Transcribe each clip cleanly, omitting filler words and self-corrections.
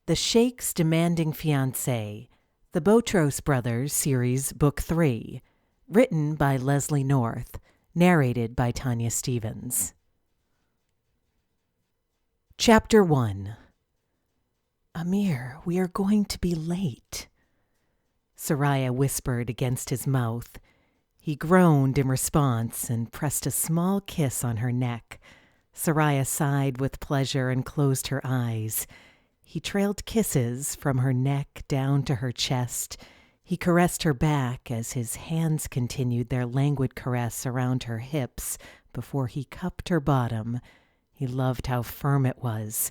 The Sheikh's Demanding Fiancée, the Botros Brothers Series Book 3, written by Leslie North, narrated by Tanya Stevens. Chapter 1. Amir, we are going to be late, Sariah whispered against his mouth. He groaned in response and pressed a small kiss on her neck. Sariah sighed with pleasure and closed her eyes. He trailed kisses from her neck down to her chest. He caressed her back as his hands continued their languid caress around her hips before he cupped her bottom. He loved how firm it was.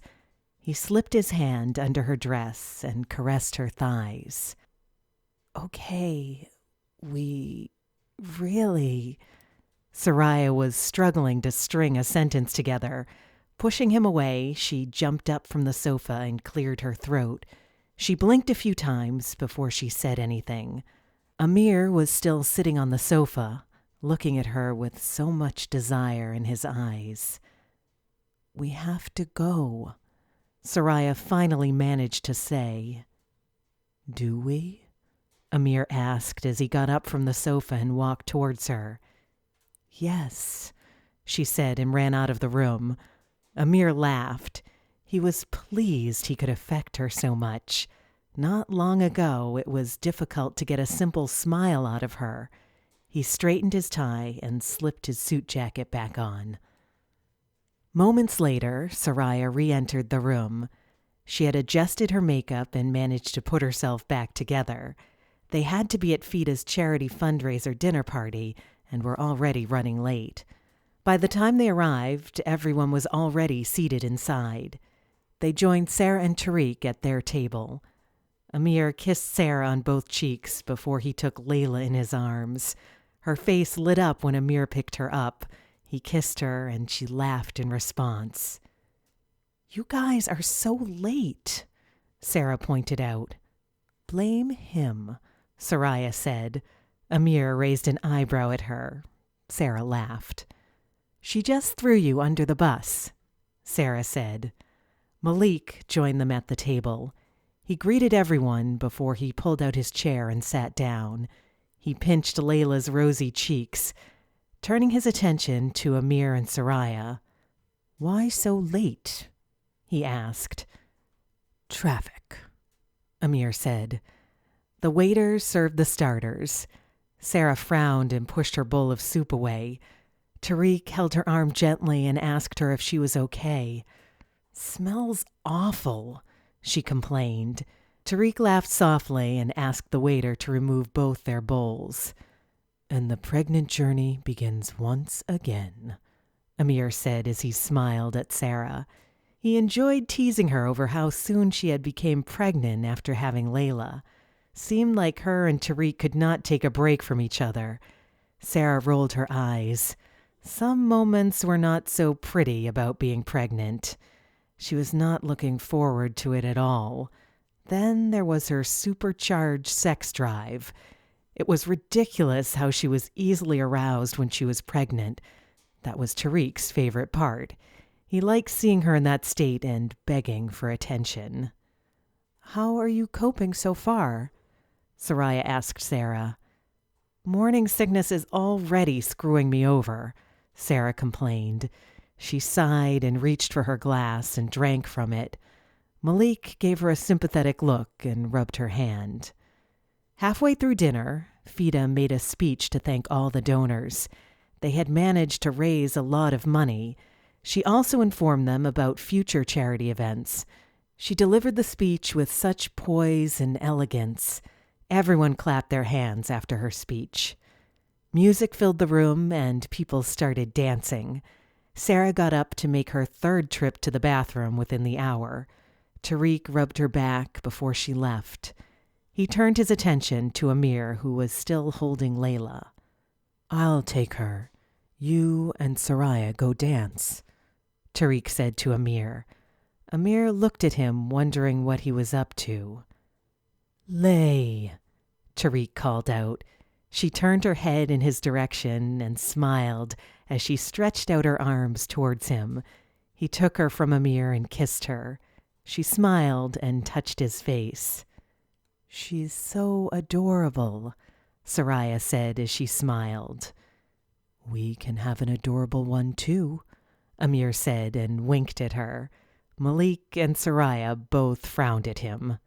He slipped his hand under her dress and caressed her thighs. Okay, we really... Soraya was struggling to string a sentence together. Pushing him away, she jumped up from the sofa and cleared her throat. She blinked a few times before she said anything. Amir was still sitting on the sofa, looking at her with so much desire in his eyes. "We have to go," Soraya finally managed to say. "Do we?" Amir asked as he got up from the sofa and walked towards her. "Yes," she said and ran out of the room. Amir laughed. He was pleased he could affect her so much. Not long ago, it was difficult to get a simple smile out of her. He straightened his tie and slipped his suit jacket back on. Moments later, Soraya re-entered the room. She had adjusted her makeup and managed to put herself back together. They had to be at Fida's charity fundraiser dinner party and were already running late. By the time they arrived, everyone was already seated inside. They joined Sarah and Tariq at their table. Amir kissed Sarah on both cheeks before he took Layla in his arms. Her face lit up when Amir picked her up. He kissed her and she laughed in response. "You guys are so late," Sarah pointed out. "Blame him," Soraya said. Amir raised an eyebrow at her. Sarah laughed. "She just threw you under the bus," Sarah said. Malik joined them at the table. He greeted everyone before he pulled out his chair and sat down. He pinched Layla's rosy cheeks, turning his attention to Amir and Soraya. "Why so late?" he asked. "Traffic," Amir said. The waiter served the starters. Sarah frowned and pushed her bowl of soup away. Tariq held her arm gently and asked her if she was okay. "Smells awful," she complained. Tariq laughed softly and asked the waiter to remove both their bowls. "And the pregnant journey begins once again," Amir said as he smiled at Sarah. He enjoyed teasing her over how soon she had become pregnant after having Layla. Seemed like her and Tariq could not take a break from each other. Sarah rolled her eyes. Some moments were not so pretty about being pregnant. She was not looking forward to it at all. Then there was her supercharged sex drive. It was ridiculous how she was easily aroused when she was pregnant. That was Tariq's favorite part. He liked seeing her in that state and begging for attention. "How are you coping so far?" Soraya asked Sarah. "Morning sickness is already screwing me over," Sarah complained. She sighed and reached for her glass and drank from it. Malik gave her a sympathetic look and rubbed her hand. Halfway through dinner, Fida made a speech to thank all the donors. They had managed to raise a lot of money. She also informed them about future charity events. She delivered the speech with such poise and elegance. Everyone clapped their hands after her speech. Music filled the room and people started dancing. Sarah got up to make her third trip to the bathroom within the hour. Tariq rubbed her back before she left. He turned his attention to Amir, who was still holding Layla. "I'll take her. You and Soraya go dance," Tariq said to Amir. Amir looked at him, wondering what he was up to. "Lay," Tariq called out. She turned her head in his direction and smiled as she stretched out her arms towards him. He took her from Amir and kissed her. She smiled and touched his face. "She's so adorable," Soraya said as she smiled. "We can have an adorable one too," Amir said and winked at her. Malik and Soraya both frowned at him.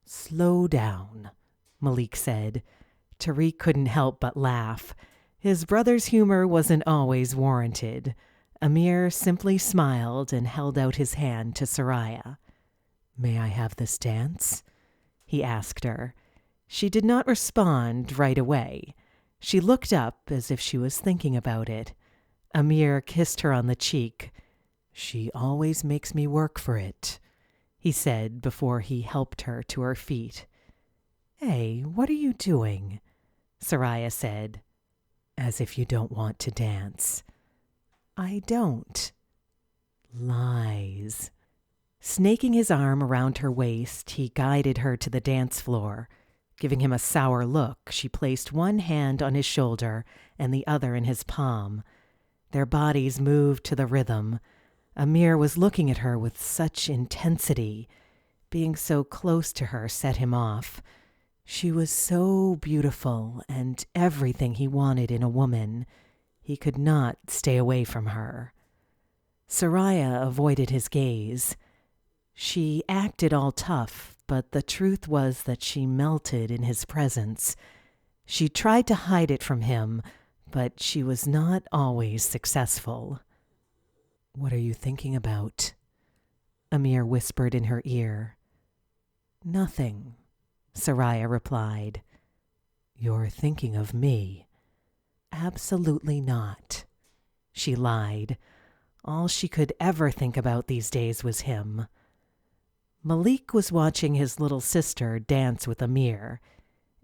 "Slow down," Malik said. Tariq couldn't help but laugh. His brother's humor wasn't always warranted. Amir simply smiled and held out his hand to Soraya. "May I have this dance?" he asked her. She did not respond right away. She looked up as if she was thinking about it. Amir kissed her on the cheek. "She always makes me work for it," he said before he helped her to her feet. "Hey, what are you doing?" Soraya said. "As if you don't want to dance." "I don't." Lies. Snaking his arm around her waist, he guided her to the dance floor. Giving him a sour look, she placed one hand on his shoulder and the other in his palm. Their bodies moved to the rhythm. Amir was looking at her with such intensity. Being so close to her set him off. She was so beautiful and everything he wanted in a woman. He could not stay away from her. Soraya avoided his gaze. She acted all tough, but the truth was that she melted in his presence. She tried to hide it from him, but she was not always successful. "What are you thinking about?" Amir whispered in her ear. "Nothing," Soraya replied. "You're thinking of me." "Absolutely not," she lied. All she could ever think about these days was him. Malik was watching his little sister dance with Amir.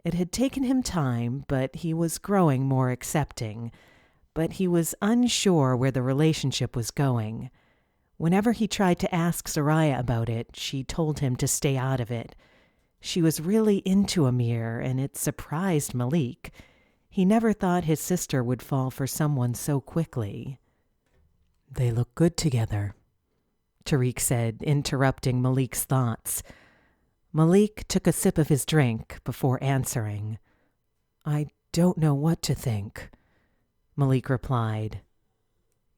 It had taken him time, but he was growing more accepting. But he was unsure where the relationship was going. Whenever he tried to ask Soraya about it, she told him to stay out of it. She was really into Amir, and it surprised Malik. He never thought his sister would fall for someone so quickly. "They look good together," Tariq said, interrupting Malik's thoughts. Malik took a sip of his drink before answering. "I don't know what to think," Malik replied.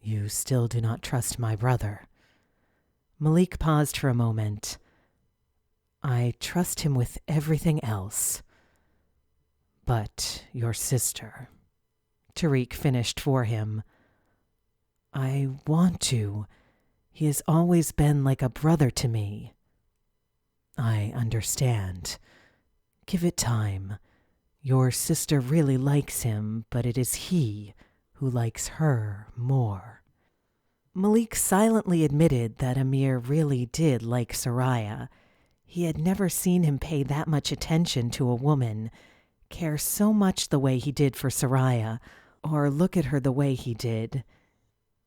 "You still do not trust my brother." Malik paused for a moment. "I trust him with everything else." "But your sister," Tariq finished for him. "I want to. He has always been like a brother to me." "I understand. Give it time. Your sister really likes him, but it is he who likes her more." Malik silently admitted that Amir really did like Soraya. He had never seen him pay that much attention to a woman, care so much the way he did for Soraya, or look at her the way he did.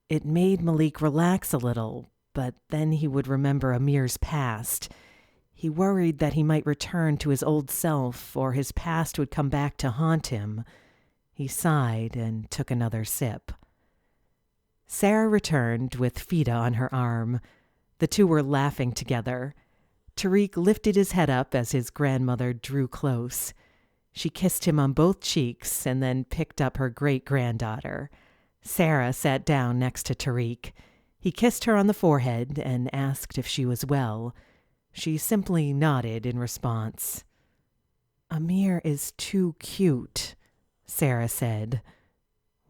It made Malik relax a little, but then he would remember Amir's past. He worried that he might return to his old self, or his past would come back to haunt him. He sighed and took another sip. Sarah returned with Fida on her arm. The two were laughing together. Tariq lifted his head up as his grandmother drew close. She kissed him on both cheeks and then picked up her great-granddaughter. Sarah sat down next to Tariq. He kissed her on the forehead and asked if she was well. She simply nodded in response. "Amir is too cute," Sarah said.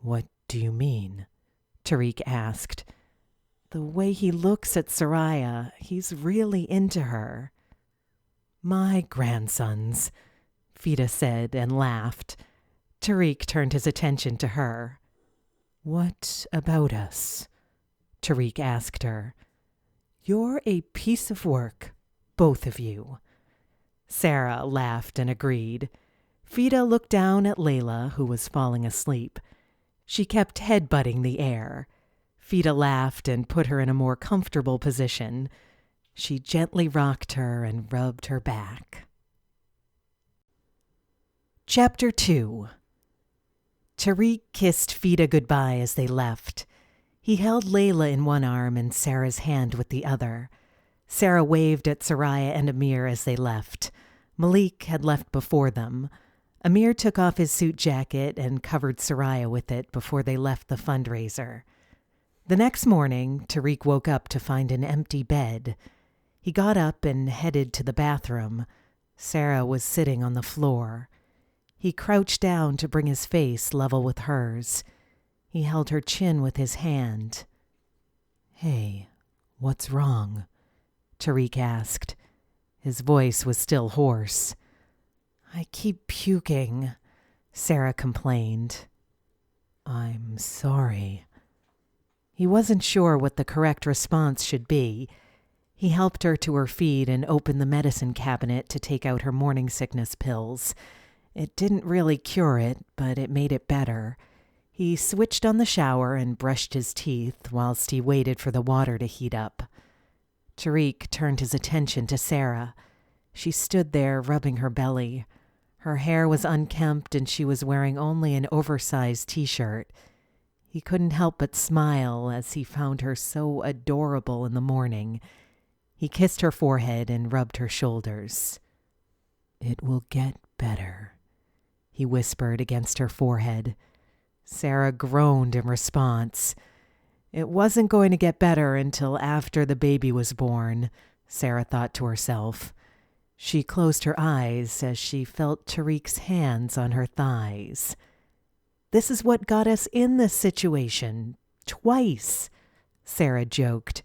"What do you mean?" Tariq asked. "The way he looks at Soraya, he's really into her." "My grandsons," Fida said and laughed. Tariq turned his attention to her. "What about us?" Tariq asked her. "You're a piece of work, both of you." Sarah laughed and agreed. Fida looked down at Layla, who was falling asleep. She kept headbutting the air. Fida laughed and put her in a more comfortable position. She gently rocked her and rubbed her back. Chapter 2. Tariq kissed Fida goodbye as they left. He held Layla in one arm and Sarah's hand with the other. Sarah waved at Soraya and Amir as they left. Malik had left before them. Amir took off his suit jacket and covered Soraya with it before they left the fundraiser. The next morning, Tariq woke up to find an empty bed. He got up and headed to the bathroom. Sarah was sitting on the floor. He crouched down to bring his face level with hers. He held her chin with his hand. "Hey, what's wrong?" Tariq asked. His voice was still hoarse. "I keep puking," Sarah complained. "I'm sorry." He wasn't sure what the correct response should be. He helped her to her feet and opened the medicine cabinet to take out her morning sickness pills. It didn't really cure it, but it made it better. He switched on the shower and brushed his teeth whilst he waited for the water to heat up. Tariq turned his attention to Sarah. She stood there rubbing her belly. Her hair was unkempt and she was wearing only an oversized t-shirt. He couldn't help but smile as he found her so adorable in the morning. He kissed her forehead and rubbed her shoulders. "It will get better," he whispered against her forehead. Sarah groaned in response. It wasn't going to get better until after the baby was born, Sarah thought to herself. She closed her eyes as she felt Tariq's hands on her thighs. "This is what got us in this situation. Twice," Sarah joked.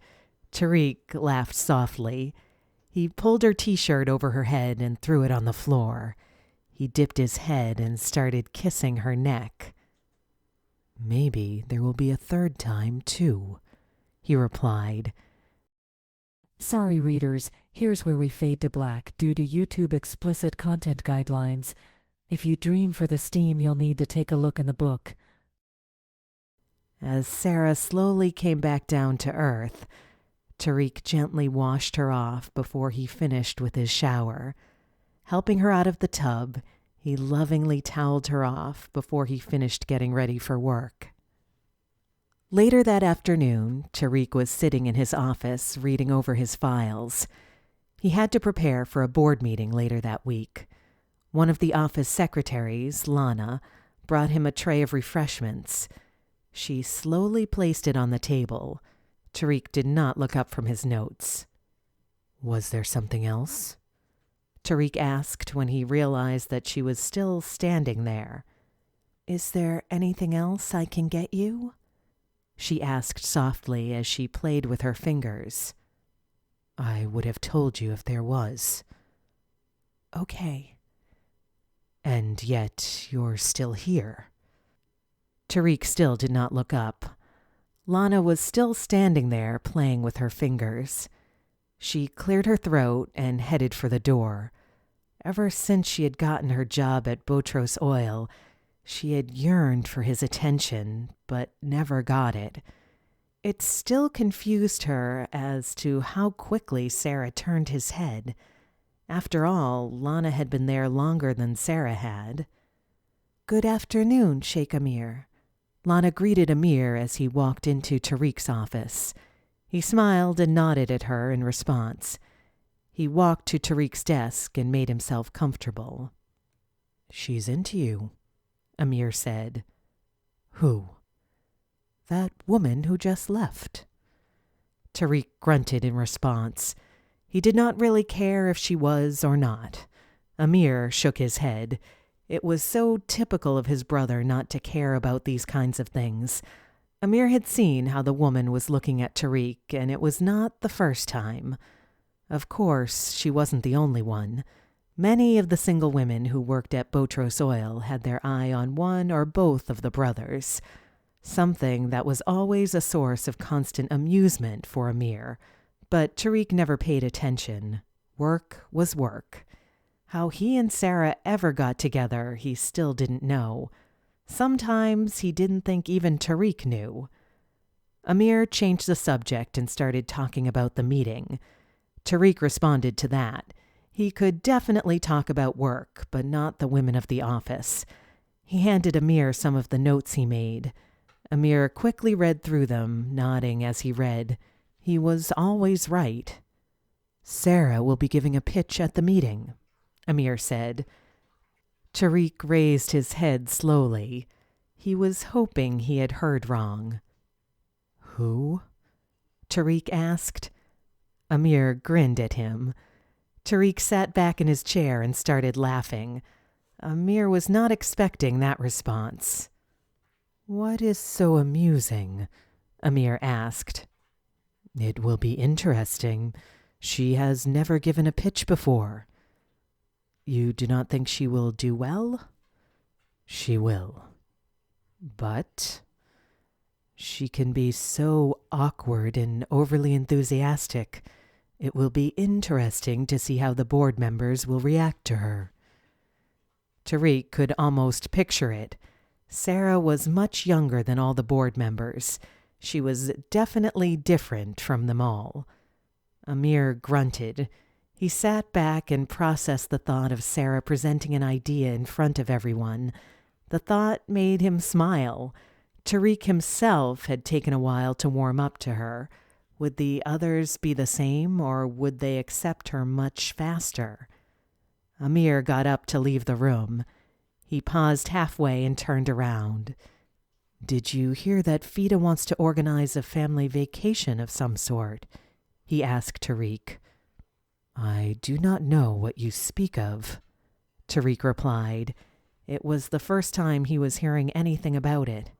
Tariq laughed softly. He pulled her t-shirt over her head and threw it on the floor. He dipped his head and started kissing her neck. "Maybe there will be a third time, too," he replied. Sorry, readers, here's where we fade to black due to YouTube explicit content guidelines. If you dream for the steam, you'll need to take a look in the book. As Sarah slowly came back down to earth, Tariq gently washed her off before he finished with his shower. Helping her out of the tub, he lovingly toweled her off before he finished getting ready for work. Later that afternoon, Tariq was sitting in his office reading over his files. He had to prepare for a board meeting later that week. One of the office secretaries, Lana, brought him a tray of refreshments. She slowly placed it on the table. Tariq did not look up from his notes. "Was there something else?" Tariq asked when he realized that she was still standing there. "Is there anything else I can get you?" she asked softly as she played with her fingers. "I would have told you if there was." "Okay." "And yet you're still here." Tariq still did not look up. Lana was still standing there playing with her fingers. She cleared her throat and headed for the door. Ever since she had gotten her job at Botros Oil, she had yearned for his attention, but never got it. It still confused her as to how quickly Sarah turned his head. After all, Lana had been there longer than Sarah had. "Good afternoon, Sheikh Amir." Lana greeted Amir as he walked into Tariq's office. He smiled and nodded at her in response. He walked to Tariq's desk and made himself comfortable. "She's into you," Amir said. "Who?" "That woman who just left." Tariq grunted in response. He did not really care if she was or not. Amir shook his head. It was so typical of his brother not to care about these kinds of things. Amir had seen how the woman was looking at Tariq, and it was not the first time. Of course, she wasn't the only one. Many of the single women who worked at Botros Oil had their eye on one or both of the brothers, something that was always a source of constant amusement for Amir. But Tariq never paid attention. Work was work. How he and Sarah ever got together, he still didn't know. Sometimes he didn't think even Tariq knew. Amir changed the subject and started talking about the meeting. Tariq responded to that. He could definitely talk about work, but not the women of the office. He handed Amir some of the notes he made. Amir quickly read through them, nodding as he read. He was always right. Sara will be giving a pitch at the meeting, Amir said. Tariq raised his head slowly. He was hoping he had heard wrong. Who? Tariq asked. Amir grinned at him. Tariq sat back in his chair and started laughing. Amir was not expecting that response. What is so amusing? Amir asked. It will be interesting. She has never given a pitch before. You do not think she will do well? She will. But she can be so awkward and overly enthusiastic. It will be interesting to see how the board members will react to her. Tariq could almost picture it. Sara was much younger than all the board members. She was definitely different from them all. Amir grunted. He sat back and processed the thought of Sara presenting an idea in front of everyone. The thought made him smile. Tariq himself had taken a while to warm up to her. Would the others be the same, or would they accept her much faster? Amir got up to leave the room. He paused halfway and turned around. Did you hear that Fida wants to organize a family vacation of some sort? He asked Tariq. I do not know what you speak of, Tariq replied. It was the first time he was hearing anything about it.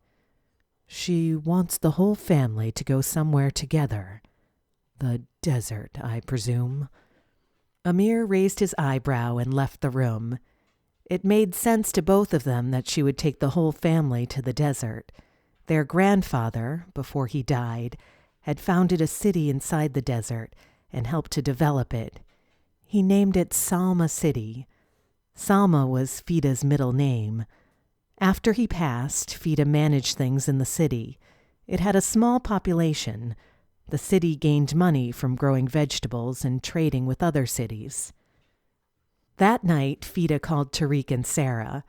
She wants the whole family to go somewhere together. The desert, I presume. Amir raised his eyebrow and left the room. It made sense to both of them that she would take the whole family to the desert. Their grandfather, before he died, had founded a city inside the desert and helped to develop it. He named it Salma City. Salma was Fida's middle name. After he passed, Fida managed things in the city. It had a small population. The city gained money from growing vegetables and trading with other cities. That night, Fida called Tariq and Sara.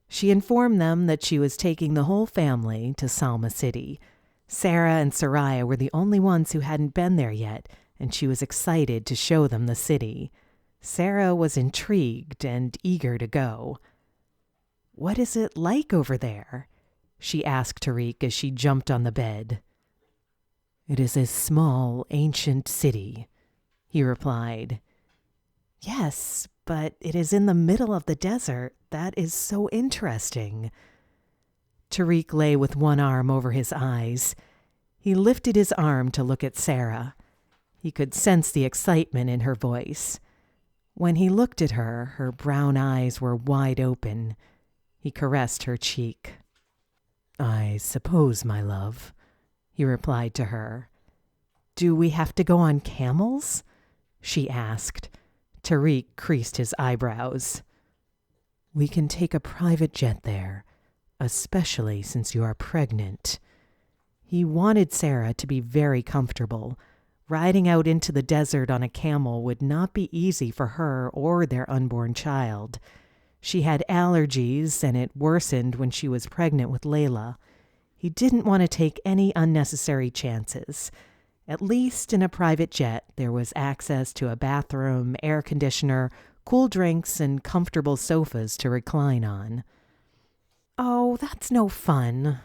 She informed them that she was taking the whole family to Salma City. Sara and Sariah were the only ones who hadn't been there yet, and she was excited to show them the city. Sara was intrigued and eager to go. What is it like over there? She asked Tariq as she jumped on the bed. It is a small, ancient city, he replied. Yes, but it is in the middle of the desert. That is so interesting. Tariq lay with one arm over his eyes. He lifted his arm to look at Sara. He could sense the excitement in her voice. When he looked at her, her brown eyes were wide open. He caressed her cheek. I suppose, my love, he replied to her. Do we have to go on camels? She asked. Tariq creased his eyebrows. We can take a private jet there, especially since you are pregnant. He wanted Sara to be very comfortable. Riding out into the desert on a camel would not be easy for her or their unborn child. She had allergies, and it worsened when she was pregnant with Layla. He didn't want to take any unnecessary chances. At least in a private jet, there was access to a bathroom, air conditioner, cool drinks, and comfortable sofas to recline on. Oh, that's no fun.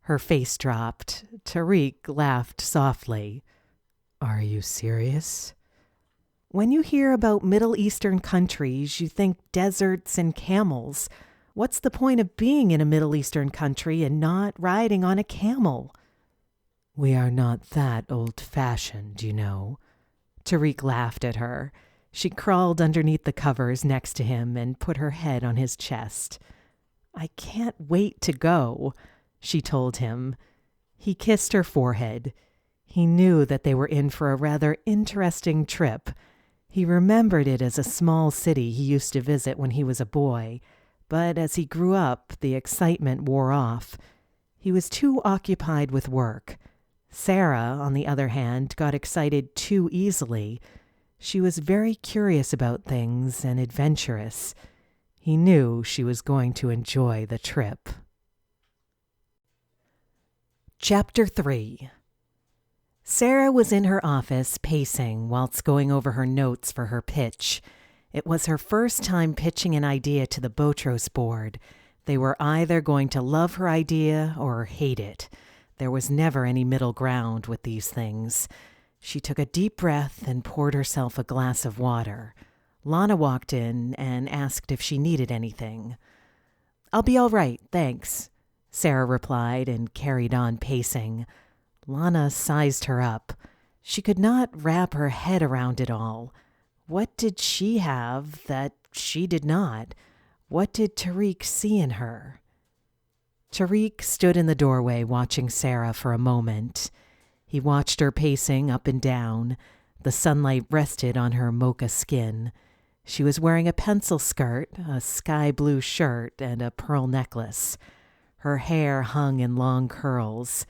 Her face dropped. Tariq laughed softly. Are you serious? When you hear about Middle Eastern countries, you think deserts and camels. What's the point of being in a Middle Eastern country and not riding on a camel? We are not that old-fashioned, you know. Tariq laughed at her. She crawled underneath the covers next to him and put her head on his chest. I can't wait to go, she told him. He kissed her forehead. He knew that they were in for a rather interesting trip. He remembered it as a small city he used to visit when he was a boy, but as he grew up, the excitement wore off. He was too occupied with work. Sara, on the other hand, got excited too easily. She was very curious about things and adventurous. He knew she was going to enjoy the trip. Chapter 3. Sara was in her office pacing whilst going over her notes for her pitch. It was her first time pitching an idea to the Botros board. They were either going to love her idea or hate it. There was never any middle ground with these things. She took a deep breath and poured herself a glass of water. Lana walked in and asked if she needed anything. "I'll be all right, thanks," Sara replied and carried on pacing. Lana sized her up. She could not wrap her head around it all. What did she have that she did not? What did Tariq see in her? Tariq stood in the doorway watching Sara for a moment. He watched her pacing up and down. The sunlight rested on her mocha skin. She was wearing a pencil skirt, a sky blue shirt, and a pearl necklace. Her hair hung in long curls.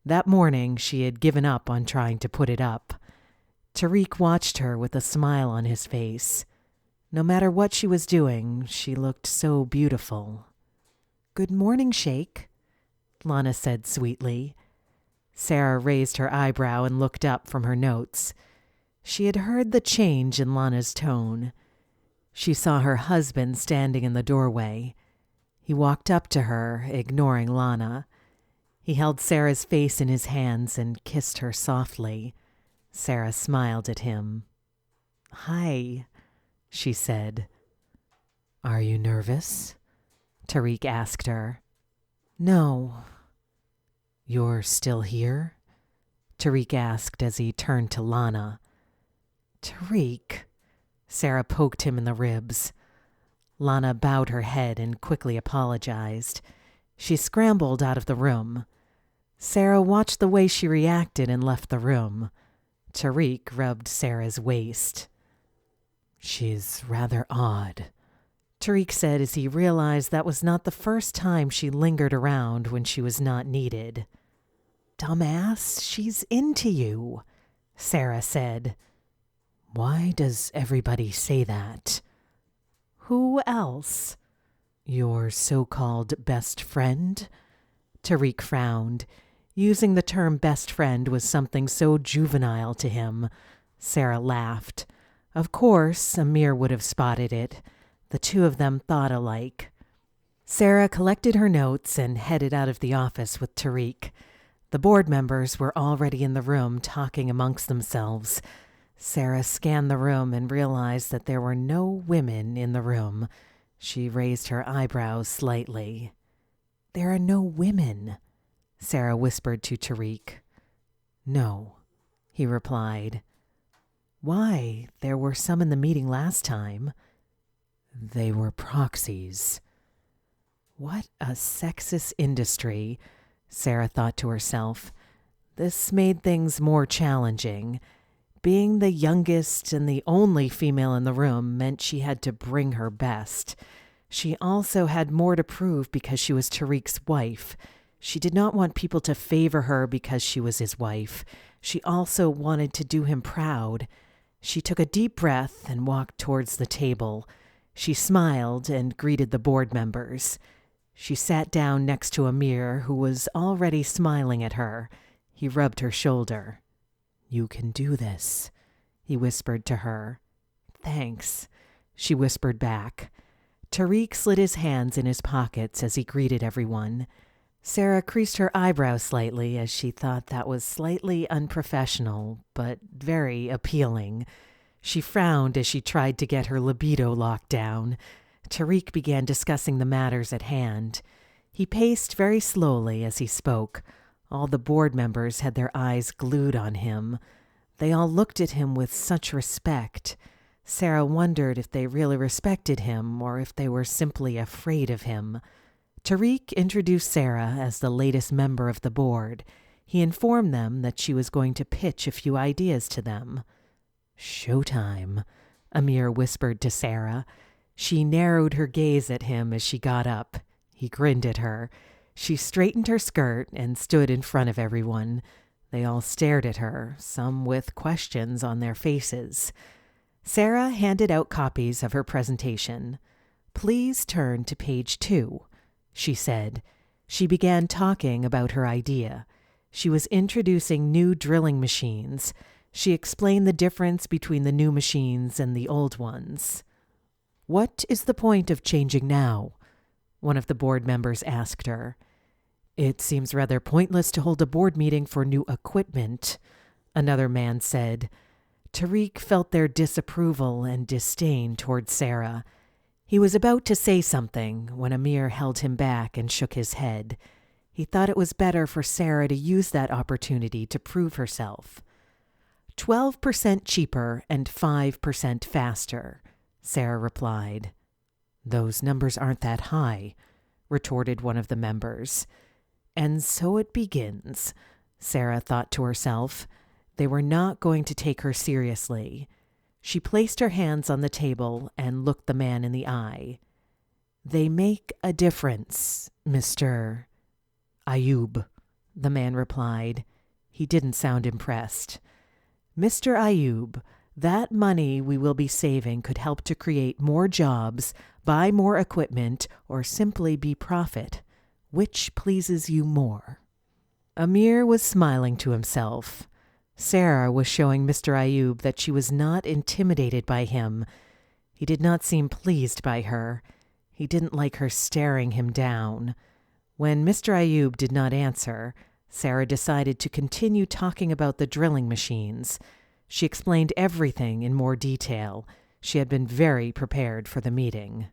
That morning she had given up on trying to put it up. Tariq watched her with a smile on his face. No matter what she was doing, she looked so beautiful. "Good morning, Sheikh," Lana said sweetly. Sara raised her eyebrow and looked up from her notes. She had heard the change in Lana's tone. She saw her husband standing in the doorway. He walked up to her, ignoring Lana. He held Sara's face in his hands and kissed her softly. Sara smiled at him. "Hi," she said. "Are you nervous?" Tariq asked her. "No." "You're still here?" Tariq asked as he turned to Lana. "Tariq," Sara poked him in the ribs. Lana bowed her head and quickly apologized. She scrambled out of the room. Sara watched the way she reacted and left the room. Tariq rubbed Sara's waist. "She's rather odd," Tariq said as he realized that was not the first time she lingered around when she was not needed. "Dumbass, she's into you," Sara said. "Why does everybody say that?" "Who else?" "Your so-called best friend?" Tariq frowned. Using the term best friend was something so juvenile to him. Sara laughed. Of course, Amir would have spotted it. The two of them thought alike. Sara collected her notes and headed out of the office with Tariq. The board members were already in the room talking amongst themselves. Sara scanned the room and realized that there were no women in the room. She raised her eyebrows slightly. "There are no women," Sara whispered to Tariq. "No," he replied. "Why? There were some in the meeting last time." "They were proxies." What a sexist industry, Sara thought to herself. This made things more challenging. Being the youngest and the only female in the room meant she had to bring her best. She also had more to prove because she was Tariq's wife. She did not want people to favor her because she was his wife. She also wanted to do him proud. She took a deep breath and walked towards the table. She smiled and greeted the board members. She sat down next to Amir, who was already smiling at her. He rubbed her shoulder. "You can do this," he whispered to her. "Thanks," she whispered back. Tariq slid his hands in his pockets as he greeted everyone. Sara creased her eyebrows slightly as she thought that was slightly unprofessional, but very appealing. She frowned as she tried to get her libido locked down. Tariq began discussing the matters at hand. He paced very slowly as he spoke. All the board members had their eyes glued on him. They all looked at him with such respect. Sara wondered if they really respected him or if they were simply afraid of him. Tariq introduced Sara as the latest member of the board. He informed them that she was going to pitch a few ideas to them. "Showtime," Amir whispered to Sara. She narrowed her gaze at him as she got up. He grinned at her. She straightened her skirt and stood in front of everyone. They all stared at her, some with questions on their faces. Sara handed out copies of her presentation. "Please turn to page 2, she said. She began talking about her idea. She was introducing new drilling machines. She explained the difference between the new machines and the old ones. "What is the point of changing now?" one of the board members asked her. "It seems rather pointless to hold a board meeting for new equipment," another man said. Tariq felt their disapproval and disdain toward Sarah. He was about to say something when Amir held him back and shook his head. He thought it was better for Sarah to use that opportunity to prove herself. 12% cheaper and 5% faster, Sarah replied. "Those numbers aren't that high," retorted one of the members. And so it begins, Sarah thought to herself. They were not going to take her seriously. She placed her hands on the table and looked the man in the eye. "They make a difference, Mr. Ayub," the man replied. He didn't sound impressed. "Mr. Ayub, that money we will be saving could help to create more jobs, buy more equipment, or simply be profit. Which pleases you more?" Amir was smiling to himself. Sarah was showing Mr. Ayub that she was not intimidated by him. He did not seem pleased by her. He didn't like her staring him down. When Mr. Ayub did not answer, Sarah decided to continue talking about the drilling machines. She explained everything in more detail. She had been very prepared for the meeting.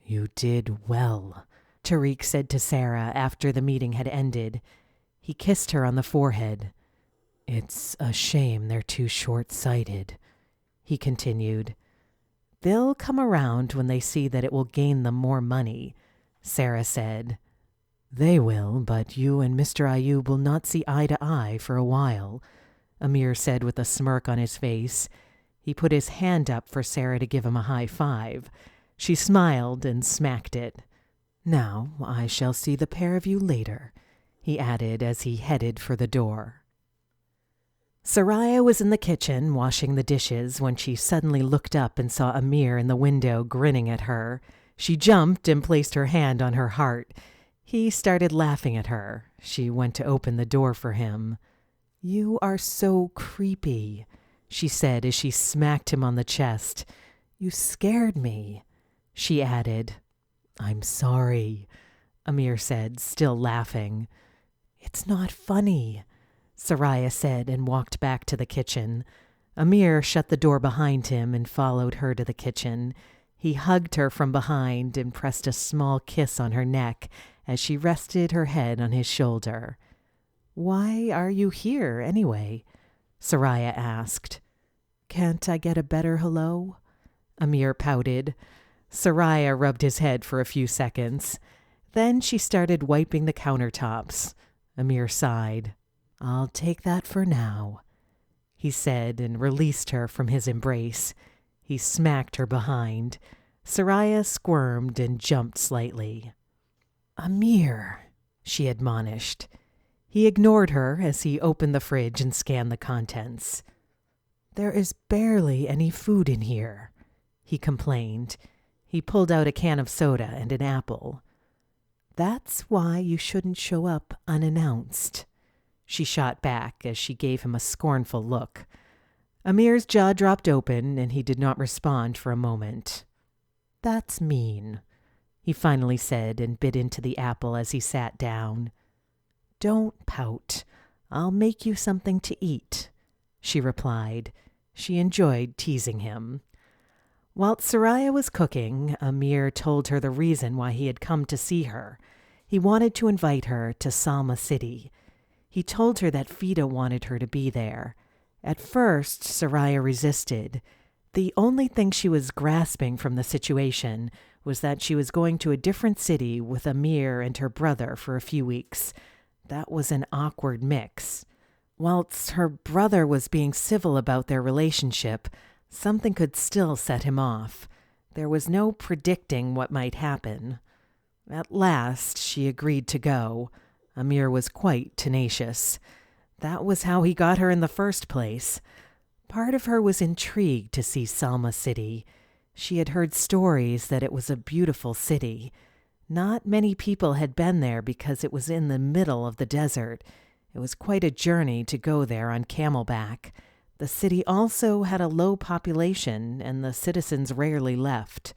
"You did well," Tariq said to Sarah after the meeting had ended. He kissed her on the forehead. "It's a shame they're too short-sighted," he continued. "They'll come around when they see that it will gain them more money," Sarah said. "They will, but you and Mr. Ayub will not see eye to eye for a while," Amir said with a smirk on his face. He put his hand up for Sarah to give him a high five. She smiled and smacked it. "Now I shall see the pair of you later," he added as he headed for the door. Soraya was in the kitchen washing the dishes when she suddenly looked up and saw Amir in the window grinning at her. She jumped and placed her hand on her heart. He started laughing at her. She went to open the door for him. "You are so creepy," she said as she smacked him on the chest. "You scared me," she added. "I'm sorry," Amir said, still laughing. "It's not funny," Sariah said and walked back to the kitchen. Amir shut the door behind him and followed her to the kitchen. He hugged her from behind and pressed a small kiss on her neck as she rested her head on his shoulder. "Why are you here, anyway?" Soraya asked. "Can't I get a better hello?" Amir pouted. Soraya rubbed his head for a few seconds. Then she started wiping the countertops. Amir sighed. "I'll take that for now," he said and released her from his embrace. He smacked her behind. Soraya squirmed and jumped slightly. "Amir," she admonished. He ignored her as he opened the fridge and scanned the contents. "There is barely any food in here," he complained. He pulled out a can of soda and an apple. "That's why you shouldn't show up unannounced," she shot back as she gave him a scornful look. Amir's jaw dropped open and he did not respond for a moment. "That's mean," he finally said and bit into the apple as he sat down. "Don't pout. I'll make you something to eat," she replied. She enjoyed teasing him. While Soraya was cooking, Amir told her the reason why he had come to see her. He wanted to invite her to Salma City. He told her that Fida wanted her to be there. At first, Soraya resisted. The only thing she was grasping from the situation was that she was going to a different city with Amir and her brother for a few weeks. That was an awkward mix. Whilst her brother was being civil about their relationship, something could still set him off. There was no predicting what might happen. At last, she agreed to go. Amir was quite tenacious. That was how he got her in the first place. Part of her was intrigued to see Salma City. She had heard stories that it was a beautiful city. Not many people had been there because it was in the middle of the desert. It was quite a journey to go there on camelback. The city also had a low population, and the citizens rarely left.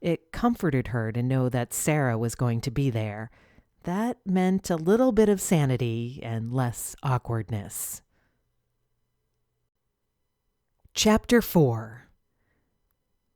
It comforted her to know that Sara was going to be there. That meant a little bit of sanity and less awkwardness. Chapter 4.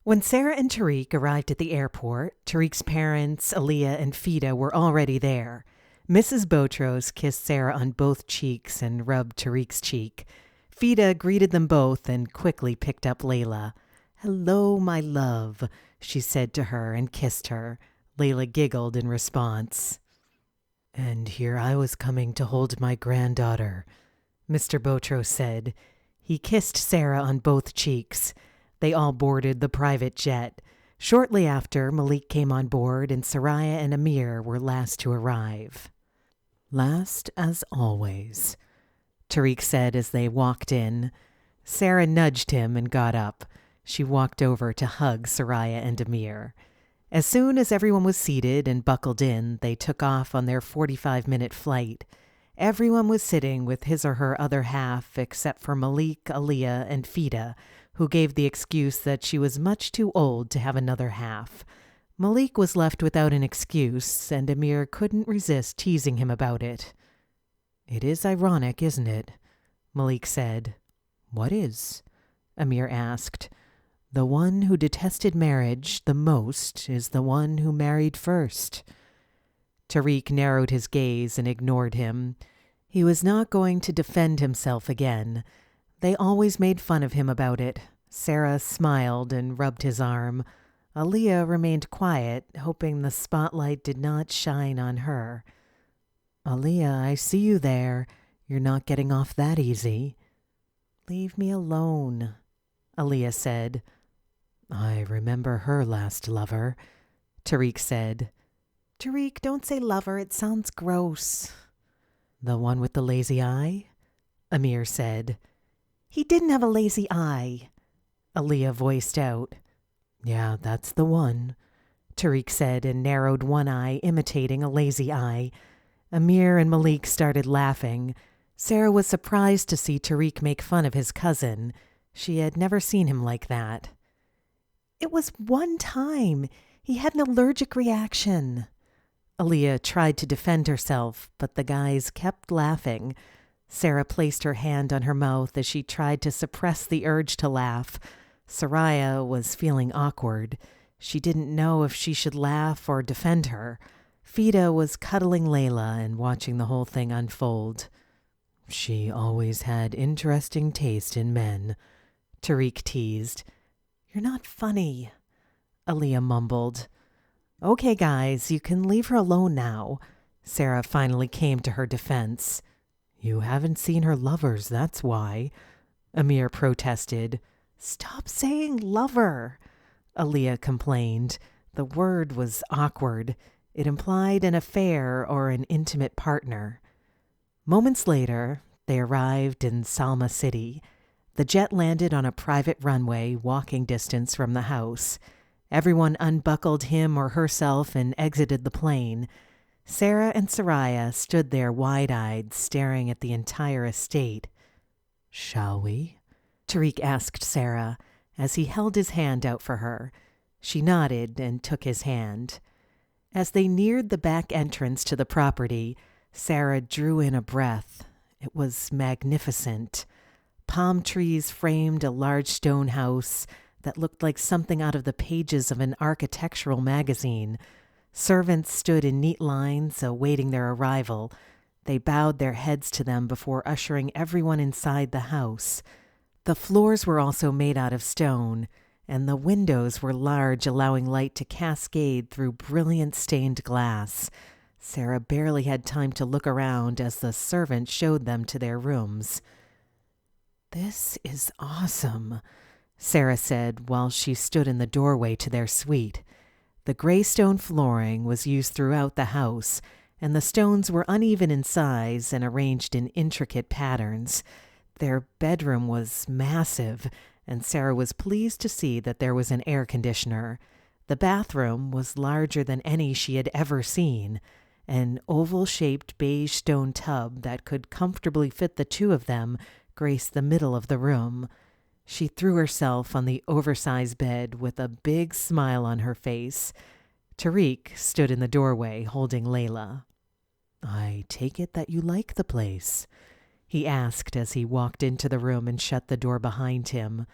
When Sara and Tariq arrived at the airport, Tariq's parents, Aaliyah and Fida, were already there. Mrs. Botros kissed Sara on both cheeks and rubbed Tariq's cheek. Fida greeted them both and quickly picked up Layla. "Hello, my love," she said to her and kissed her. Layla giggled in response. "And here I was coming to hold my granddaughter," Mr. Botros said. He kissed Sara on both cheeks. They all boarded the private jet. Shortly after, Malik came on board and Soraya and Amir were last to arrive. "Last as always," Tariq said as they walked in. Sara nudged him and got up. She walked over to hug Soraya and Amir. As soon as everyone was seated and buckled in, they took off on their 45-minute flight. Everyone was sitting with his or her other half except for Malik, Aaliyah, and Fida, who gave the excuse that she was much too old to have another half. Malik was left without an excuse, and Amir couldn't resist teasing him about it. "It is ironic, isn't it?" Malik said. "What is?" Amir asked. "The one who detested marriage the most is the one who married first." Tariq narrowed his gaze and ignored him. He was not going to defend himself again. They always made fun of him about it. Sara smiled and rubbed his arm. Aaliyah remained quiet, hoping the spotlight did not shine on her. "Aaliyah, I see you there. You're not getting off that easy." "Leave me alone," Aaliyah said. "I remember her last lover," Tariq said. "Tariq, don't say lover. It sounds gross." "The one with the lazy eye?" Amir said. "He didn't have a lazy eye," Aaliyah voiced out. "Yeah, that's the one," Tariq said and narrowed one eye, imitating a lazy eye. Amir and Malik started laughing. Sara was surprised to see Tariq make fun of his cousin. She had never seen him like that. "It was one time. He had an allergic reaction." Aaliyah tried to defend herself, but the guys kept laughing. Sara placed her hand on her mouth as she tried to suppress the urge to laugh. Soraya was feeling awkward. She didn't know if she should laugh or defend her. Fida was cuddling Layla and watching the whole thing unfold. "She always had interesting taste in men," Tariq teased. "You're not funny," Aaliyah mumbled. "Okay, guys, you can leave her alone now." Sara finally came to her defense. "You haven't seen her lovers, that's why," Amir protested. "Stop saying lover," Aaliyah complained. The word was awkward. It implied an affair or an intimate partner. Moments later, they arrived in Salma City. The jet landed on a private runway walking distance from the house. Everyone unbuckled him or herself and exited the plane. Sara and Sariah stood there wide-eyed, staring at the entire estate. "Shall we?" Tariq asked Sara as he held his hand out for her. She nodded and took his hand. As they neared the back entrance to the property, Sara drew in a breath. It was magnificent. Palm trees framed a large stone house that looked like something out of the pages of an architectural magazine. Servants stood in neat lines awaiting their arrival. They bowed their heads to them before ushering everyone inside the house. The floors were also made out of stone, and the windows were large, allowing light to cascade through brilliant stained glass. Sara barely had time to look around as the servant showed them to their rooms. "This is awesome," Sara said while she stood in the doorway to their suite. The gray stone flooring was used throughout the house, and the stones were uneven in size and arranged in intricate patterns. Their bedroom was massive, and Sara was pleased to see that there was an air conditioner. The bathroom was larger than any she had ever seen. An oval-shaped beige stone tub that could comfortably fit the two of them graced the middle of the room. She threw herself on the oversized bed with a big smile on her face. Tariq stood in the doorway holding Layla. "I take it that you like the place?" he asked as he walked into the room and shut the door behind him.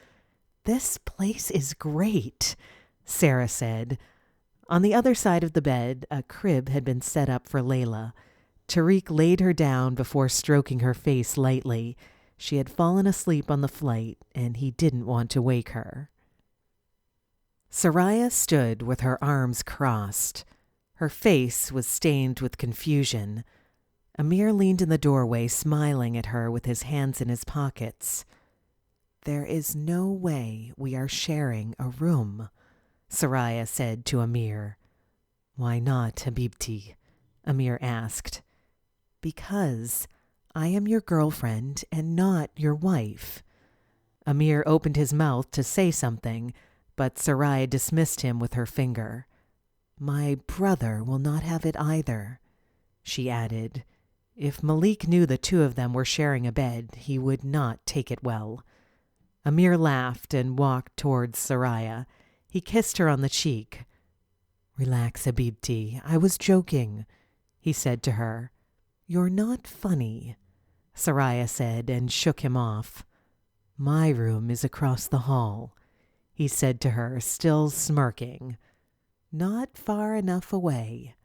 "This place is great," Sara said. On the other side of the bed, a crib had been set up for Layla. Tariq laid her down before stroking her face lightly. She had fallen asleep on the flight, and he didn't want to wake her. Soraya stood with her arms crossed. Her face was stained with confusion. Amir leaned in the doorway, smiling at her with his hands in his pockets. "There is no way we are sharing a room," Soraya said to Amir. "Why not, Habibti?" Amir asked. "Because I am your girlfriend and not your wife." Amir opened his mouth to say something, but Soraya dismissed him with her finger. "My brother will not have it either," she added. If Malik knew the two of them were sharing a bed, he would not take it well. Amir laughed and walked towards Soraya. He kissed her on the cheek. "Relax, Habibti. I was joking," he said to her. "You're not funny," Soraya said and shook him off. "My room is across the hall," he said to her, still smirking. "Not far enough away.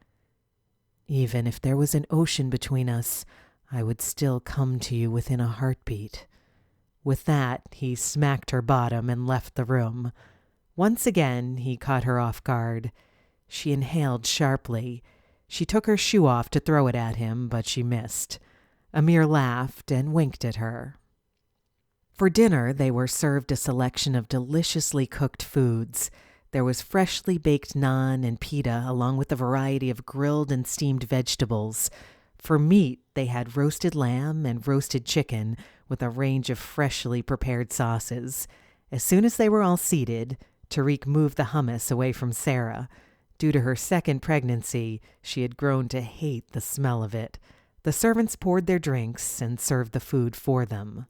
Even if there was an ocean between us, I would still come to you within a heartbeat." With that, he smacked her bottom and left the room. Once again, he caught her off guard. She inhaled sharply. She took her shoe off to throw it at him, but she missed. Amir laughed and winked at her. For dinner, they were served a selection of deliciously cooked foods. There was freshly baked naan and pita, along with a variety of grilled and steamed vegetables. For meat, they had roasted lamb and roasted chicken, with a range of freshly prepared sauces. As soon as they were all seated, Tariq moved the hummus away from Sara. Due to her second pregnancy, she had grown to hate the smell of it. The servants poured their drinks and served the food for them.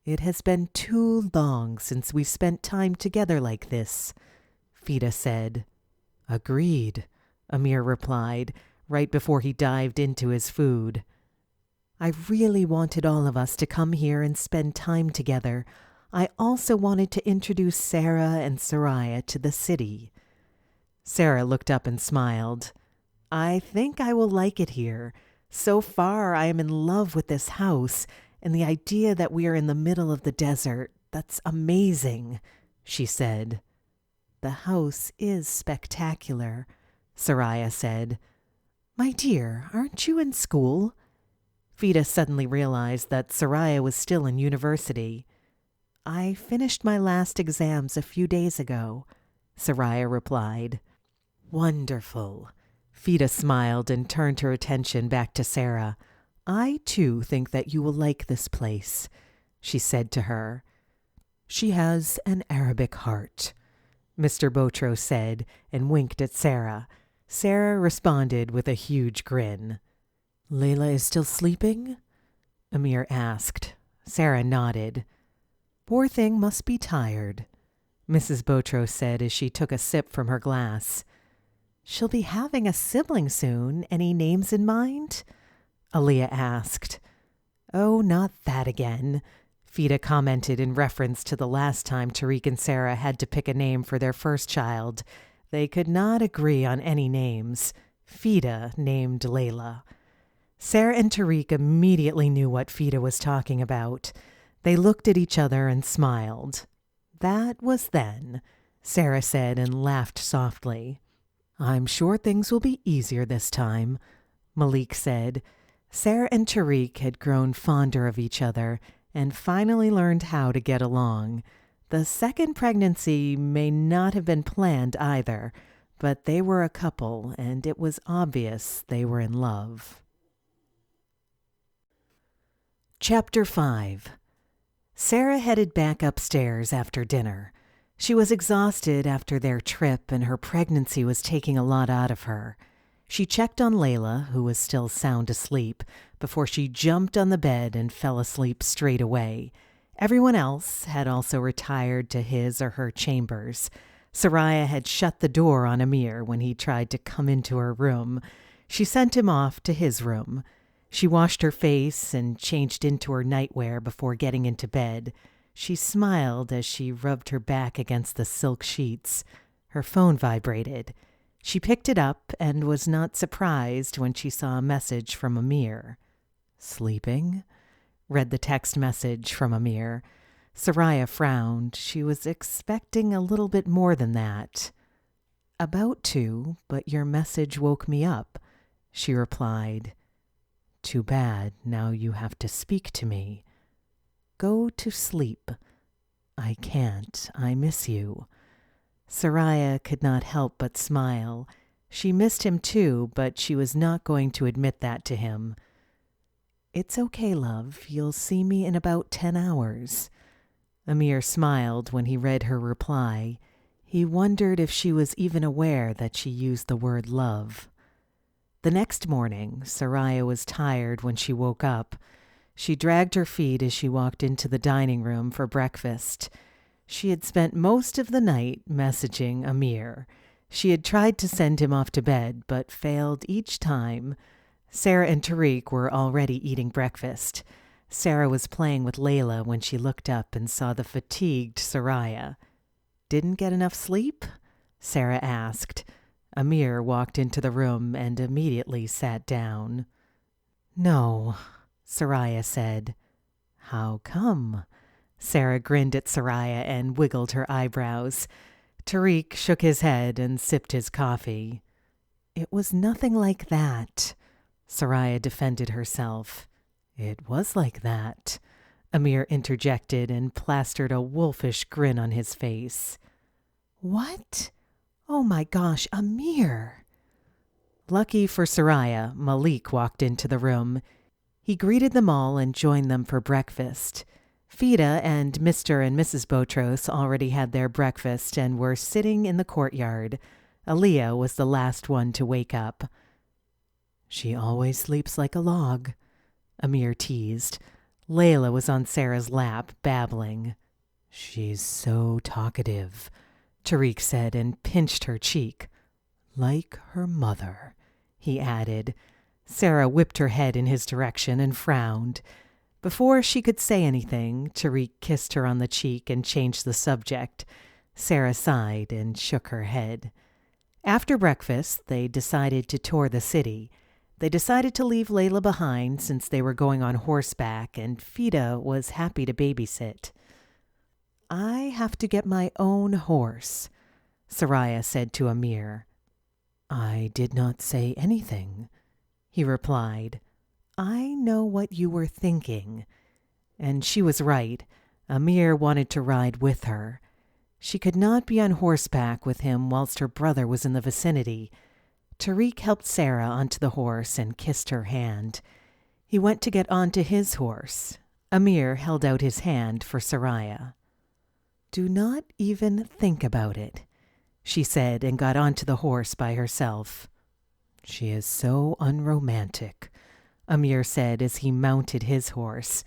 "It has been too long since we spent time together like this," Fisa said. "Agreed," Amir replied, right before he dived into his food. "I really wanted all of us to come here and spend time together. I also wanted to introduce Sara and Soraya to the city." Sara looked up and smiled. "I think I will like it here. So far, I am in love with this house, and the idea that we are in the middle of the desert, that's amazing," she said. "The house is spectacular," Soraya said. "My dear, aren't you in school?" Fisa suddenly realized that Soraya was still in university. "I finished my last exams a few days ago," Soraya replied. "Wonderful." Fisa smiled and turned her attention back to Sara. "I, too, think that you will like this place," she said to her. "She has an Arabic heart," Mr. Botros said and winked at Sara. Sara responded with a huge grin. "Layla is still sleeping?" Amir asked. Sara nodded. "Poor thing must be tired," Mrs. Botros said as she took a sip from her glass. "She'll be having a sibling soon. Any names in mind?" Aaliyah asked. "Oh, not that again," Fisa commented in reference to the last time Tariq and Sara had to pick a name for their first child. They could not agree on any names. Fisa named Layla. Sara and Tariq immediately knew what Fisa was talking about. They looked at each other and smiled. "That was then," Sara said and laughed softly. "I'm sure things will be easier this time," Malik said. Sara and Tariq had grown fonder of each other and finally learned how to get along. The second pregnancy may not have been planned either, but they were a couple and it was obvious they were in love. Chapter 5. Sara headed back upstairs after dinner. She was exhausted after their trip and her pregnancy was taking a lot out of her. She checked on Layla, who was still sound asleep, before she jumped on the bed and fell asleep straight away. Everyone else had also retired to his or her chambers. Soraya had shut the door on Amir when he tried to come into her room. She sent him off to his room. She washed her face and changed into her nightwear before getting into bed. She smiled as she rubbed her back against the silk sheets. Her phone vibrated. She picked it up and was not surprised when she saw a message from Amir. "Sleeping?" read the text message from Amir. Soraya frowned. She was expecting a little bit more than that. "About to, but your message woke me up," she replied. "Too bad, now you have to speak to me." "Go to sleep." "I can't. I miss you." Soraya could not help but smile. She missed him too, but she was not going to admit that to him. "It's okay, love. You'll see me in about 10 hours. Amir smiled when he read her reply. He wondered if she was even aware that she used the word love. The next morning, Soraya was tired when she woke up. She dragged her feet as she walked into the dining room for breakfast. She had spent most of the night messaging Amir. She had tried to send him off to bed, but failed each time. Sarah and Tariq were already eating breakfast. Sarah was playing with Layla when she looked up and saw the fatigued Soraya. "Didn't get enough sleep?" Sarah asked. Amir walked into the room and immediately sat down. "No," Soraya said. "How come?" Sarah grinned at Soraya and wiggled her eyebrows. Tariq shook his head and sipped his coffee. "It was nothing like that." Soraya defended herself. "It was like that," Amir interjected and plastered a wolfish grin on his face. "What? Oh my gosh, Amir!" Lucky for Soraya, Malik walked into the room. He greeted them all and joined them for breakfast. Fida and Mr. and Mrs. Botros already had their breakfast and were sitting in the courtyard. Aaliyah was the last one to wake up. "She always sleeps like a log," Amir teased. Layla was on Sarah's lap, babbling. "She's so talkative," Tariq said and pinched her cheek. "Like her mother," he added. Sarah whipped her head in his direction and frowned. Before she could say anything, Tariq kissed her on the cheek and changed the subject. Sarah sighed and shook her head. After breakfast, they decided to tour the city. They decided to leave Layla behind since they were going on horseback, and Fida was happy to babysit. "I have to get my own horse," Soraya said to Amir. "I did not say anything," he replied. "I know what you were thinking." And she was right. Amir wanted to ride with her. She could not be on horseback with him whilst her brother was in the vicinity. Tariq helped Sarah onto the horse and kissed her hand. He went to get onto his horse. Amir held out his hand for Soraya. "Do not even think about it," she said and got onto the horse by herself. "She is so unromantic," Amir said as he mounted his horse.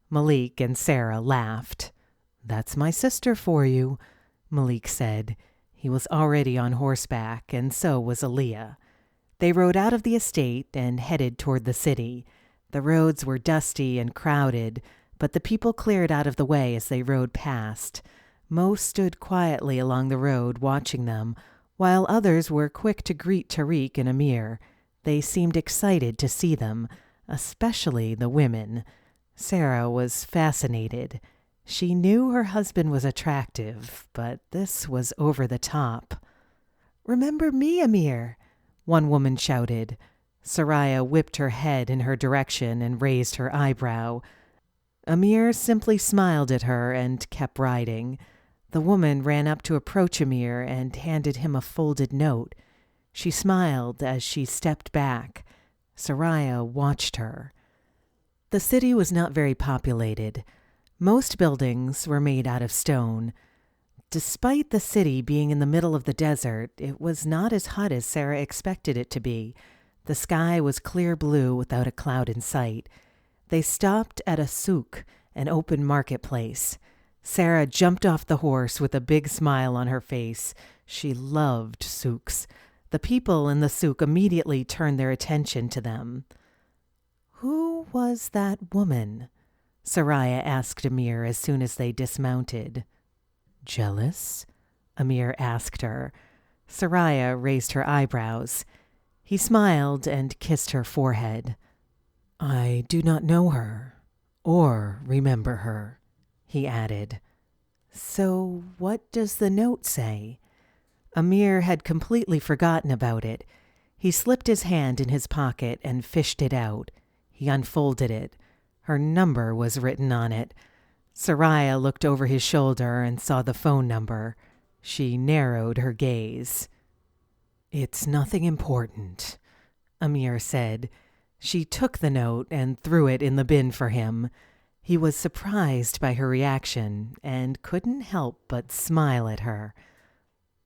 Malik and Sarah laughed. "That's my sister for you," Malik said. He was already on horseback, and so was Aaliyah. They rode out of the estate and headed toward the city. The roads were dusty and crowded, but the people cleared out of the way as they rode past. Most stood quietly along the road watching them, while others were quick to greet Tariq and Amir. They seemed excited to see them, especially the women. Sarah was fascinated. She knew her husband was attractive, but this was over the top. "Remember me, Amir?" one woman shouted. Soraya whipped her head in her direction and raised her eyebrow. Amir simply smiled at her and kept riding. The woman ran up to approach Amir and handed him a folded note. She smiled as she stepped back. Soraya watched her. The city was not very populated. Most buildings were made out of stone. Despite the city being in the middle of the desert, it was not as hot as Sara expected it to be. The sky was clear blue without a cloud in sight. They stopped at a souk, an open marketplace. Sara jumped off the horse with a big smile on her face. She loved souks. The people in the souk immediately turned their attention to them. "Who was that woman?" Soraya asked Amir as soon as they dismounted. "Jealous?" Amir asked her. Soraya raised her eyebrows. He smiled and kissed her forehead. "I do not know her, or remember her," he added. "So what does the note say?" Amir had completely forgotten about it. He slipped his hand in his pocket and fished it out. He unfolded it. Her number was written on it. Soraya looked over his shoulder and saw the phone number. She narrowed her gaze. "It's nothing important," Amir said. She took the note and threw it in the bin for him. He was surprised by her reaction and couldn't help but smile at her.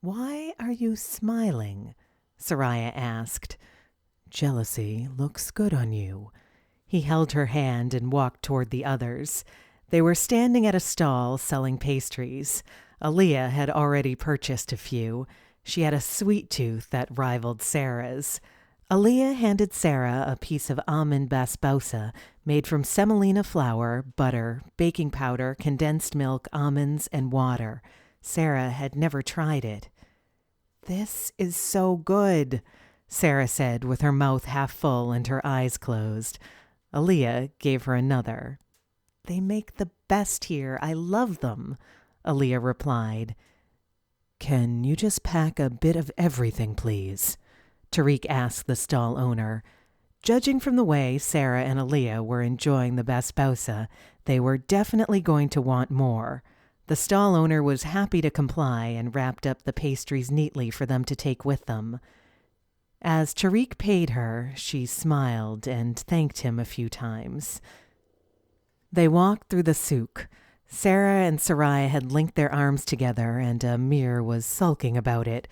"Why are you smiling?" Soraya asked. "Jealousy looks good on you." He held her hand and walked toward the others. They were standing at a stall selling pastries. Aaliyah had already purchased a few. She had a sweet tooth that rivaled Sarah's. Aaliyah handed Sara a piece of almond basbousa made from semolina flour, butter, baking powder, condensed milk, almonds, and water. Sara had never tried it. "This is so good," Sara said with her mouth half full and her eyes closed. Aaliyah gave her another. "They make the best here. I love them," Aaliyah replied. "Can you just pack a bit of everything, please?" Tariq asked the stall owner. Judging from the way Sara and Aaliyah were enjoying the basbousa, they were definitely going to want more. The stall owner was happy to comply and wrapped up the pastries neatly for them to take with them. As Tariq paid her, she smiled and thanked him a few times. They walked through the souk. Sara and Sariah had linked their arms together, and Amir was sulking about it.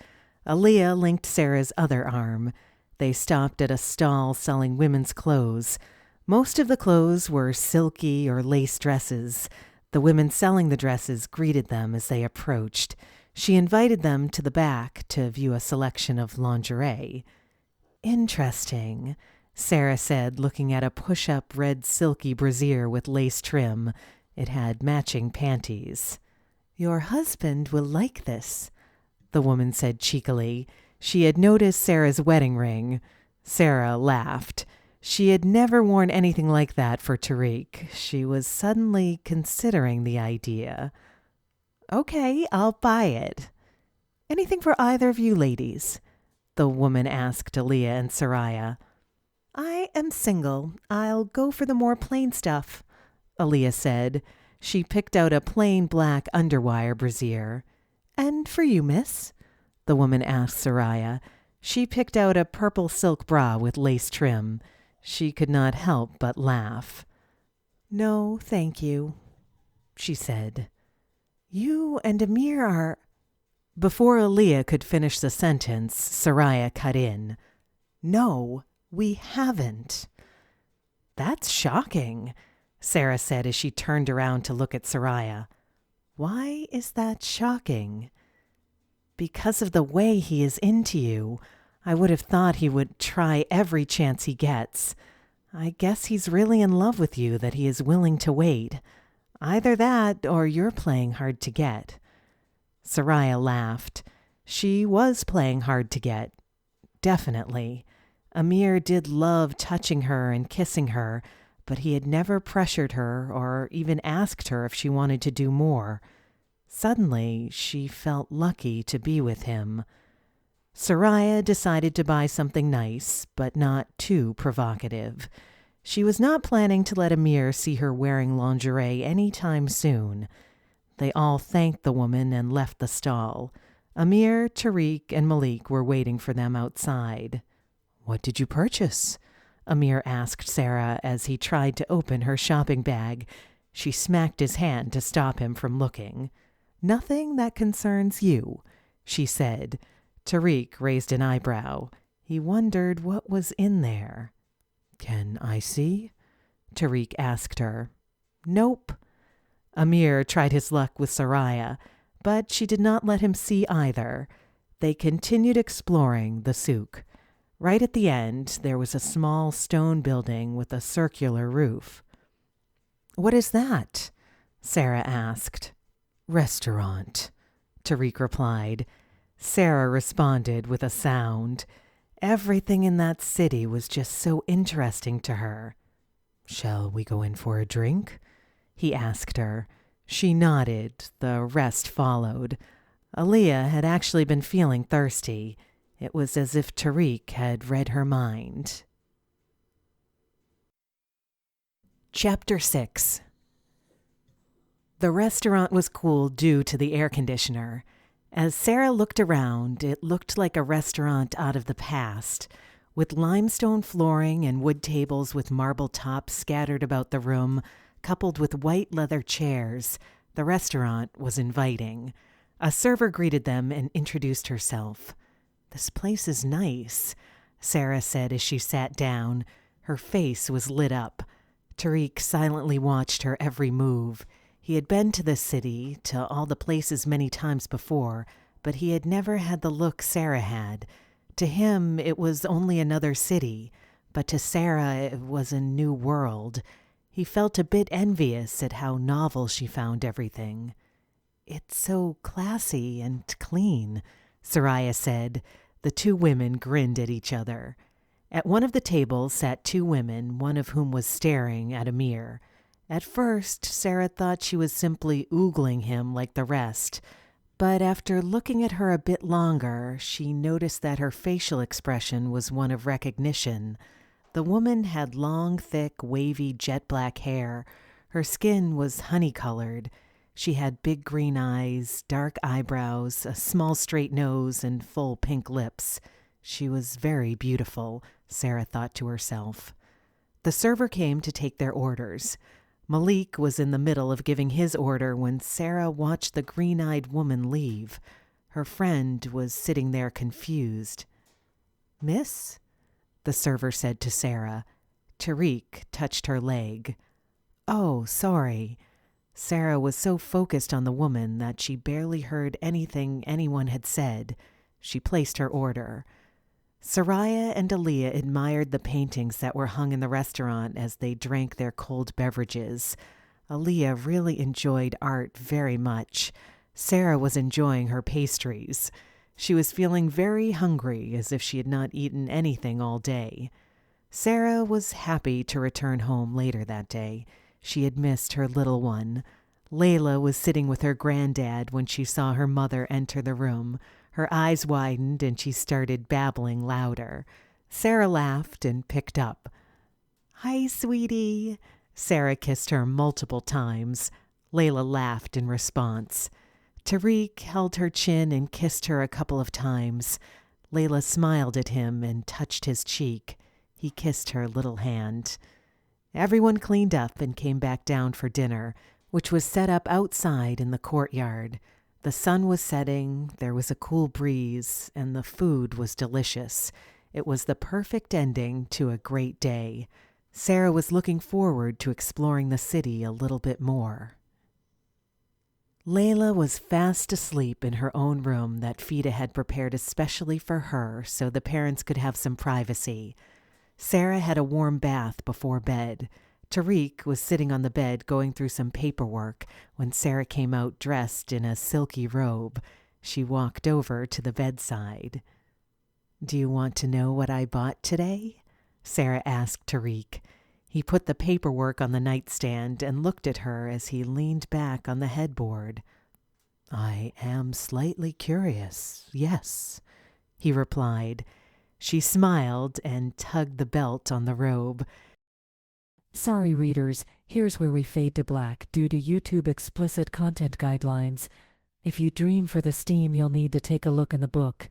Aaliyah linked Sarah's other arm. They stopped at a stall selling women's clothes. Most of the clothes were silky or lace dresses. The women selling the dresses greeted them as they approached. She invited them to the back to view a selection of lingerie. "Interesting," Sara said, looking at a push-up red silky brassiere with lace trim. It had matching panties. "Your husband will like this," the woman said cheekily. She had noticed Sarah's wedding ring. Sara laughed. She had never worn anything like that for Tariq. She was suddenly considering the idea. "Okay, I'll buy it." "Anything for either of you ladies?" the woman asked Aaliyah and Sariah. "I am single. I'll go for the more plain stuff," Aaliyah said. She picked out a plain black underwire brassiere. "And for you, miss?" the woman asked Sariah. She picked out a purple silk bra with lace trim. She could not help but laugh. "No, thank you," she said. "You and Amir are—" Before Aaliyah could finish the sentence, Sariah cut in. "No, we haven't." "That's shocking," Sara said as she turned around to look at Sariah. "Why is that shocking?" "Because of the way he is into you. I would have thought he would try every chance he gets. I guess he's really in love with you that he is willing to wait. Either that or you're playing hard to get." Sariah laughed. She was playing hard to get. Definitely. Amir did love touching her and kissing her, but he had never pressured her or even asked her if she wanted to do more. Suddenly, she felt lucky to be with him. Soraya decided to buy something nice, but not too provocative. She was not planning to let Amir see her wearing lingerie any time soon. They all thanked the woman and left the stall. Amir, Tariq, and Malik were waiting for them outside. "What did you purchase?" Amir asked Sara as he tried to open her shopping bag. She smacked his hand to stop him from looking. Nothing that concerns you, she said. Tariq raised an eyebrow. He wondered what was in there. Can I see? Tariq asked her. Nope. Amir tried his luck with Soraya, but she did not let him see either. They continued exploring the souk. Right at the end, there was a small stone building with a circular roof. What is that? Sarah asked. Restaurant, Tariq replied. Sarah responded with a sound. Everything in that city was just so interesting to her. Shall we go in for a drink? He asked her. She nodded. The rest followed. Aaliyah had actually been feeling thirsty. It was as if Tariq had read her mind. Chapter 6. The restaurant was cool due to the air conditioner. As Sarah looked around, it looked like a restaurant out of the past, with limestone flooring and wood tables with marble tops scattered about the room, coupled with white leather chairs. The restaurant was inviting. A server greeted them and introduced herself. This place is nice, Sarah said as she sat down. Her face was lit up. Tariq silently watched her every move. He had been to this city, to all the places many times before, but he had never had the look Sarah had. To him, it was only another city, but to Sarah, it was a new world. He felt a bit envious at how novel she found everything. It's so classy and clean, Sariah said. The two women grinned at each other. At one of the tables sat two women, one of whom was staring at Amir. At first, Sarah thought she was simply oogling him like the rest, but after looking at her a bit longer, she noticed that her facial expression was one of recognition. The woman had long, thick, wavy, jet-black hair. Her skin was honey-colored. She had big green eyes, dark eyebrows, a small straight nose, and full pink lips. She was very beautiful, Sarah thought to herself. The server came to take their orders. Malik was in the middle of giving his order when Sarah watched the green-eyed woman leave. Her friend was sitting there confused. Miss? The server said to Sarah. Tariq touched her leg. Oh, sorry. Sarah was so focused on the woman that she barely heard anything anyone had said. She placed her order. Soraya and Aaliyah admired the paintings that were hung in the restaurant as they drank their cold beverages. Aaliyah really enjoyed art very much. Sarah was enjoying her pastries. She was feeling very hungry, as if she had not eaten anything all day. Sarah was happy to return home later that day. She had missed her little one. Layla was sitting with her granddad when she saw her mother enter the room. Her eyes widened and she started babbling louder. Sarah laughed and picked up. Hi, sweetie. Sarah kissed her multiple times. Layla laughed in response. Tariq held her chin and kissed her a couple of times. Layla smiled at him and touched his cheek. He kissed her little hand. Everyone cleaned up and came back down for dinner, which was set up outside in the courtyard. The sun was setting, there was a cool breeze, and the food was delicious. It was the perfect ending to a great day. Sarah was looking forward to exploring the city a little bit more. Layla was fast asleep in her own room that Fida had prepared especially for her so the parents could have some privacy. Sarah had a warm bath before bed. Tariq was sitting on the bed going through some paperwork when Sarah came out dressed in a silky robe. She walked over to the bedside. Do you want to know what I bought today? Sarah asked Tariq. He put the paperwork on the nightstand and looked at her as he leaned back on the headboard. I am slightly curious, yes, he replied. She smiled and tugged the belt on the robe. Sorry readers, here's where we fade to black due to YouTube explicit content guidelines. If you dream for the steam, you'll need to take a look in the book.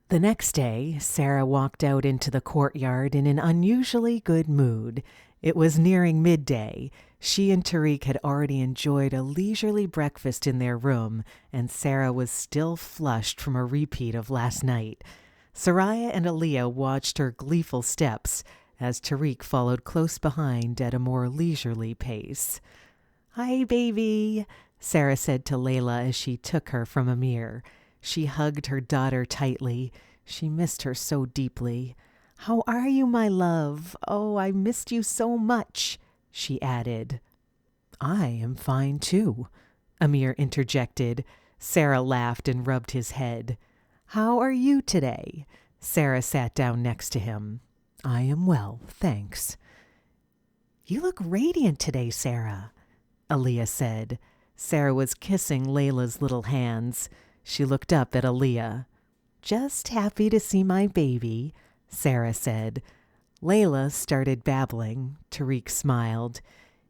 The next day, Sarah walked out into the courtyard in an unusually good mood. It was nearing midday. She and Tariq had already enjoyed a leisurely breakfast in their room, and Sarah was still flushed from a repeat of last night. Soraya and Aaliyah watched her gleeful steps as Tariq followed close behind at a more leisurely pace. "Hi, baby," Sarah said to Layla as she took her from Amir. She hugged her daughter tightly. She missed her so deeply. "How are you, my love? Oh, I missed you so much," she added. "I am fine, too," Amir interjected. Sarah laughed and rubbed his head. "How are you today?" Sarah sat down next to him. "I am well, thanks." "You look radiant today, Sarah," Aaliyah said. Sarah was kissing Layla's little hands. She looked up at Aaliyah. "Just happy to see my baby," Sarah said. Layla started babbling. Tariq smiled.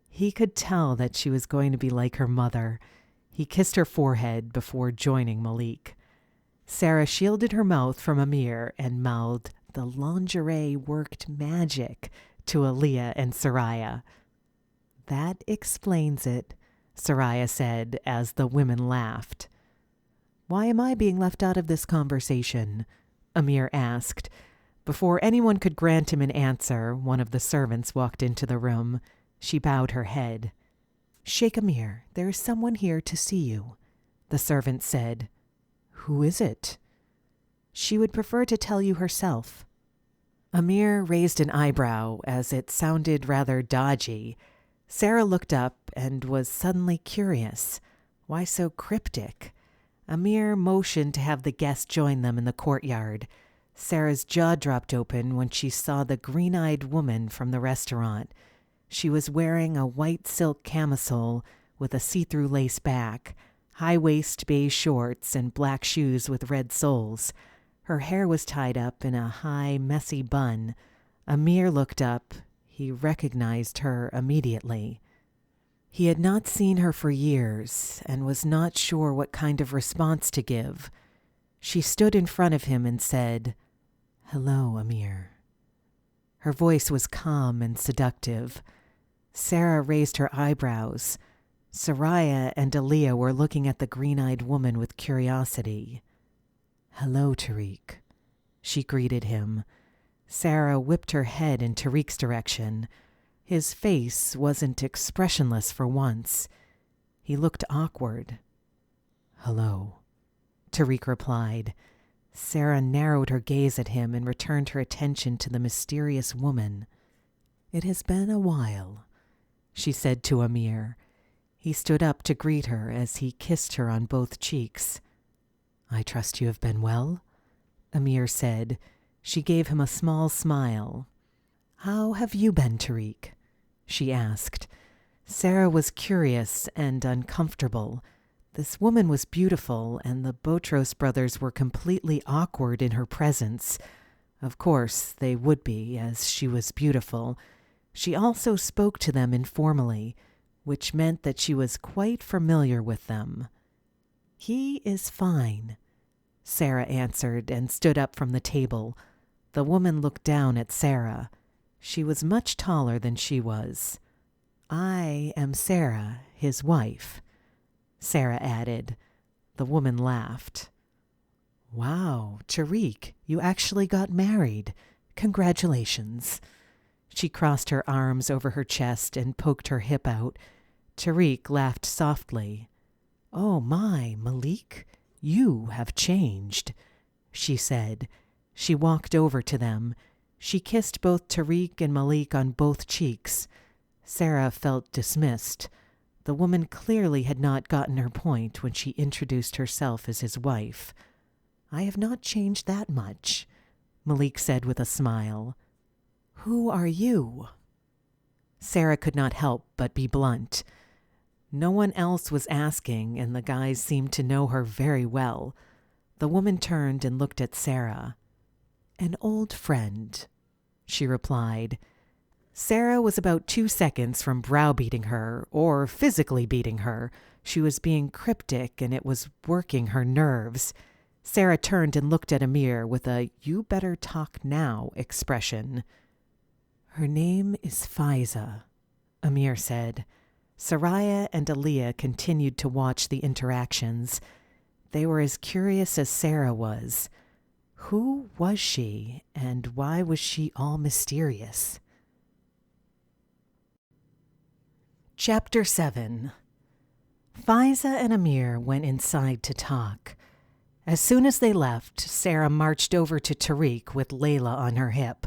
He could tell that she was going to be like her mother. He kissed her forehead before joining Malik. Sarah shielded her mouth from Amir and mouthed, "The lingerie worked magic," to Aaliyah and Sariah. "That explains it," Sariah said as the women laughed. "Why am I being left out of this conversation?" Amir asked. Before anyone could grant him an answer, one of the servants walked into the room. She bowed her head. "Sheikh Amir, there is someone here to see you," the servant said. "Who is it?" "She would prefer to tell you herself." Amir raised an eyebrow as it sounded rather dodgy. Sarah looked up and was suddenly curious. Why so cryptic? Amir motioned to have the guest join them in the courtyard. Sarah's jaw dropped open when she saw the green-eyed woman from the restaurant. She was wearing a white silk camisole with a see-through lace back, high-waist beige shorts, and black shoes with red soles. Her hair was tied up in a high, messy bun. Amir looked up. He recognized her immediately. He had not seen her for years and was not sure what kind of response to give. She stood in front of him and said, "Hello, Amir." Her voice was calm and seductive. Sarah raised her eyebrows. Soraya and Aaliyah were looking at the green-eyed woman with curiosity. "Hello, Tariq," she greeted him. Sarah whipped her head in Tariq's direction. His face wasn't expressionless for once. He looked awkward. "Hello," Tariq replied. Sarah narrowed her gaze at him and returned her attention to the mysterious woman. "It has been a while," she said to Amir. He stood up to greet her as he kissed her on both cheeks. "I trust you have been well?" Amir said. She gave him a small smile. "How have you been, Tariq?" she asked. Sarah was curious and uncomfortable. This woman was beautiful, and the Botros brothers were completely awkward in her presence. Of course, they would be, as she was beautiful. She also spoke to them informally, which meant that she was quite familiar with them. "He is fine," Sarah answered and stood up from the table. The woman looked down at Sarah. She was much taller than she was. "I am Sarah, his wife," Sarah added. The woman laughed. "Wow, Tariq, you actually got married. Congratulations." She crossed her arms over her chest and poked her hip out. Tariq laughed softly. "Oh my, Malik, you have changed," she said. She walked over to them. She kissed both Tariq and Malik on both cheeks. Sarah felt dismissed. The woman clearly had not gotten her point when she introduced herself as his wife. "I have not changed that much," Malik said with a smile. "Who are you?" Sarah could not help but be blunt. No one else was asking, and the guys seemed to know her very well. The woman turned and looked at Sarah. "An old friend," she replied. Sarah was about 2 seconds from browbeating her, or physically beating her. She was being cryptic, and it was working her nerves. Sarah turned and looked at Amir with a "you better talk now" expression. "Her name is Fisa," Amir said. Sariah and Aaliyah continued to watch the interactions. They were as curious as Sarah was. Who was she, and why was she all mysterious? Chapter 7. Fisa and Amir went inside to talk. As soon as they left, Sarah marched over to Tariq with Layla on her hip.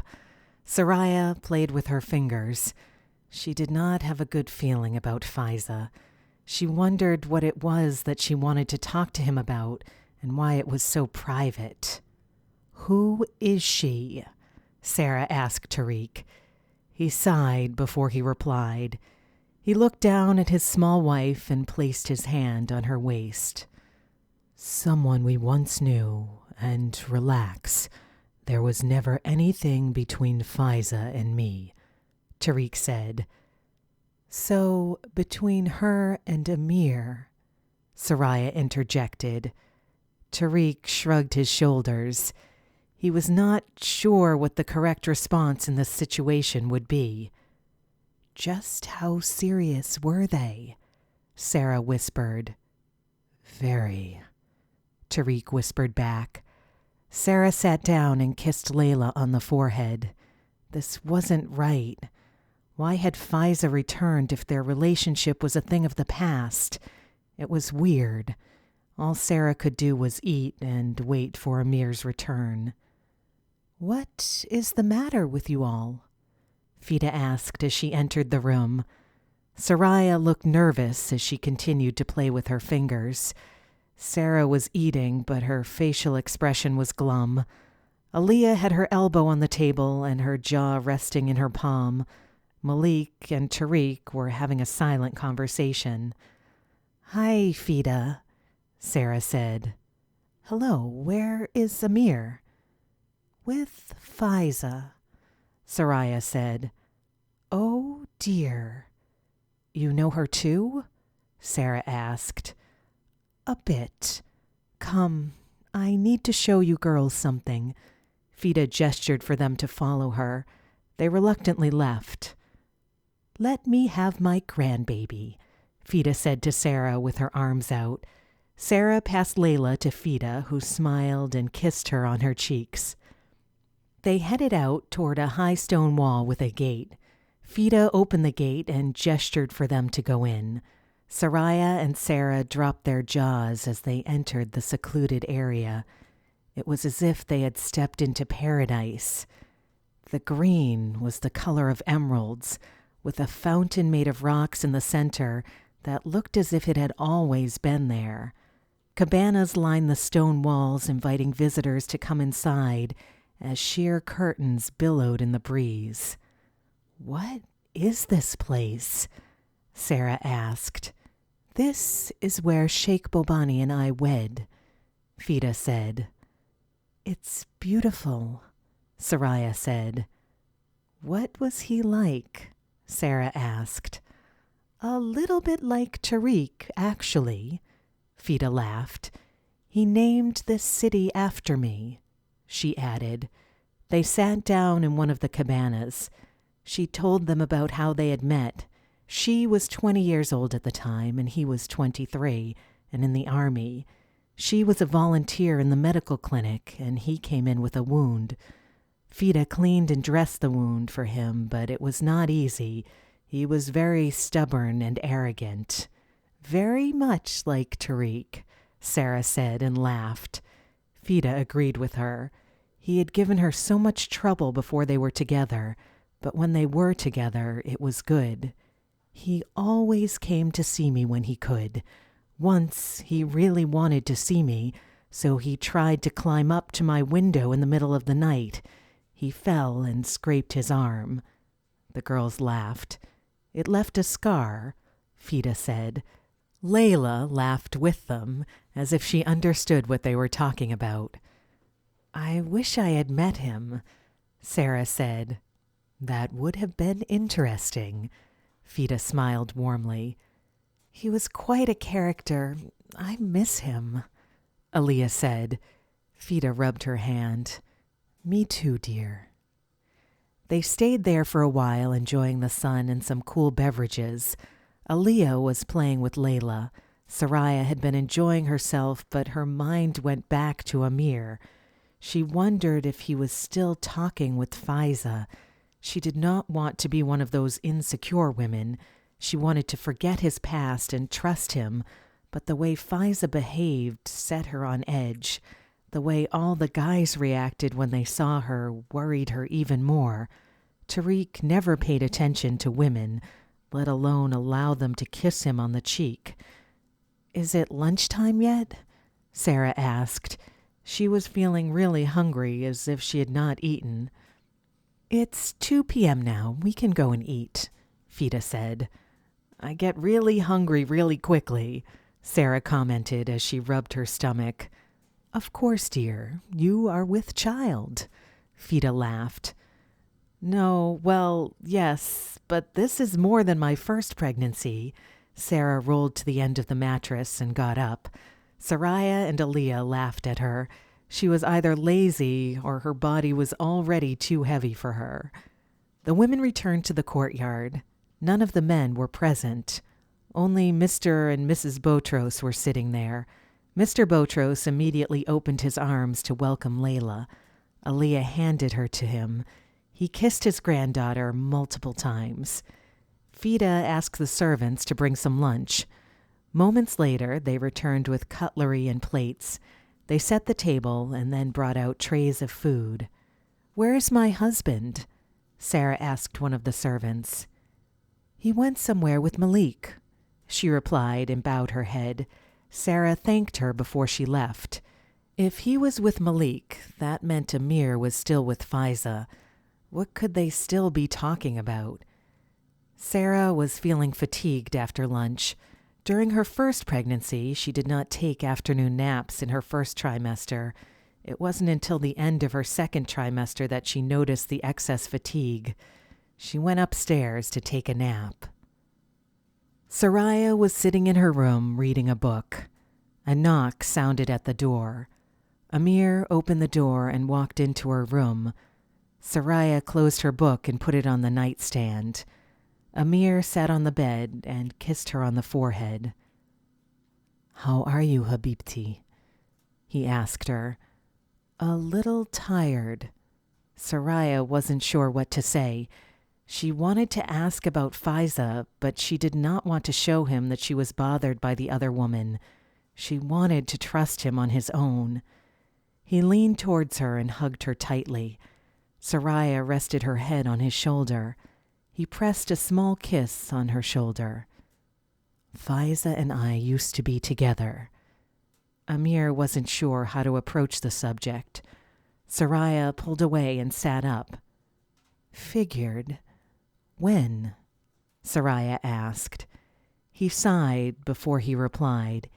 Soraya played with her fingers. She did not have a good feeling about Fisa. She wondered what it was that she wanted to talk to him about and why it was so private. "Who is she?" Sarah asked Tariq. He sighed before he replied. He looked down at his small wife and placed his hand on her waist. "Someone we once knew, and relax. There was never anything between Fisa and me," Tariq said. "So, between her and Amir," Soraya interjected. Tariq shrugged his shoulders. He was not sure what the correct response in this situation would be. "Just how serious were they?" Sarah whispered. "Very," Tariq whispered back. Sarah sat down and kissed Layla on the forehead. This wasn't right. Why had Fisa returned if their relationship was a thing of the past? It was weird. All Sarah could do was eat and wait for Amir's return. "What is the matter with you all?" Fida asked as she entered the room. Soraya looked nervous as she continued to play with her fingers. Sarah was eating, but her facial expression was glum. Aaliyah had her elbow on the table and her jaw resting in her palm. Malik and Tariq were having a silent conversation. "Hi, Fida," Sarah said. "Hello, where is Amir?" "With Fisa," Soraya said. "Oh, dear." "You know her too?" Sarah asked. "A bit. Come, I need to show you girls something." Fida gestured for them to follow her. They reluctantly left. "Let me have my grandbaby," Fida said to Sarah with her arms out. Sarah passed Layla to Fida, who smiled and kissed her on her cheeks. They headed out toward a high stone wall with a gate. Fida opened the gate and gestured for them to go in. Soraya and Sarah dropped their jaws as they entered the secluded area. It was as if they had stepped into paradise. The green was the color of emeralds, with a fountain made of rocks in the center that looked as if it had always been there. Cabanas lined the stone walls, inviting visitors to come inside as sheer curtains billowed in the breeze. "What is this place?" Sarah asked. "This is where Sheikh Bobani and I wed," Fida said. "It's beautiful," Soraya said. "What was he like?" Sarah asked. "A little bit like Tariq, actually," Fida laughed. "He named this city after me," she added. They sat down in one of the cabanas. She told them about how they had met. She was 20 years old at the time, and he was 23, and in the army. She was a volunteer in the medical clinic, and he came in with a wound. Fida cleaned and dressed the wound for him, but it was not easy. He was very stubborn and arrogant. "Very much like Tariq," Sarah said and laughed. Fida agreed with her. He had given her so much trouble before they were together, but when they were together, it was good. "He always came to see me when he could. Once he really wanted to see me, so he tried to climb up to my window in the middle of the night. He fell and scraped his arm." The girls laughed. "It left a scar," Fida said. Layla laughed with them, as if she understood what they were talking about. "I wish I had met him," Sarah said. "That would have been interesting." Fida smiled warmly. "He was quite a character. I miss him," Aaliyah said. Fida rubbed her hand. "Me too, dear." They stayed there for a while, enjoying the sun and some cool beverages. Aaliyah was playing with Layla. Sariah had been enjoying herself, but her mind went back to Amir. She wondered if he was still talking with Fisa. She did not want to be one of those insecure women. She wanted to forget his past and trust him, but the way Fisa behaved set her on edge. The way all the guys reacted when they saw her worried her even more. Tariq never paid attention to women, let alone allow them to kiss him on the cheek. "Is it lunchtime yet?" Sarah asked. She was feeling really hungry, as if she had not eaten. "It's 2 p.m. now. We can go and eat," Fisa said. "I get really hungry really quickly," Sarah commented as she rubbed her stomach. "Of course, dear. You are with child," Fisa laughed. "No, well, yes, but this is more than my first pregnancy." Sarah rolled to the end of the mattress and got up. Soraya and Aaliyah laughed at her. She was either lazy or her body was already too heavy for her. The women returned to the courtyard. None of the men were present. Only Mr. and Mrs. Botros were sitting there. Mr. Botros immediately opened his arms to welcome Layla. Aaliyah handed her to him. He kissed his granddaughter multiple times. Fisa asked the servants to bring some lunch. Moments later, they returned with cutlery and plates. They set the table and then brought out trays of food. "Where's my husband?" Sarah asked one of the servants. "He went somewhere with Malik," she replied and bowed her head. Sarah thanked her before she left. If he was with Malik, that meant Amir was still with Fisa. What could they still be talking about? Sarah was feeling fatigued after lunch. During her first pregnancy, she did not take afternoon naps in her first trimester. It wasn't until the end of her second trimester that she noticed the excess fatigue. She went upstairs to take a nap. Soraya was sitting in her room reading a book. A knock sounded at the door. Amir opened the door and walked into her room. Soraya closed her book and put it on the nightstand. Amir sat on the bed and kissed her on the forehead. "How are you, Habibti?" he asked her. "A little tired." Soraya wasn't sure what to say. She wanted to ask about Fisa, but she did not want to show him that she was bothered by the other woman. She wanted to trust him on his own. He leaned towards her and hugged her tightly. Soraya rested her head on his shoulder. He pressed a small kiss on her shoulder. "Fisa and I used to be together." Amir wasn't sure how to approach the subject. Soraya pulled away and sat up. "Figured. When?" Soraya asked. He sighed before he replied.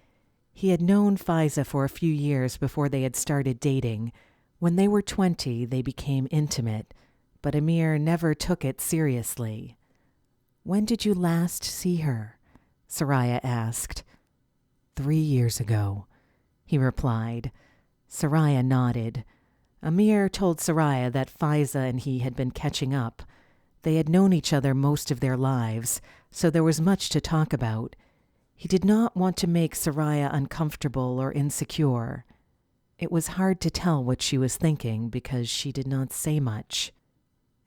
He had known Fisa for a few years before they had started dating. When they were 20, they became intimate, but Amir never took it seriously. "When did you last see her?" Soraya asked. 3 years ago, he replied. Soraya nodded. Amir told Soraya that Fisa and he had been catching up. They had known each other most of their lives, so there was much to talk about. He did not want to make Soraya uncomfortable or insecure. It was hard to tell what she was thinking because she did not say much.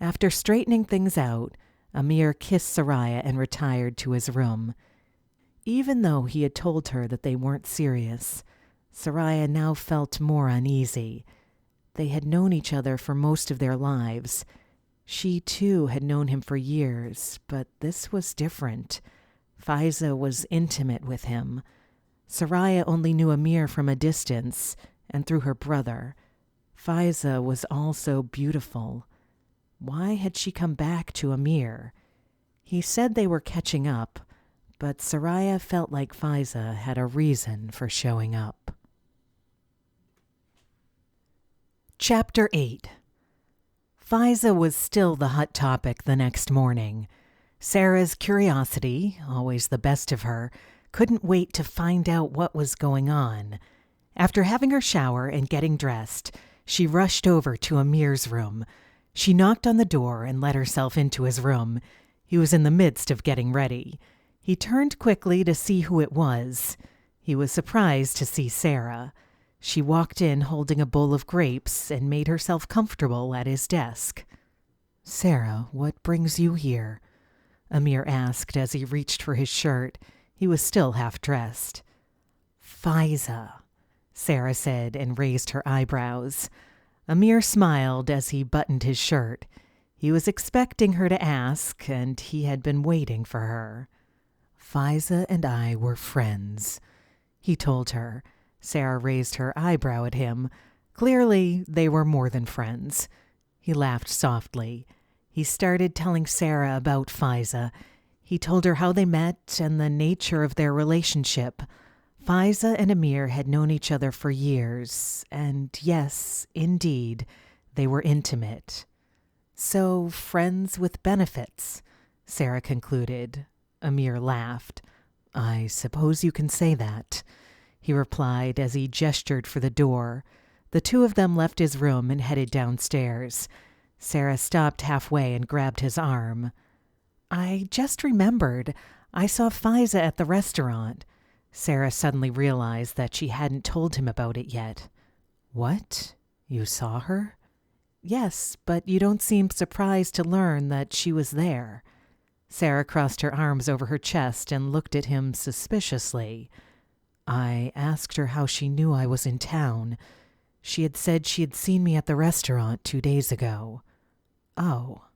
After straightening things out, Amir kissed Soraya and retired to his room. Even though he had told her that they weren't serious, Soraya now felt more uneasy. They had known each other for most of their lives. She, too, had known him for years, but this was different. Fisa was intimate with him. Soraya only knew Amir from a distance and through her brother. Fisa was also beautiful. Why had she come back to Amir? He said they were catching up, but Soraya felt like Fisa had a reason for showing up. Chapter 8. Fisa was still the hot topic the next morning. Sarah's curiosity, always the best of her, couldn't wait to find out what was going on. After having her shower and getting dressed, she rushed over to Amir's room. She knocked on the door and let herself into his room. He was in the midst of getting ready. He turned quickly to see who it was. He was surprised to see Sara. She walked in holding a bowl of grapes and made herself comfortable at his desk. "Sara, what brings you here?" Amir asked as he reached for his shirt. He was still half-dressed. "Fisa," Sara said and raised her eyebrows. Amir smiled as he buttoned his shirt. He was expecting her to ask, and he had been waiting for her. "Fisa and I were friends," he told her. Sara raised her eyebrow at him. Clearly, they were more than friends. He laughed softly. He started telling Sara about Fisa. He told her how they met and the nature of their relationship. Fisa and Amir had known each other for years, and yes, indeed, they were intimate. "So, friends with benefits," Sara concluded. Amir laughed. "I suppose you can say that," he replied as he gestured for the door. The two of them left his room and headed downstairs. Sara stopped halfway and grabbed his arm. "I just remembered. I saw Fisa at the restaurant." Sara suddenly realized that she hadn't told him about it yet. "What? You saw her?" "Yes, but you don't seem surprised to learn that she was there." Sara crossed her arms over her chest and looked at him suspiciously. "I asked her how she knew I was in town. She had said she had seen me at the restaurant 2 days ago." "Oh."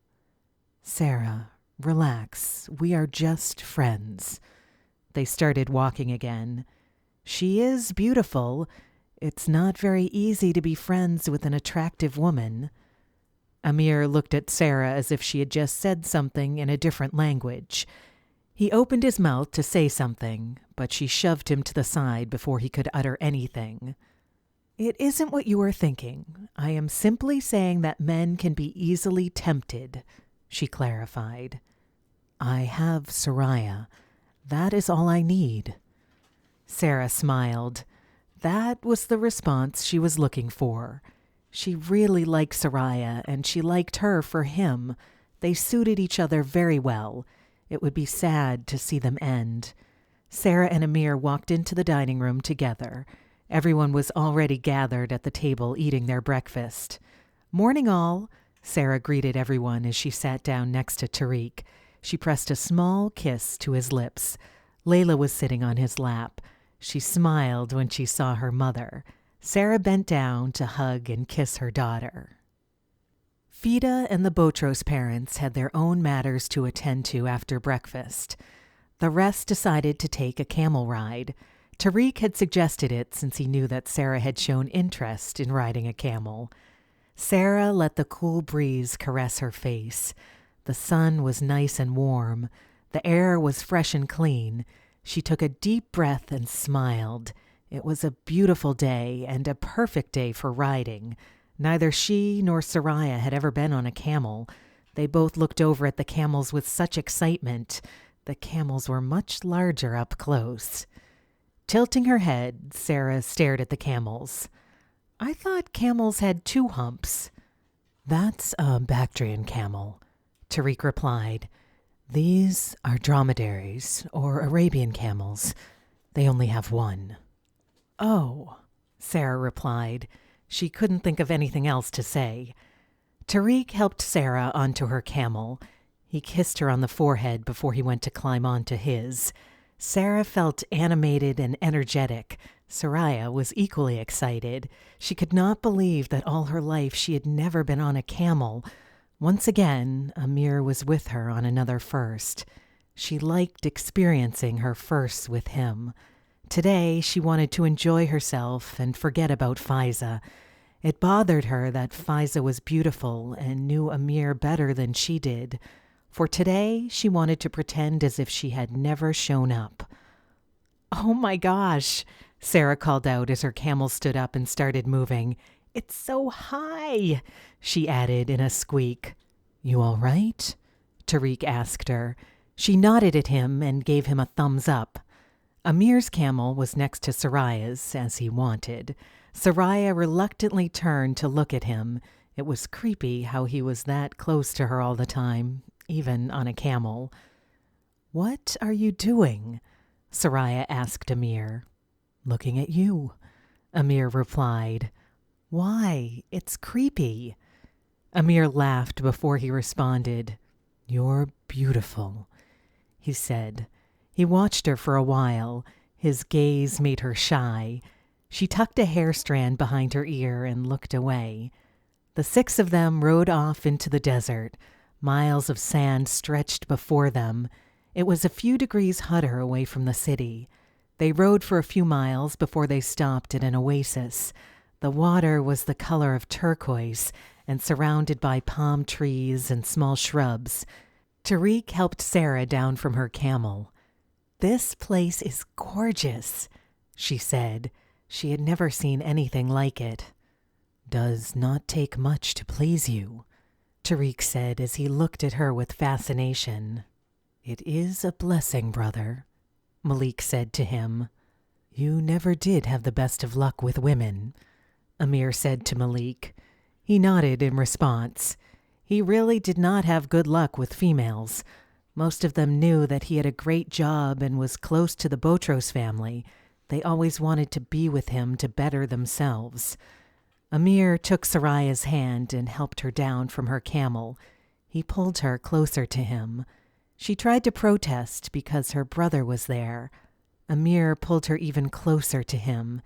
"Sara, relax. We are just friends." They started walking again. "She is beautiful. It's not very easy to be friends with an attractive woman." Amir looked at Sara as if she had just said something in a different language. He opened his mouth to say something, but she shoved him to the side before he could utter anything. "It isn't what you are thinking. I am simply saying that men can be easily tempted," she clarified. "I have Soraya. That is all I need." Sara smiled. That was the response she was looking for. She really liked Sariah, and she liked her for him. They suited each other very well. It would be sad to see them end. Sara and Amir walked into the dining room together. Everyone was already gathered at the table eating their breakfast. "Morning all," Sara greeted everyone as she sat down next to Tariq. She pressed a small kiss to his lips. Layla was sitting on his lap. She smiled when she saw her mother. Sara bent down to hug and kiss her daughter. Fida and the Botros parents had their own matters to attend to after breakfast. The rest decided to take a camel ride. Tariq had suggested it since he knew that Sara had shown interest in riding a camel. Sara let the cool breeze caress her face. The sun was nice and warm. The air was fresh and clean. She took a deep breath and smiled. It was a beautiful day and a perfect day for riding. Neither she nor Sariah had ever been on a camel. They both looked over at the camels with such excitement. The camels were much larger up close. Tilting her head, Sara stared at the camels. "I thought camels had 2 humps." "That's a Bactrian camel," Tariq replied. "These are dromedaries, or Arabian camels. They only have 1. "Oh," Sara replied. She couldn't think of anything else to say. Tariq helped Sara onto her camel. He kissed her on the forehead before he went to climb onto his. Sara felt animated and energetic. Soraya was equally excited. She could not believe that all her life she had never been on a camel. Once again, Amir was with her on another first. She liked experiencing her firsts with him. Today, she wanted to enjoy herself and forget about Fisa. It bothered her that Fisa was beautiful and knew Amir better than she did. For today, she wanted to pretend as if she had never shown up. "Oh my gosh," Sara called out as her camel stood up and started moving. "It's so high," she added in a squeak. "You all right?" Tariq asked her. She nodded at him and gave him a thumbs up. Amir's camel was next to Soraya's, as he wanted. Soraya reluctantly turned to look at him. It was creepy how he was that close to her all the time, even on a camel. "What are you doing?" Soraya asked Amir. "Looking at you," Amir replied. "Why? It's creepy." Amir laughed before he responded. "You're beautiful," he said. He watched her for a while. His gaze made her shy. She tucked a hair strand behind her ear and looked away. The six of them rode off into the desert. Miles of sand stretched before them. It was a few degrees hotter away from the city. They rode for a few miles before they stopped at an oasis. The water was the color of turquoise and surrounded by palm trees and small shrubs. Tariq helped Sara down from her camel. "This place is gorgeous," she said. She had never seen anything like it. "Does not take much to please you," Tariq said as he looked at her with fascination. "It is a blessing, brother," Malik said to him. "You never did have the best of luck with women," Amir said to Malik. He nodded in response. He really did not have good luck with females. Most of them knew that he had a great job and was close to the Botros family. They always wanted to be with him to better themselves. Amir took Soraya's hand and helped her down from her camel. He pulled her closer to him. She tried to protest because her brother was there. Amir pulled her even closer to him.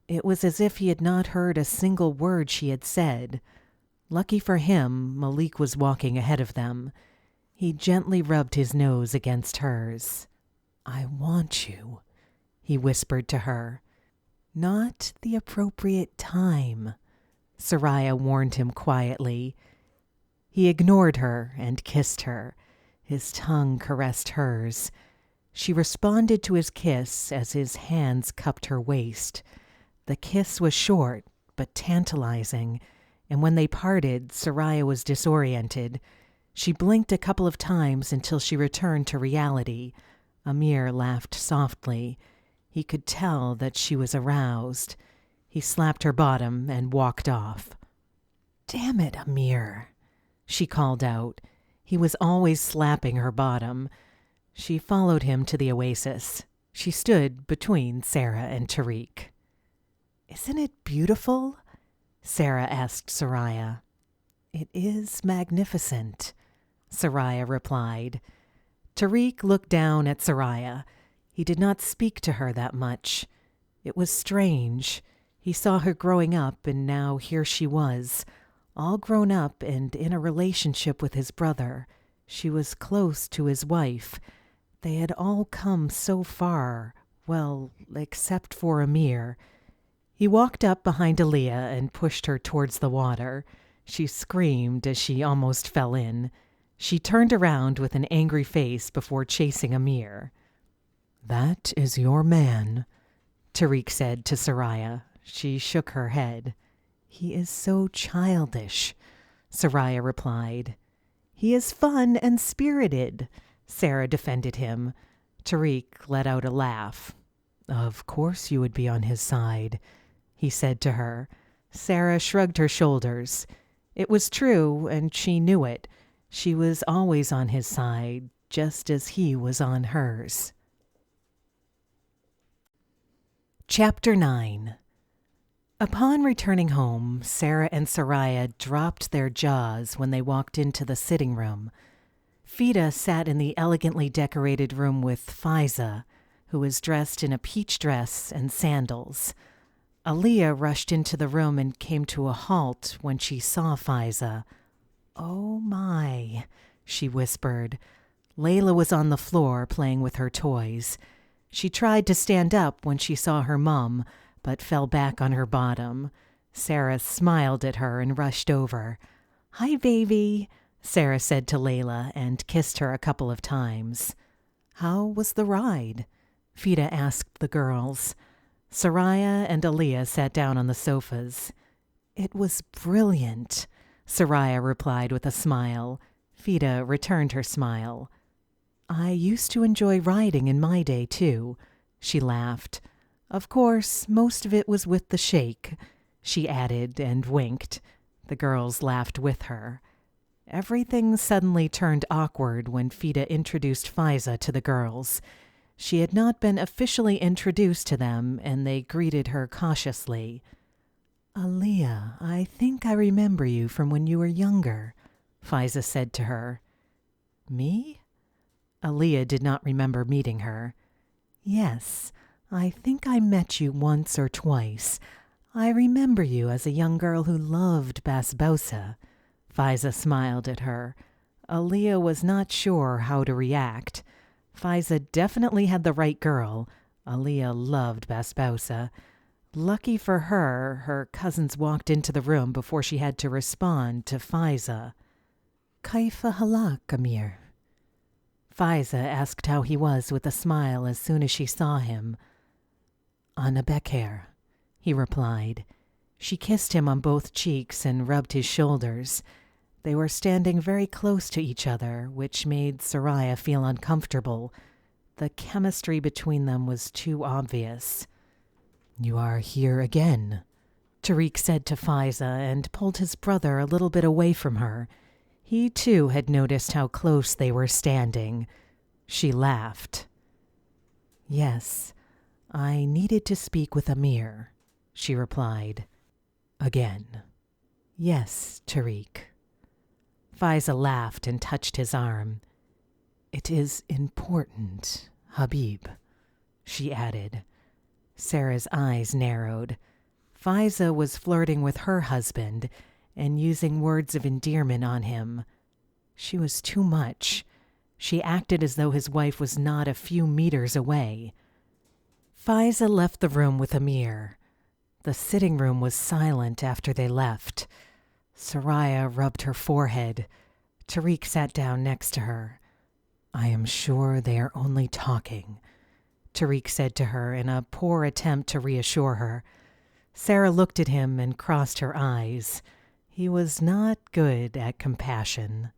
It was as if he had not heard a single word she had said. Lucky for him, Malik was walking ahead of them. He gently rubbed his nose against hers. "I want you," he whispered to her. "Not the appropriate time," Sariah warned him quietly. He ignored her and kissed her. His tongue caressed hers. She responded to his kiss as his hands cupped her waist. The kiss was short but tantalizing, and when they parted, Soraya was disoriented. She blinked a couple of times until she returned to reality. Amir laughed softly. He could tell that she was aroused. He slapped her bottom and walked off. "Damn it, Amir," she called out. He was always slapping her bottom. She followed him to the oasis. She stood between Sara and Tariq. "Isn't it beautiful?" Sara asked Soraya. "It is magnificent," Soraya replied. Tariq looked down at Soraya. He did not speak to her that much. It was strange. He saw her growing up, and now here she was, all grown up and in a relationship with his brother. She was close to his wife. They had all come so far, well, except for Amir. He walked up behind Aaliyah and pushed her towards the water. She screamed as she almost fell in. She turned around with an angry face before chasing Amir. "That is your man," Tariq said to Soraya. She shook her head. "He is so childish," Soraya replied. "He is fun and spirited," Sara defended him. Tariq let out a laugh. "Of course you would be on his side," he said to her. Sara shrugged her shoulders. It was true, and she knew it. She was always on his side, just as he was on hers. Chapter 9. Upon returning home, Sara and Soraya dropped their jaws when they walked into the sitting room. Fisa sat in the elegantly decorated room with Fisa, who was dressed in a peach dress and sandals. Aaliyah rushed into the room and came to a halt when she saw Fisa. "Oh my," she whispered. Layla was on the floor playing with her toys. She tried to stand up when she saw her mom, but fell back on her bottom. Sara smiled at her and rushed over. "Hi, baby," Sara said to Layla and kissed her a couple of times. "How was the ride?" Fisa asked the girls. Soraya and Aaliyah sat down on the sofas. "It was brilliant," Soraya replied with a smile. Fisa returned her smile. "I used to enjoy riding in my day, too," she laughed. "Of course, most of it was with the sheikh," she added and winked. The girls laughed with her. Everything suddenly turned awkward when Fida introduced Fisa to the girls. She had not been officially introduced to them, and they greeted her cautiously. "Aaliyah, I think I remember you from when you were younger," Fisa said to her. "Me?" Aaliyah did not remember meeting her. "Yes, I think I met you once or twice. I remember you as a young girl who loved basbousa." Fisa smiled at her. Aaliyah was not sure how to react. Fisa definitely had the right girl. Aaliyah loved basbousa. Lucky for her, her cousins walked into the room before she had to respond to Fisa. "Kaifa halak, Amir?" Fisa asked how he was with a smile as soon as she saw him. "Ana Beker," he replied. She kissed him on both cheeks and rubbed his shoulders. They were standing very close to each other, which made Soraya feel uncomfortable. The chemistry between them was too obvious. "You are here again," Tariq said to Fisa and pulled his brother a little bit away from her. He too had noticed how close they were standing. She laughed. "Yes, I needed to speak with Amir," she replied. "Again." "Yes, Tariq." Fisa laughed and touched his arm. "It is important, Habib," she added. Sarah's eyes narrowed. Fisa was flirting with her husband and using words of endearment on him. She was too much. She acted as though his wife was not a few meters away. Fisa left the room with Amir. The sitting room was silent after they left. Soraya rubbed her forehead. Tariq sat down next to her. "I am sure they are only talking," Tariq said to her in a poor attempt to reassure her. Sarah looked at him and crossed her eyes. He was not good at compassion.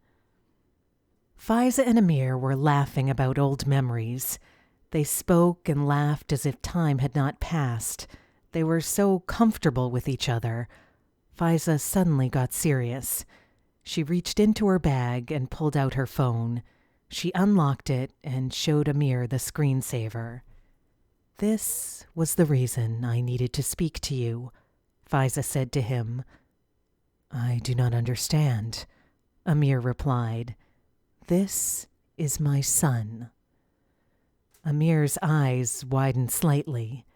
Fisa and Amir were laughing about old memories. They spoke and laughed as if time had not passed. They were so comfortable with each other. Fisa suddenly got serious. She reached into her bag and pulled out her phone. She unlocked it and showed Amir the screensaver. "This was the reason I needed to speak to you," Fisa said to him. "I do not understand," Amir replied. "This is my son." Amir's eyes widened slightly.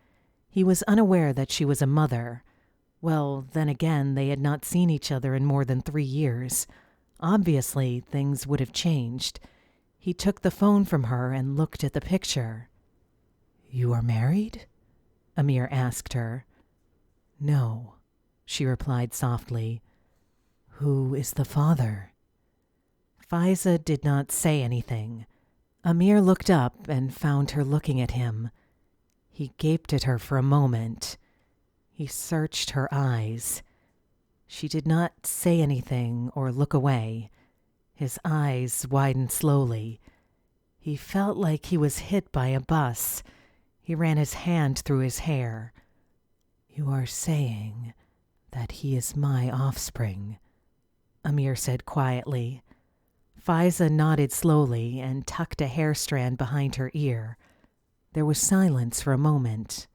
He was unaware that she was a mother. Well, then again, they had not seen each other in more than 3 years. Obviously, things would have changed. He took the phone from her and looked at the picture. "You are married?" Amir asked her. "No," she replied softly. "Who is the father?" Fisa did not say anything. Amir looked up and found her looking at him. He gaped at her for a moment. He searched her eyes. She did not say anything or look away. His eyes widened slowly. He felt like he was hit by a bus. He ran his hand through his hair. "You are saying that he is my offspring," Amir said quietly. Fisa nodded slowly and tucked a hair strand behind her ear. There was silence for a moment.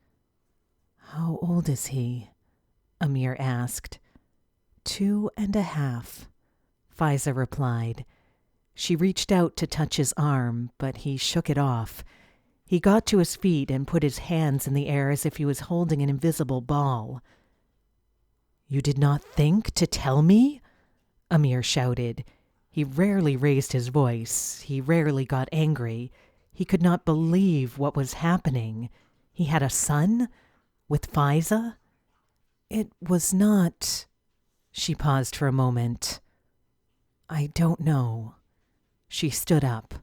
"How old is he?" Amir asked. 2.5, Fisa replied. She reached out to touch his arm, but he shook it off. He got to his feet and put his hands in the air as if he was holding an invisible ball. "You did not think to tell me?" Amir shouted. He rarely raised his voice. He rarely got angry. He could not believe what was happening. He had a son? With Fisa? "It was not..." She paused for a moment. "I don't know." She stood up.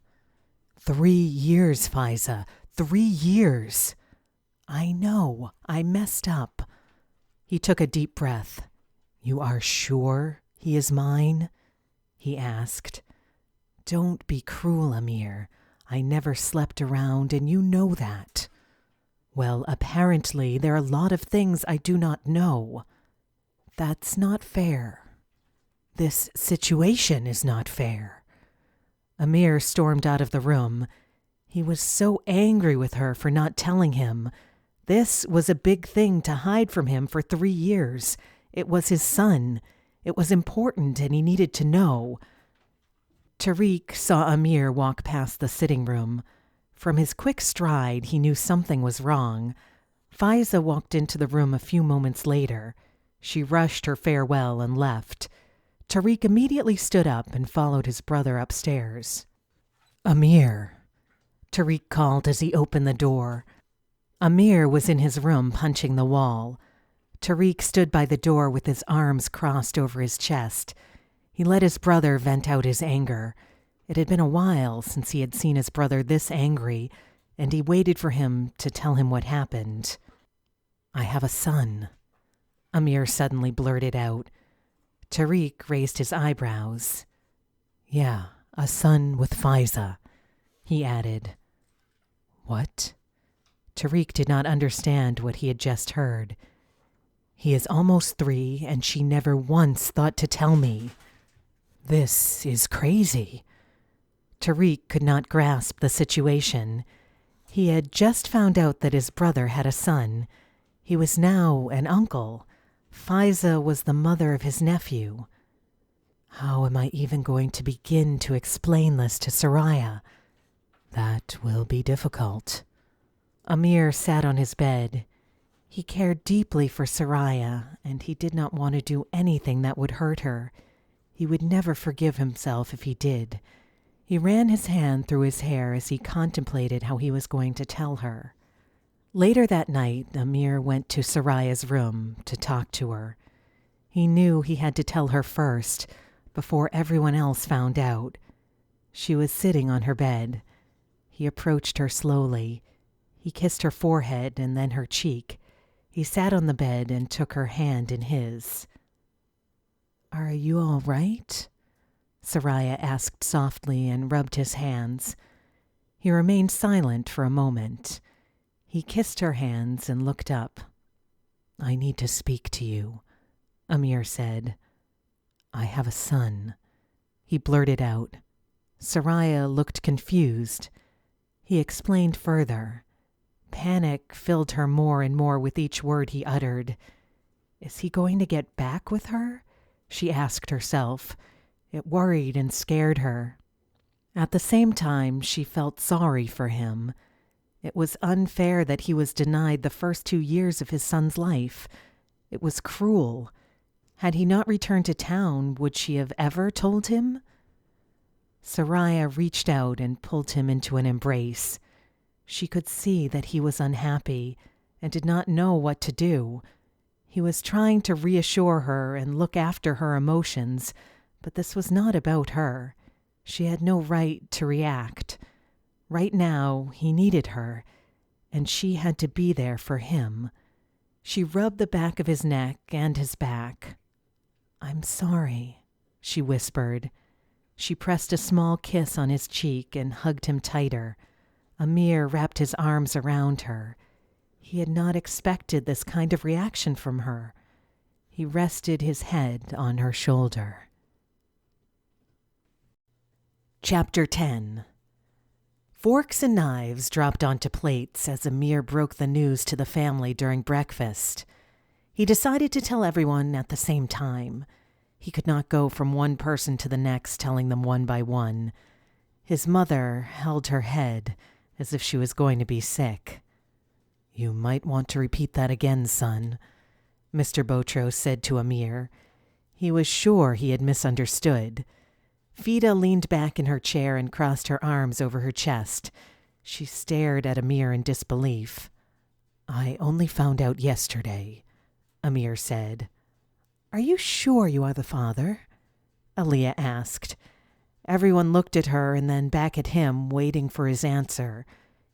3 years, Fisa. 3 years. "I know. I messed up." He took a deep breath. "You are sure he is mine?" he asked. "Don't be cruel, Amir. I never slept around, and you know that." "Well, apparently there are a lot of things I do not know." "That's not fair." This situation is not fair." Amir stormed out of the room. He was so angry with her for not telling him. This was a big thing to hide from him for 3 years. It was his son. It was important and he needed to know. Tariq saw Amir walk past the sitting room. From his quick stride, he knew something was wrong. Fisa walked into the room a few moments later. She rushed her farewell and left. Tariq immediately stood up and followed his brother upstairs. "Amir," Tariq called as he opened the door. Amir was in his room punching the wall. Tariq stood by the door with his arms crossed over his chest. He let his brother vent out his anger. It had been a while since he had seen his brother this angry, and he waited for him to tell him what happened. "I have a son," Amir suddenly blurted out. Tariq raised his eyebrows. "Yeah, a son with Fisa," he added. "What?" Tariq did not understand what he had just heard. "He is almost 3, and she never once thought to tell me. This is crazy." Tariq could not grasp the situation. He had just found out that his brother had a son. He was now an uncle. Fisa was the mother of his nephew. How am I even going to begin to explain this to Soraya? That will be difficult. Amir sat on his bed. He cared deeply for Sariah, and he did not want to do anything that would hurt her. He would never forgive himself if he did. He ran his hand through his hair as he contemplated how he was going to tell her. Later that night, Amir went to Soraya's room to talk to her. He knew he had to tell her first, before everyone else found out. She was sitting on her bed. He approached her slowly. He kissed her forehead and then her cheek. He sat on the bed and took her hand in his. "Are you all right?" Sariah asked softly and rubbed his hands. He remained silent for a moment. He kissed her hands and looked up. "I need to speak to you," Amir said. "I have a son," he blurted out. Soraya looked confused. He explained further. Panic filled her more and more with each word he uttered. Is he going to get back with her? She asked herself. It worried and scared her. At the same time, she felt sorry for him. It was unfair that he was denied the first 2 years of his son's life. It was cruel. Had he not returned to town, would she have ever told him? Sariah reached out and pulled him into an embrace. She could see that he was unhappy and did not know what to do. He was trying to reassure her and look after her emotions, but this was not about her. She had no right to react. Right now, he needed her, and she had to be there for him. She rubbed the back of his neck and his back. "I'm sorry," she whispered. She pressed a small kiss on his cheek and hugged him tighter. Amir wrapped his arms around her. He had not expected this kind of reaction from her. He rested his head on her shoulder. Chapter 10. Forks and knives dropped onto plates as Amir broke the news to the family during breakfast. He decided to tell everyone at the same time. He could not go from one person to the next telling them one by one. His mother held her head as if she was going to be sick. "You might want to repeat that again, son," Mr. Botros said to Amir. He was sure he had misunderstood. Fida leaned back in her chair and crossed her arms over her chest. She stared at Amir in disbelief. "I only found out yesterday," Amir said. "Are you sure you are the father?" Aaliyah asked. Everyone looked at her and then back at him, waiting for his answer.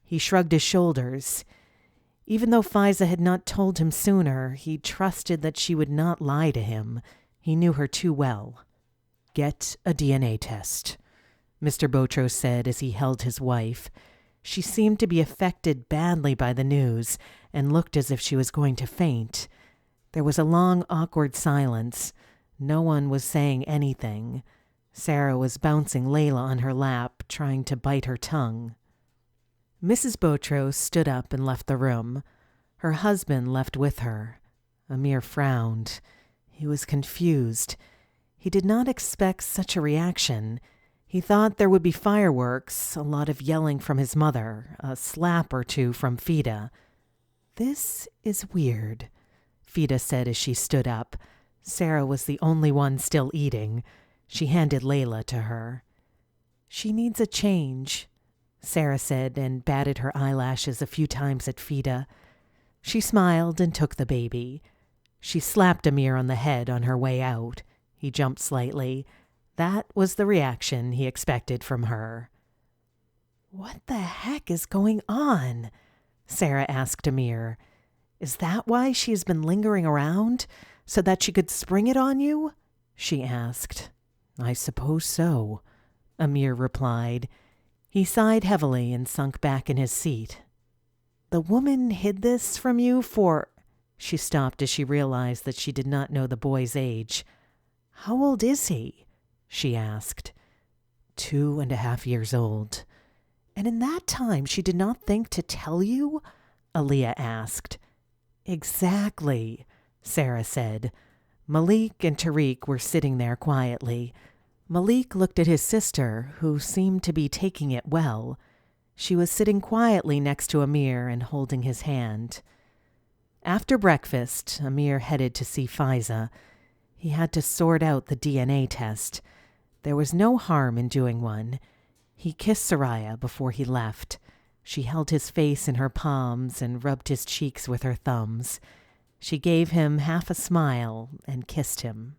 He shrugged his shoulders. Even though Fisa had not told him sooner, he trusted that she would not lie to him. He knew her too well. "Get a DNA test," Mr. Botros said as he held his wife. She seemed to be affected badly by the news and looked as if she was going to faint. There was a long, awkward silence. No one was saying anything. Sarah was bouncing Layla on her lap, trying to bite her tongue. Mrs. Botros stood up and left the room. Her husband left with her. Amir frowned. He was confused. He did not expect such a reaction. He thought there would be fireworks, a lot of yelling from his mother, a slap or two from Fida. "This is weird," Fida said as she stood up. Sarah was the only one still eating. She handed Layla to her. "She needs a change," Sarah said and batted her eyelashes a few times at Fida. She smiled and took the baby. She slapped Amir on the head on her way out. He jumped slightly. That was the reaction he expected from her. "What the heck is going on?" Sarah asked Amir. "Is that why she has been lingering around? So that she could spring it on you?" she asked. "I suppose so," Amir replied. He sighed heavily and sunk back in his seat. "The woman hid this from you for—" She stopped as she realized that she did not know the boy's age. "How old is he?" she asked. 2.5 years old. "And in that time she did not think to tell you?" Aaliyah asked. "Exactly," Sarah said. Malik and Tariq were sitting there quietly. Malik looked at his sister, who seemed to be taking it well. She was sitting quietly next to Amir and holding his hand. After breakfast, Amir headed to see Fisa. He had to sort out the DNA test. There was no harm in doing one. He kissed Soraya before he left. She held his face in her palms and rubbed his cheeks with her thumbs. She gave him half a smile and kissed him.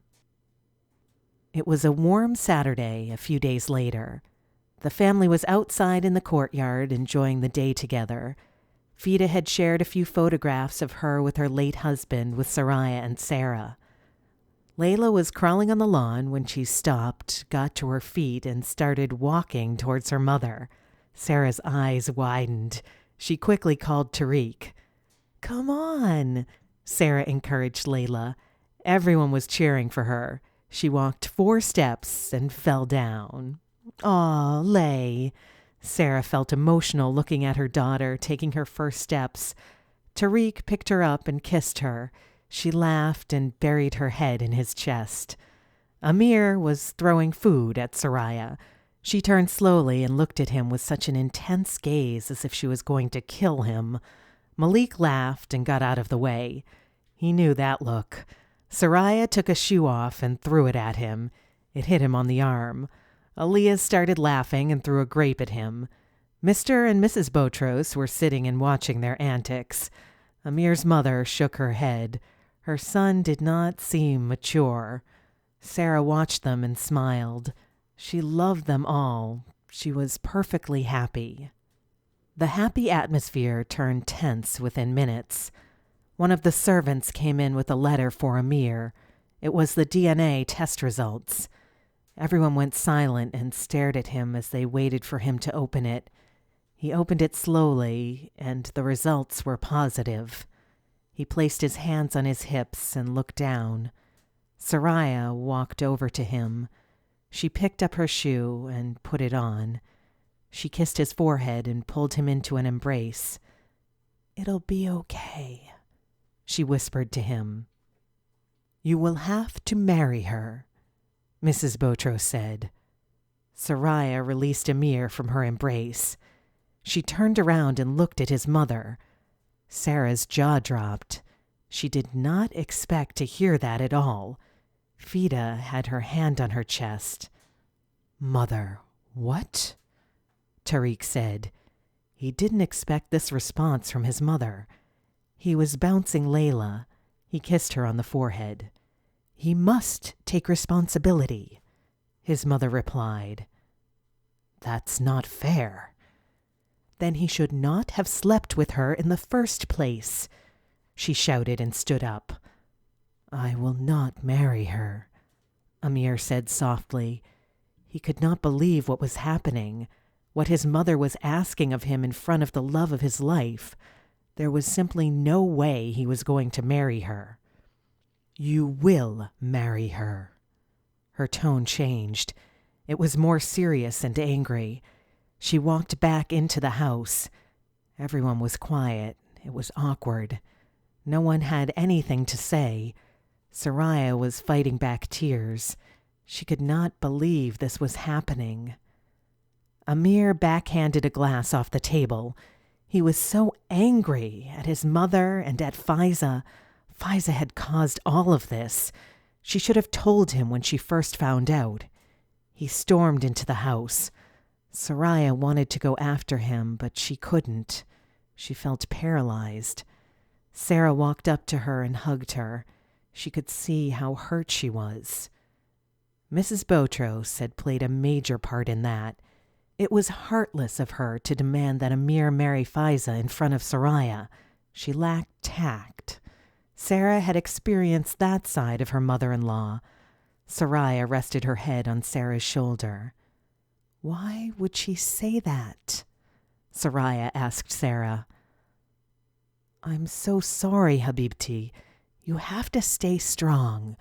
It was a warm Saturday a few days later. The family was outside in the courtyard enjoying the day together. Fida had shared a few photographs of her with her late husband with Sariah and Sarah. Layla was crawling on the lawn when she stopped, got to her feet, and started walking towards her mother. Sarah's eyes widened. She quickly called Tariq. "Come on," Sarah encouraged Layla. Everyone was cheering for her. She walked 4 steps and fell down. "Aw, Lay." Sarah felt emotional looking at her daughter taking her first steps. Tariq picked her up and kissed her. She laughed and buried her head in his chest. Amir was throwing food at Soraya. She turned slowly and looked at him with such an intense gaze as if she was going to kill him. Malik laughed and got out of the way. He knew that look. Soraya took a shoe off and threw it at him. It hit him on the arm. Aaliyah started laughing and threw a grape at him. Mr. and Mrs. Botros were sitting and watching their antics. Amir's mother shook her head. Her son did not seem mature. Sarah watched them and smiled. She loved them all. She was perfectly happy. The happy atmosphere turned tense within minutes. One of the servants came in with a letter for Amir. It was the DNA test results. Everyone went silent and stared at him as they waited for him to open it. He opened it slowly, and the results were positive. He placed his hands on his hips and looked down. Soraya walked over to him. She picked up her shoe and put it on. She kissed his forehead and pulled him into an embrace. "It'll be okay," she whispered to him. "You will have to marry her," Mrs. Botros said. Soraya released Amir from her embrace. She turned around and looked at his mother. Sarah's jaw dropped. She did not expect to hear that at all. Fida had her hand on her chest. "Mother, what?" Tariq said. He didn't expect this response from his mother. He was bouncing Layla. He kissed her on the forehead. "He must take responsibility," his mother replied. "That's not fair." "Then he should not have slept with her in the first place," she shouted and stood up. "I will not marry her," Amir said softly. He could not believe what was happening, what his mother was asking of him in front of the love of his life. There was simply no way he was going to marry her. You will marry her." Her tone changed. It was more serious and angry. She walked back into the house. Everyone was quiet. It was awkward. No one had anything to say. Soraya was fighting back tears. She could not believe this was happening. Amir backhanded a glass off the table. He was so angry at his mother and at Fisa. Fisa had caused all of this. She should have told him when she first found out. He stormed into the house. Soraya wanted to go after him, but she couldn't. She felt paralyzed. Sarah walked up to her and hugged her. She could see how hurt she was. Mrs. Botros had played a major part in that. It was heartless of her to demand that Amir marry Fisa in front of Soraya. She lacked tact. Sarah had experienced that side of her mother-in-law. Soraya rested her head on Sarah's shoulder. "Why would she say that?" Soraya asked Sarah. "I'm so sorry, Habibti. You have to stay strong,"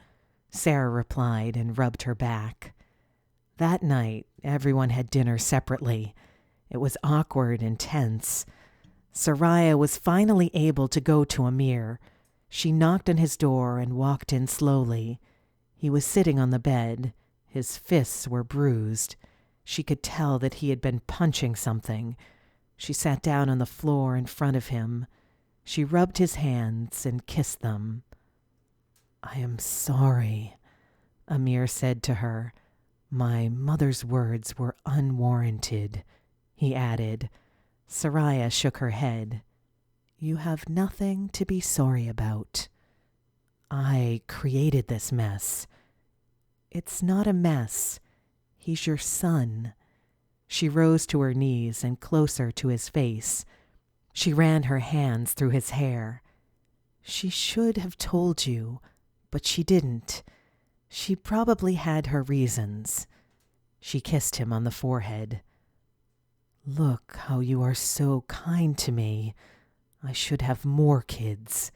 Sarah replied and rubbed her back. That night, everyone had dinner separately. It was awkward and tense. Soraya was finally able to go to Amir. She knocked on his door and walked in slowly. He was sitting on the bed. His fists were bruised. She could tell that he had been punching something. She sat down on the floor in front of him. She rubbed his hands and kissed them. "I am sorry," Amir said to her. "My mother's words were unwarranted," he added. Soraya shook her head. "You have nothing to be sorry about. I created this mess." "It's not a mess. He's your son." She rose to her knees and closer to his face. She ran her hands through his hair. "She should have told you, but she didn't. She probably had her reasons." She kissed him on the forehead. "Look how you are so kind to me. I should have more kids,"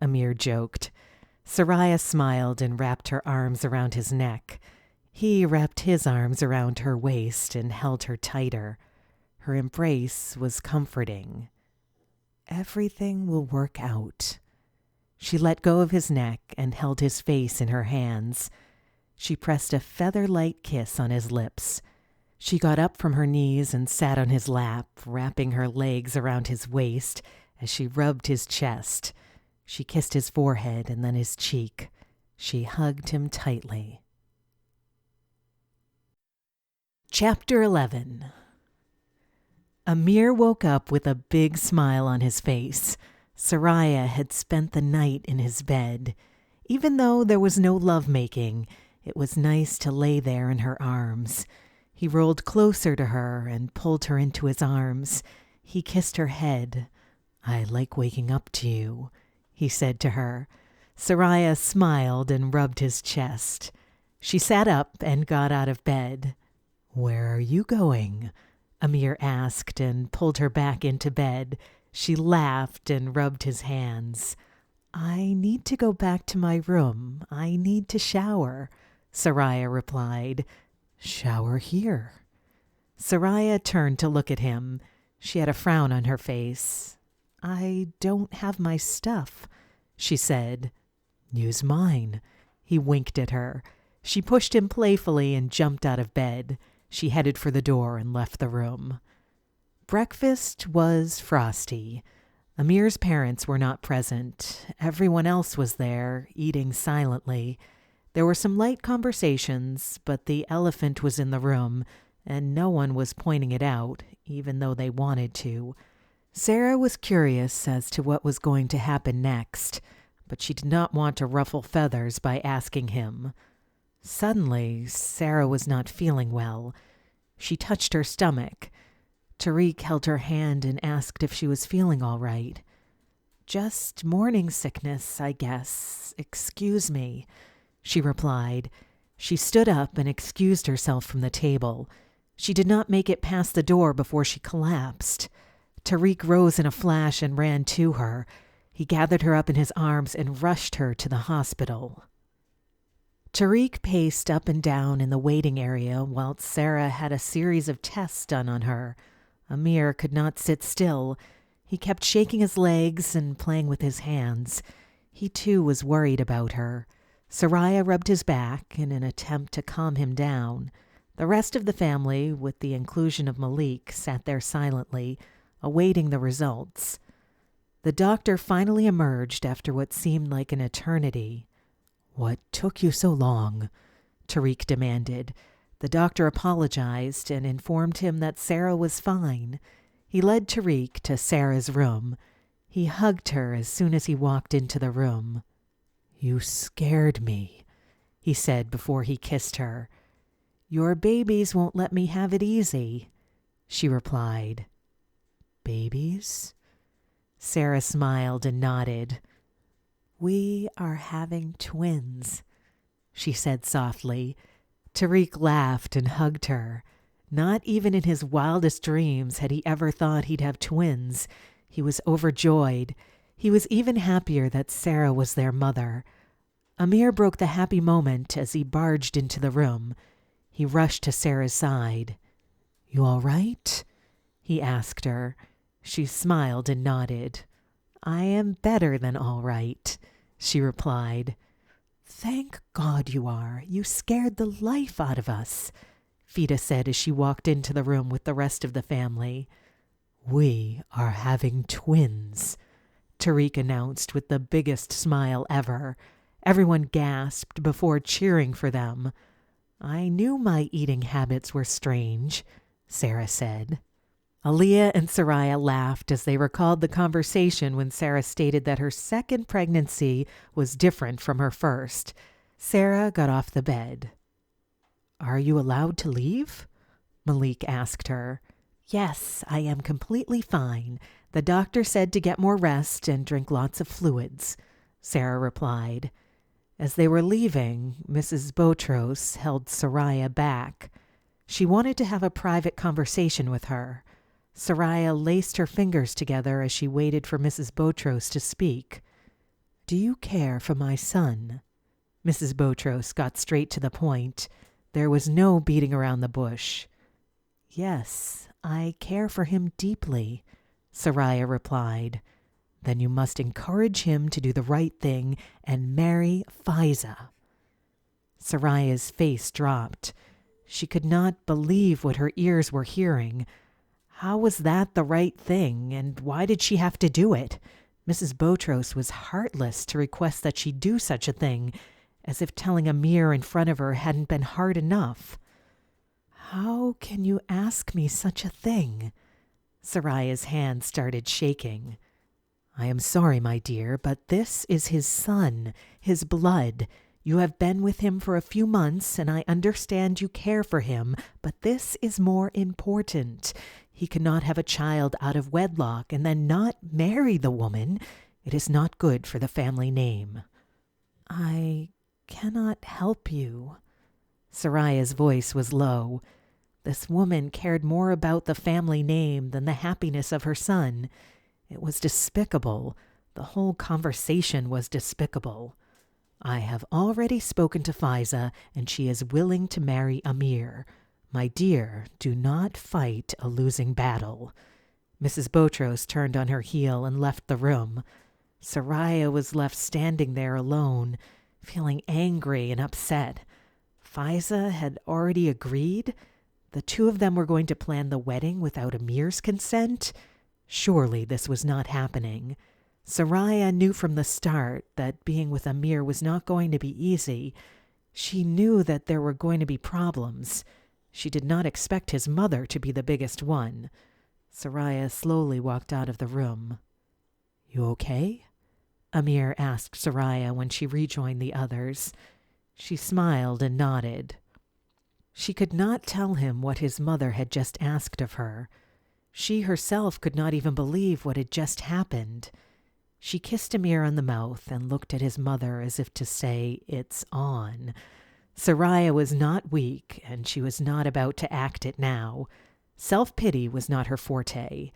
Amir joked. Soraya smiled and wrapped her arms around his neck. He wrapped his arms around her waist and held her tighter. Her embrace was comforting. "Everything will work out." She let go of his neck and held his face in her hands. She pressed a feather-light kiss on his lips. She got up from her knees and sat on his lap, wrapping her legs around his waist as she rubbed his chest. She kissed his forehead and then his cheek. She hugged him tightly. Chapter 11. Amir woke up with a big smile on his face. Sariah had spent the night in his bed. Even though there was no lovemaking, it was nice to lay there in her arms. He rolled closer to her and pulled her into his arms. He kissed her head. "I like waking up to you," he said to her. Soraya smiled and rubbed his chest. She sat up and got out of bed. "Where are you going?" Amir asked and pulled her back into bed. She laughed and rubbed his hands. "I need to go back to my room. I need to shower," Soraya replied. "Shower here." Soraya turned to look at him. She had a frown on her face. "I don't have my stuff," she said. "Use mine." He winked at her. She pushed him playfully and jumped out of bed. She headed for the door and left the room. Breakfast was frosty. Amir's parents were not present. Everyone else was there, eating silently. There were some light conversations, but the elephant was in the room, and no one was pointing it out, even though they wanted to. Sarah was curious as to what was going to happen next, but she did not want to ruffle feathers by asking him. Suddenly, Sarah was not feeling well. She touched her stomach. Tariq held her hand and asked if she was feeling all right. "Just morning sickness, I guess. Excuse me," she replied. She stood up and excused herself from the table. She did not make it past the door before she collapsed. Tariq rose in a flash and ran to her. He gathered her up in his arms and rushed her to the hospital. Tariq paced up and down in the waiting area while Sara had a series of tests done on her. Amir could not sit still. He kept shaking his legs and playing with his hands. He too was worried about her. Soraya rubbed his back in an attempt to calm him down. The rest of the family, with the inclusion of Malik, sat there silently, awaiting the results. The doctor finally emerged after what seemed like an eternity. "What took you so long?" Tariq demanded. The doctor apologized and informed him that Sara was fine. He led Tariq to Sarah's room. He hugged her as soon as he walked into the room. "You scared me," he said before he kissed her. "Your babies won't let me have it easy," she replied. "Babies?" Sara smiled and nodded. "We are having twins," she said softly. Tariq laughed and hugged her. Not even in his wildest dreams had he ever thought he'd have twins. He was overjoyed. He was even happier that Sara was their mother. Amir broke the happy moment as he barged into the room. He rushed to Sara's side. "You all right?" he asked her. She smiled and nodded. "I am better than all right," she replied. "Thank God you are. You scared the life out of us," Fisa said as she walked into the room with the rest of the family. "We are having twins," Tariq announced with the biggest smile ever. Everyone gasped before cheering for them. "I knew my eating habits were strange," Sara said. Aaliyah and Soraya laughed as they recalled the conversation when Sara stated that her second pregnancy was different from her first. Sara got off the bed. "Are you allowed to leave?" Malik asked her. "Yes, I am completely fine. The doctor said to get more rest and drink lots of fluids," Sara replied. As they were leaving, Mrs. Botros held Soraya back. She wanted to have a private conversation with her. Soraya laced her fingers together as she waited for Mrs. Botros to speak. "Do you care for my son?" Mrs. Botros got straight to the point. There was no beating around the bush. "Yes, I care for him deeply," Soraya replied. "Then you must encourage him to do the right thing and marry Fisa." Soraya's face dropped. She could not believe what her ears were hearing. How was that the right thing, and why did she have to do it? Mrs. Botros was heartless to request that she do such a thing, as if telling Amir in front of her hadn't been hard enough. "How can you ask me such a thing?" Soraya's hand started shaking. "I am sorry, my dear, but this is his son, his blood. You have been with him for a few months, and I understand you care for him, but this is more important. He cannot have a child out of wedlock and then not marry the woman. It is not good for the family name." "I cannot help you." Soraya's voice was low. This woman cared more about the family name than the happiness of her son. It was despicable. The whole conversation was despicable. "I have already spoken to Fisa, and she is willing to marry Amir. My dear, do not fight a losing battle." Mrs. Botros turned on her heel and left the room. Soraya was left standing there alone, feeling angry and upset. Fisa had already agreed? The two of them were going to plan the wedding without Amir's consent? Surely this was not happening. Soraya knew from the start that being with Amir was not going to be easy. She knew that there were going to be problems. She did not expect his mother to be the biggest one. Soraya slowly walked out of the room. "You okay?" Amir asked Soraya when she rejoined the others. She smiled and nodded. She could not tell him what his mother had just asked of her. She herself could not even believe what had just happened. She kissed Amir on the mouth and looked at his mother as if to say, "It's on." Sariah was not weak, and she was not about to act it now. Self-pity was not her forte.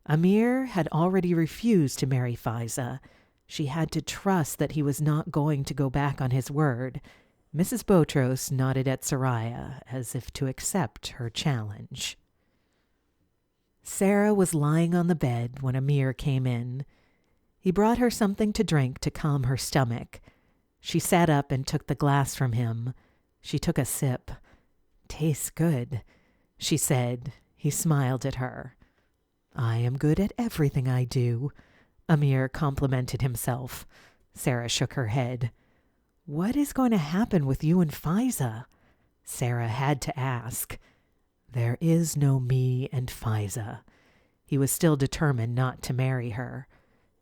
Amir had already refused to marry Fisa. She had to trust that he was not going to go back on his word. Mrs. Botros nodded at Soraya as if to accept her challenge. Sarah was lying on the bed when Amir came in. He brought her something to drink to calm her stomach. She sat up and took the glass from him. She took a sip. "Tastes good," she said. He smiled at her. "I am good at everything I do," Amir complimented himself. Sarah shook her head. "What is going to happen with you and Fisa?" Sarah had to ask. There is no me and Fisa. He was still determined not to marry her.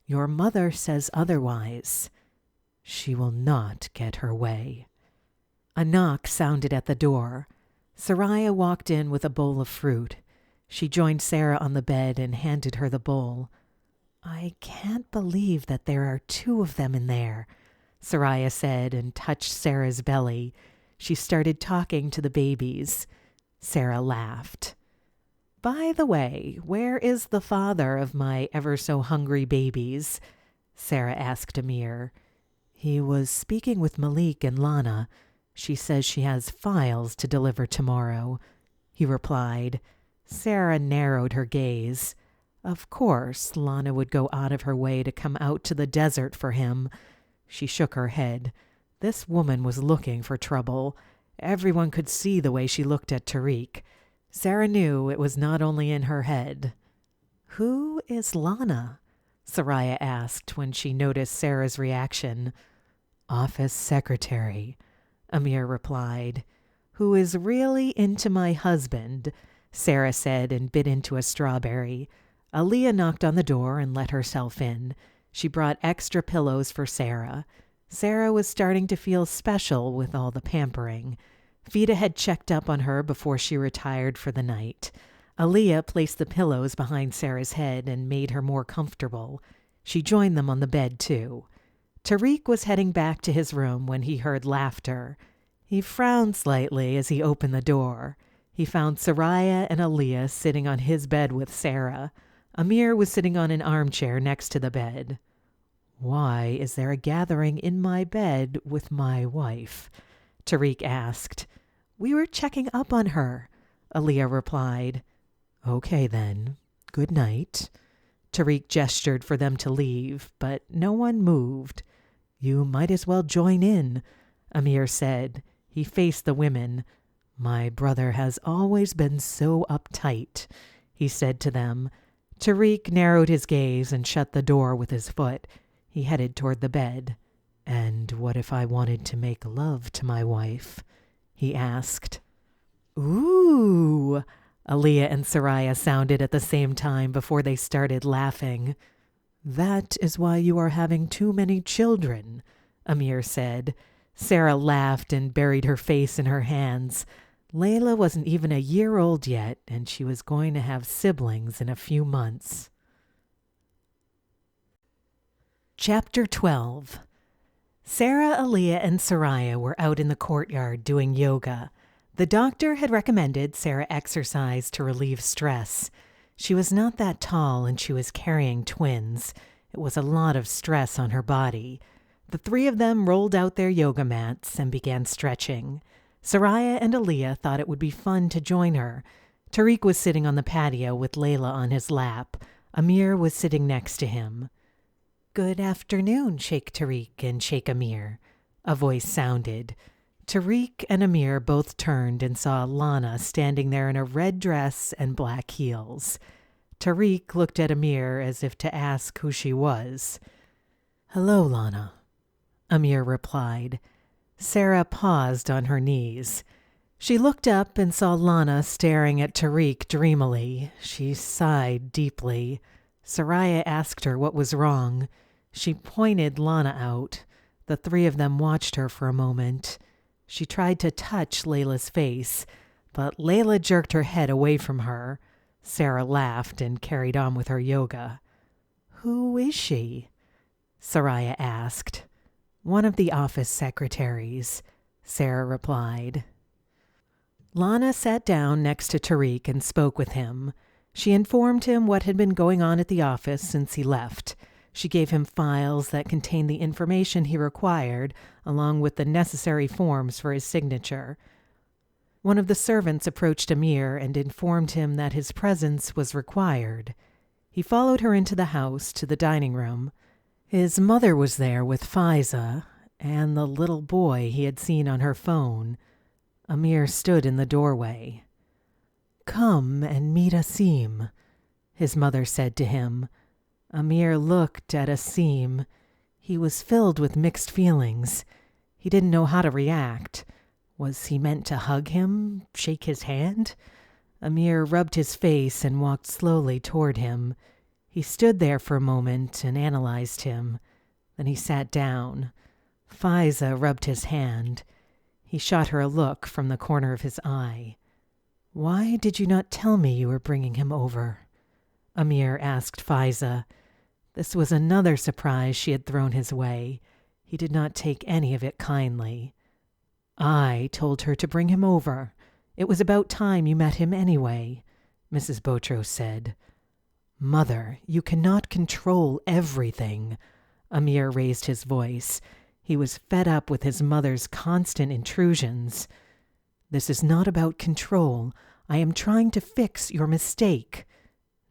Your mother says otherwise. She will not get her way. A knock sounded at the door. Soraya walked in with a bowl of fruit. She joined Sarah on the bed and handed her the bowl. "I can't believe that there are 2 of them in there," Soraya said and touched Sarah's belly. She started talking to the babies. Sarah laughed. "By the way, where is the father of my ever-so-hungry babies?" Sarah asked Amir. "He was speaking with Malik and Lana. She says she has files to deliver tomorrow," he replied. Sarah narrowed her gaze. Of course, Lana would go out of her way to come out to the desert for him. She shook her head. This woman was looking for trouble. Everyone could see the way she looked at Tariq. Sarah knew it was not only in her head. "Who is Lana?" Soraya asked when she noticed Sarah's reaction. "Office secretary," Amir replied. "Who is really into my husband," Sarah said and bit into a strawberry. Aaliyah knocked on the door and let herself in. She brought extra pillows for Sarah. Sarah was starting to feel special with all the pampering. Fida had checked up on her before she retired for the night. Aaliyah placed the pillows behind Sarah's head and made her more comfortable. She joined them on the bed, too. Tariq was heading back to his room when he heard laughter. He frowned slightly as he opened the door. He found Soraya and Aaliyah sitting on his bed with Sarah. Amir was sitting on an armchair next to the bed. "Why is there a gathering in my bed with my wife?" Tariq asked. "We were checking up on her," Aaliyah replied. "Okay then. Good night." Tariq gestured for them to leave, but no one moved. "You might as well join in," Amir said. He faced the women. "My brother has always been so uptight," he said to them. Tariq narrowed his gaze and shut the door with his foot. He headed toward the bed. "And what if I wanted to make love to my wife?" he asked. "Ooh!" Aaliyah and Sariah sounded at the same time before they started laughing. "That is why you are having too many children," Amir said. Sarah laughed and buried her face in her hands. Layla wasn't even a year old yet, and she was going to have siblings in a few months. Chapter 12. Sarah, Aaliyah, and Soraya were out in the courtyard doing yoga. The doctor had recommended Sarah exercise to relieve stress. She was not that tall and she was carrying twins. It was a lot of stress on her body. The 3 of them rolled out their yoga mats and began stretching. Soraya and Aaliyah thought it would be fun to join her. Tariq was sitting on the patio with Layla on his lap. Amir was sitting next to him. "Good afternoon, Sheikh Tariq and Sheikh Amir," a voice sounded. Tariq and Amir both turned and saw Lana standing there in a red dress and black heels. Tariq looked at Amir as if to ask who she was. "Hello, Lana," Amir replied. Sarah paused on her knees. She looked up and saw Lana staring at Tariq dreamily. She sighed deeply. Soraya asked her what was wrong. She pointed Lana out. The 3 of them watched her for a moment. She tried to touch Layla's face, but Layla jerked her head away from her. Sarah laughed and carried on with her yoga. "Who is she?" Soraya asked. "One of the office secretaries," Sarah replied. Lana sat down next to Tariq and spoke with him. She informed him what had been going on at the office since he left. She gave him files that contained the information he required, along with the necessary forms for his signature. One of the servants approached Amir and informed him that his presence was required. He followed her into the house to the dining room. His mother was there with Fisa and the little boy he had seen on her phone. Amir stood in the doorway. "Come and meet Asim," his mother said to him. Amir looked at Asim. He was filled with mixed feelings. He didn't know how to react. Was he meant to hug him, shake his hand? Amir rubbed his face and walked slowly toward him. He stood there for a moment and analyzed him. Then he sat down. Fisa rubbed his hand. He shot her a look from the corner of his eye. "Why did you not tell me you were bringing him over?" Amir asked Fisa. This was another surprise she had thrown his way. He did not take any of it kindly. "I told her to bring him over. It was about time you met him anyway," Mrs. Botros said. "Mother, you cannot control everything." Amir raised his voice. He was fed up with his mother's constant intrusions. "This is not about control. I am trying to fix your mistake."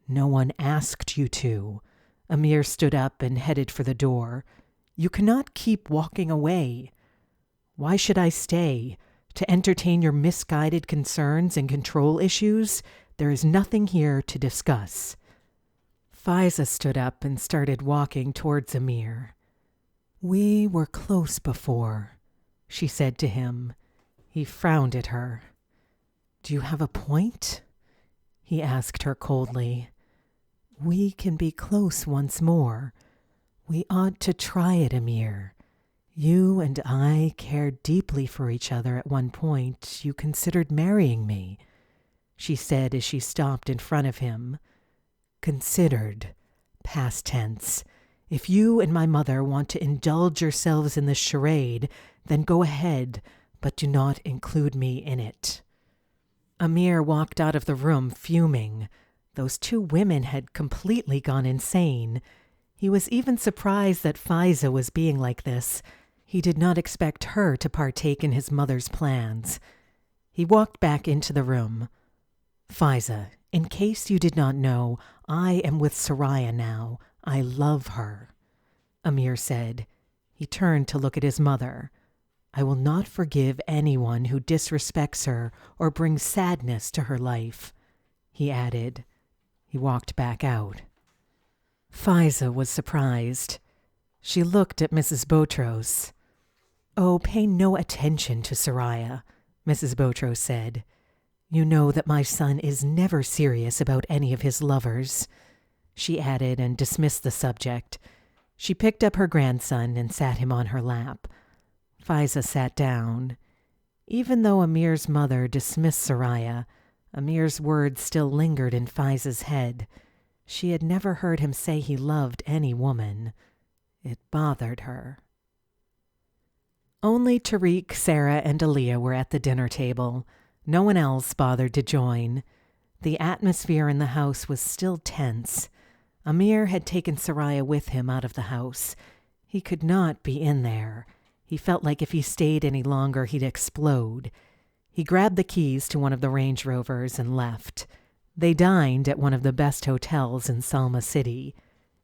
"No one asked you to." Amir stood up and headed for the door. "You cannot keep walking away." "Why should I stay? To entertain your misguided concerns and control issues? There is nothing here to discuss." Fisa stood up and started walking towards Amir. "We were close before," she said to him. He frowned at her. "Do you have a point?" he asked her coldly. "We can be close once more. We ought to try it, Amir. You and I cared deeply for each other at one point. You considered marrying me," she said as she stopped in front of him. "Considered. Past tense. If you and my mother want to indulge yourselves in this charade, then go ahead, but do not include me in it." Amir walked out of the room fuming. Those two women had completely gone insane. He was even surprised that Fisa was being like this. He did not expect her to partake in his mother's plans. He walked back into the room. "Fisa, in case you did not know, I am with Soraya now. I love her," Amir said. He turned to look at his mother. "I will not forgive anyone who disrespects her or brings sadness to her life," he added. He walked back out. Fisa was surprised. She looked at Mrs. Botros. "Oh, pay no attention to Sariah," Mrs. Botros said. "You know that my son is never serious about any of his lovers," she added and dismissed the subject. She picked up her grandson and sat him on her lap. Fisa sat down. Even though Amir's mother dismissed Soraya, Amir's words still lingered in Fisa's head. She had never heard him say he loved any woman. It bothered her. Only Tariq, Sarah, and Aaliyah were at the dinner table. No one else bothered to join. The atmosphere in the house was still tense. Amir had taken Soraya with him out of the house. He could not be in there. He felt like if he stayed any longer, he'd explode. He grabbed the keys to one of the Range Rovers and left. They dined at one of the best hotels in Salma City.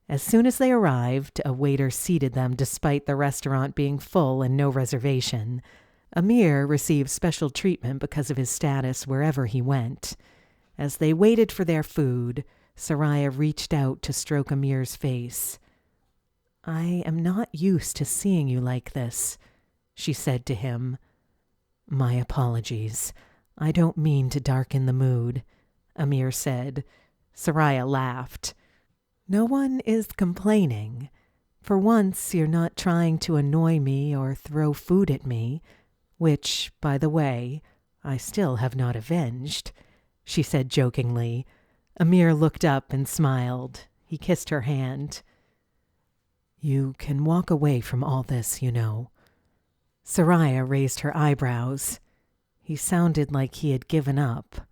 As soon as they arrived, a waiter seated them despite the restaurant being full and no reservation. Amir received special treatment because of his status wherever he went. As they waited for their food, Sariah reached out to stroke Amir's face. "I am not used to seeing you like this," she said to him. "My apologies. I don't mean to darken the mood," Amir said. Sariah laughed. "No one is complaining. For once, you're not trying to annoy me or throw food at me, which, by the way, I still have not avenged," she said jokingly. Amir looked up and smiled. He kissed her hand. "You can walk away from all this, you know." Soraya raised her eyebrows. He sounded like he had given up.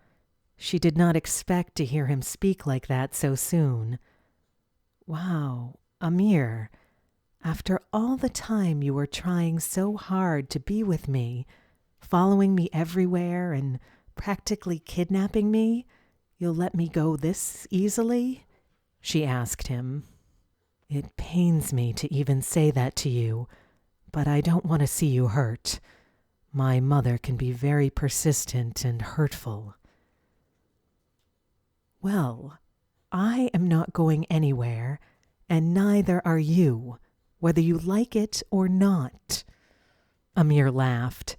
She did not expect to hear him speak like that so soon. "Wow, Amir, after all the time you were trying so hard to be with me, following me everywhere and practically kidnapping me, you'll let me go this easily? She asked him. It pains me to even say that to you, but I don't want to see you hurt. My mother can be very persistent and hurtful. Well, I am not going anywhere, and neither are you, whether you like it or not. Amir laughed.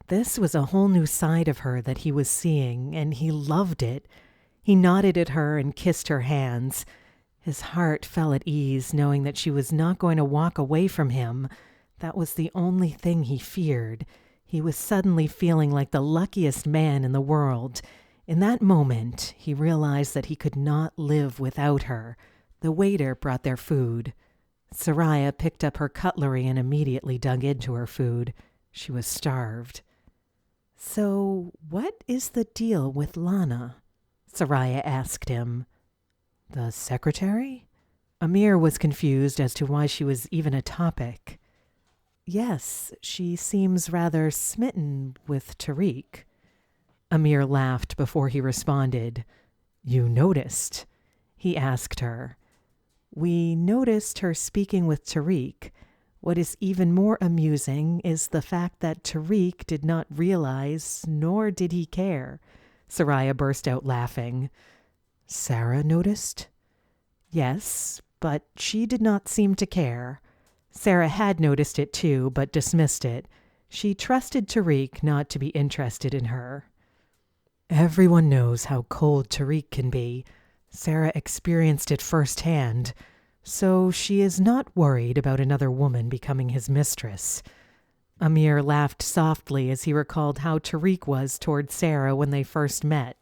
This was a whole new side of her that he was seeing, and he loved it. He nodded at her and kissed her hands. His heart fell at ease, knowing that she was not going to walk away from him. That was the only thing he feared. He was suddenly feeling like the luckiest man in the world. In that moment, he realized that he could not live without her. The waiter brought their food. Soraya picked up her cutlery and immediately dug into her food. She was starved. So, what is the deal with Lana? Soraya asked him. The secretary? Amir was confused as to why she was even a topic. Yes, she seems rather smitten with Tariq. Amir laughed before he responded. You noticed? He asked her. We noticed her speaking with Tariq. What is even more amusing is the fact that Tariq did not realize, nor did he care. Soraya burst out laughing. Sarah noticed? Yes, but she did not seem to care. Sarah had noticed it too, but dismissed it. She trusted Tariq not to be interested in her. Everyone knows how cold Tariq can be. Sarah experienced it firsthand, so she is not worried about another woman becoming his mistress. Amir laughed softly as he recalled how Tariq was toward Sarah when they first met.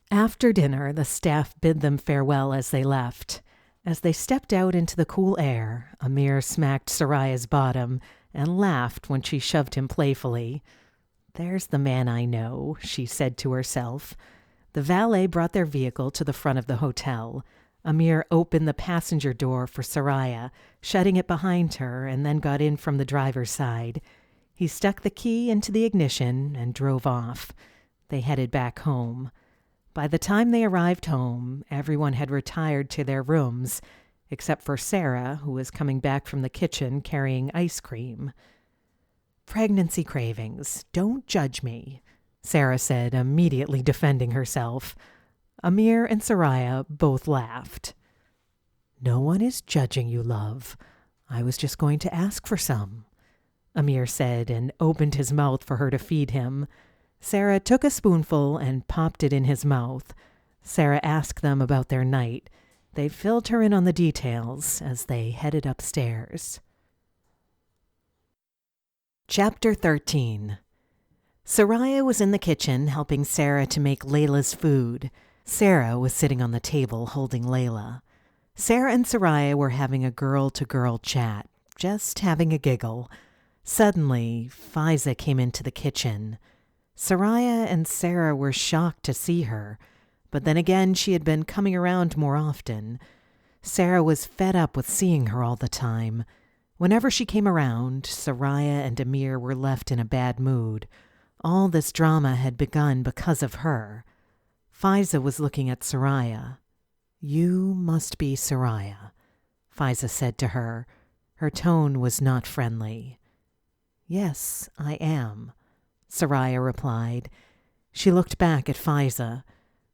After dinner, the staff bid them farewell as they left. As they stepped out into the cool air, Amir smacked Soraya's bottom and laughed when she shoved him playfully. There's the man I know, she said to herself. The valet brought their vehicle to the front of the hotel. Amir opened the passenger door for Soraya, shutting it behind her, and then got in from the driver's side. He stuck the key into the ignition and drove off. They headed back home. By the time they arrived home, everyone had retired to their rooms, except for Sarah, who was coming back from the kitchen carrying ice cream. Pregnancy cravings, don't judge me, Sarah said, immediately defending herself. Amir and Soraya both laughed. No one is judging you, love. I was just going to ask for some, Amir said and opened his mouth for her to feed him. Sarah took a spoonful and popped it in his mouth. Sarah asked them about their night. They filled her in on the details as they headed upstairs. Chapter 13. Soraya was in the kitchen helping Sarah to make Layla's food. Sarah was sitting on the table holding Layla. Sarah and Soraya were having a girl-to-girl chat, just having a giggle. Suddenly, Fisa came into the kitchen. Soraya and Sarah were shocked to see her, but then again she had been coming around more often. Sarah was fed up with seeing her all the time. Whenever she came around, Soraya and Amir were left in a bad mood. All this drama had begun because of her. Fisa was looking at Soraya. You must be Soraya, Fisa said to her. Her tone was not friendly. Yes, I am, Soraya replied. She looked back at Fisa.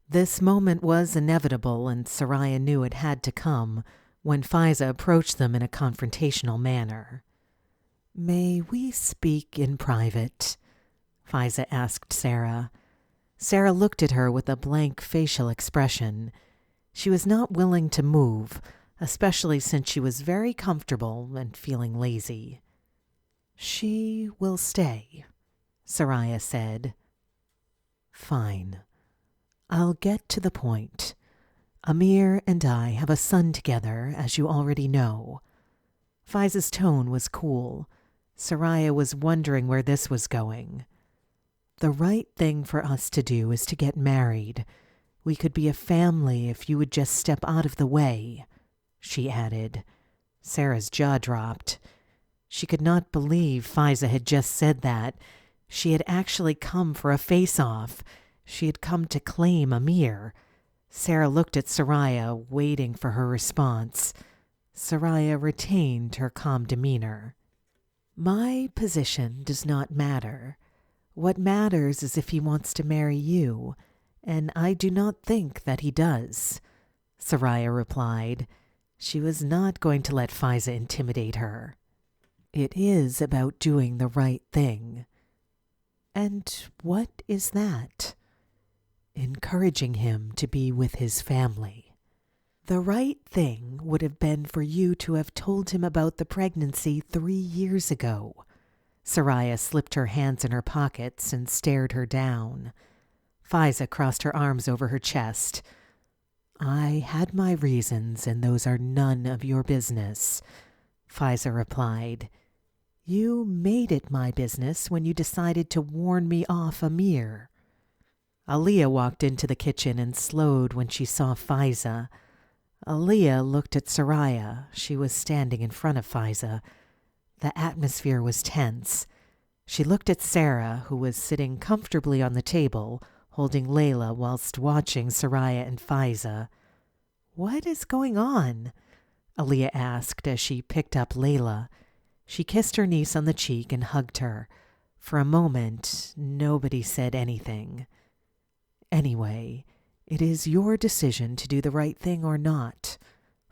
This moment was inevitable, and Soraya knew it had to come when Fisa approached them in a confrontational manner. May we speak in private? Fisa asked Sarah. Sarah looked at her with a blank facial expression. She was not willing to move, especially since she was very comfortable and feeling lazy. She will stay, Soraya said. Fine. I'll get to the point. Amir and I have a son together, as you already know. Fisa's tone was cool. Soraya was wondering where this was going. The right thing for us to do is to get married. We could be a family if you would just step out of the way, she added. Sarah's jaw dropped. She could not believe Fisa had just said that. She had actually come for a face-off. She had come to claim Amir. Sarah looked at Soraya, waiting for her response. Soraya retained her calm demeanor. My position does not matter. What matters is if he wants to marry you, and I do not think that he does, Soraya replied. She was not going to let Fisa intimidate her. It is about doing the right thing. And what is that? Encouraging him to be with his family. The right thing would have been for you to have told him about the pregnancy 3 years ago. Soraya slipped her hands in her pockets and stared her down. Fisa crossed her arms over her chest. I had my reasons, and those are none of your business, Fisa replied. You made it my business when you decided to warn me off Amir. Aliyah walked into the kitchen and slowed when she saw Fisa. Aliyah looked at Soraya. She was standing in front of Fisa. The atmosphere was tense. She looked at Sarah, who was sitting comfortably on the table, holding Layla whilst watching Soraya and Fisa. What is going on? Aliyah asked as she picked up Layla. She kissed her niece on the cheek and hugged her. For a moment, nobody said anything. Anyway, it is your decision to do the right thing or not,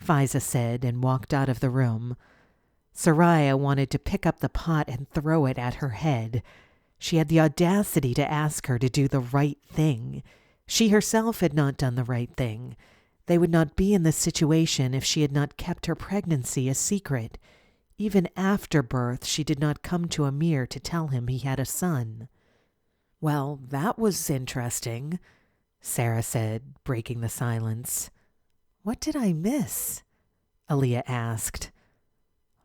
Fisa said and walked out of the room. Soraya wanted to pick up the pot and throw it at her head. She had the audacity to ask her to do the right thing. She herself had not done the right thing. They would not be in this situation if she had not kept her pregnancy a secret. Even after birth, she did not come to Amir to tell him he had a son. Well, that was interesting, Sarah said, breaking the silence. What did I miss? Aliyah asked.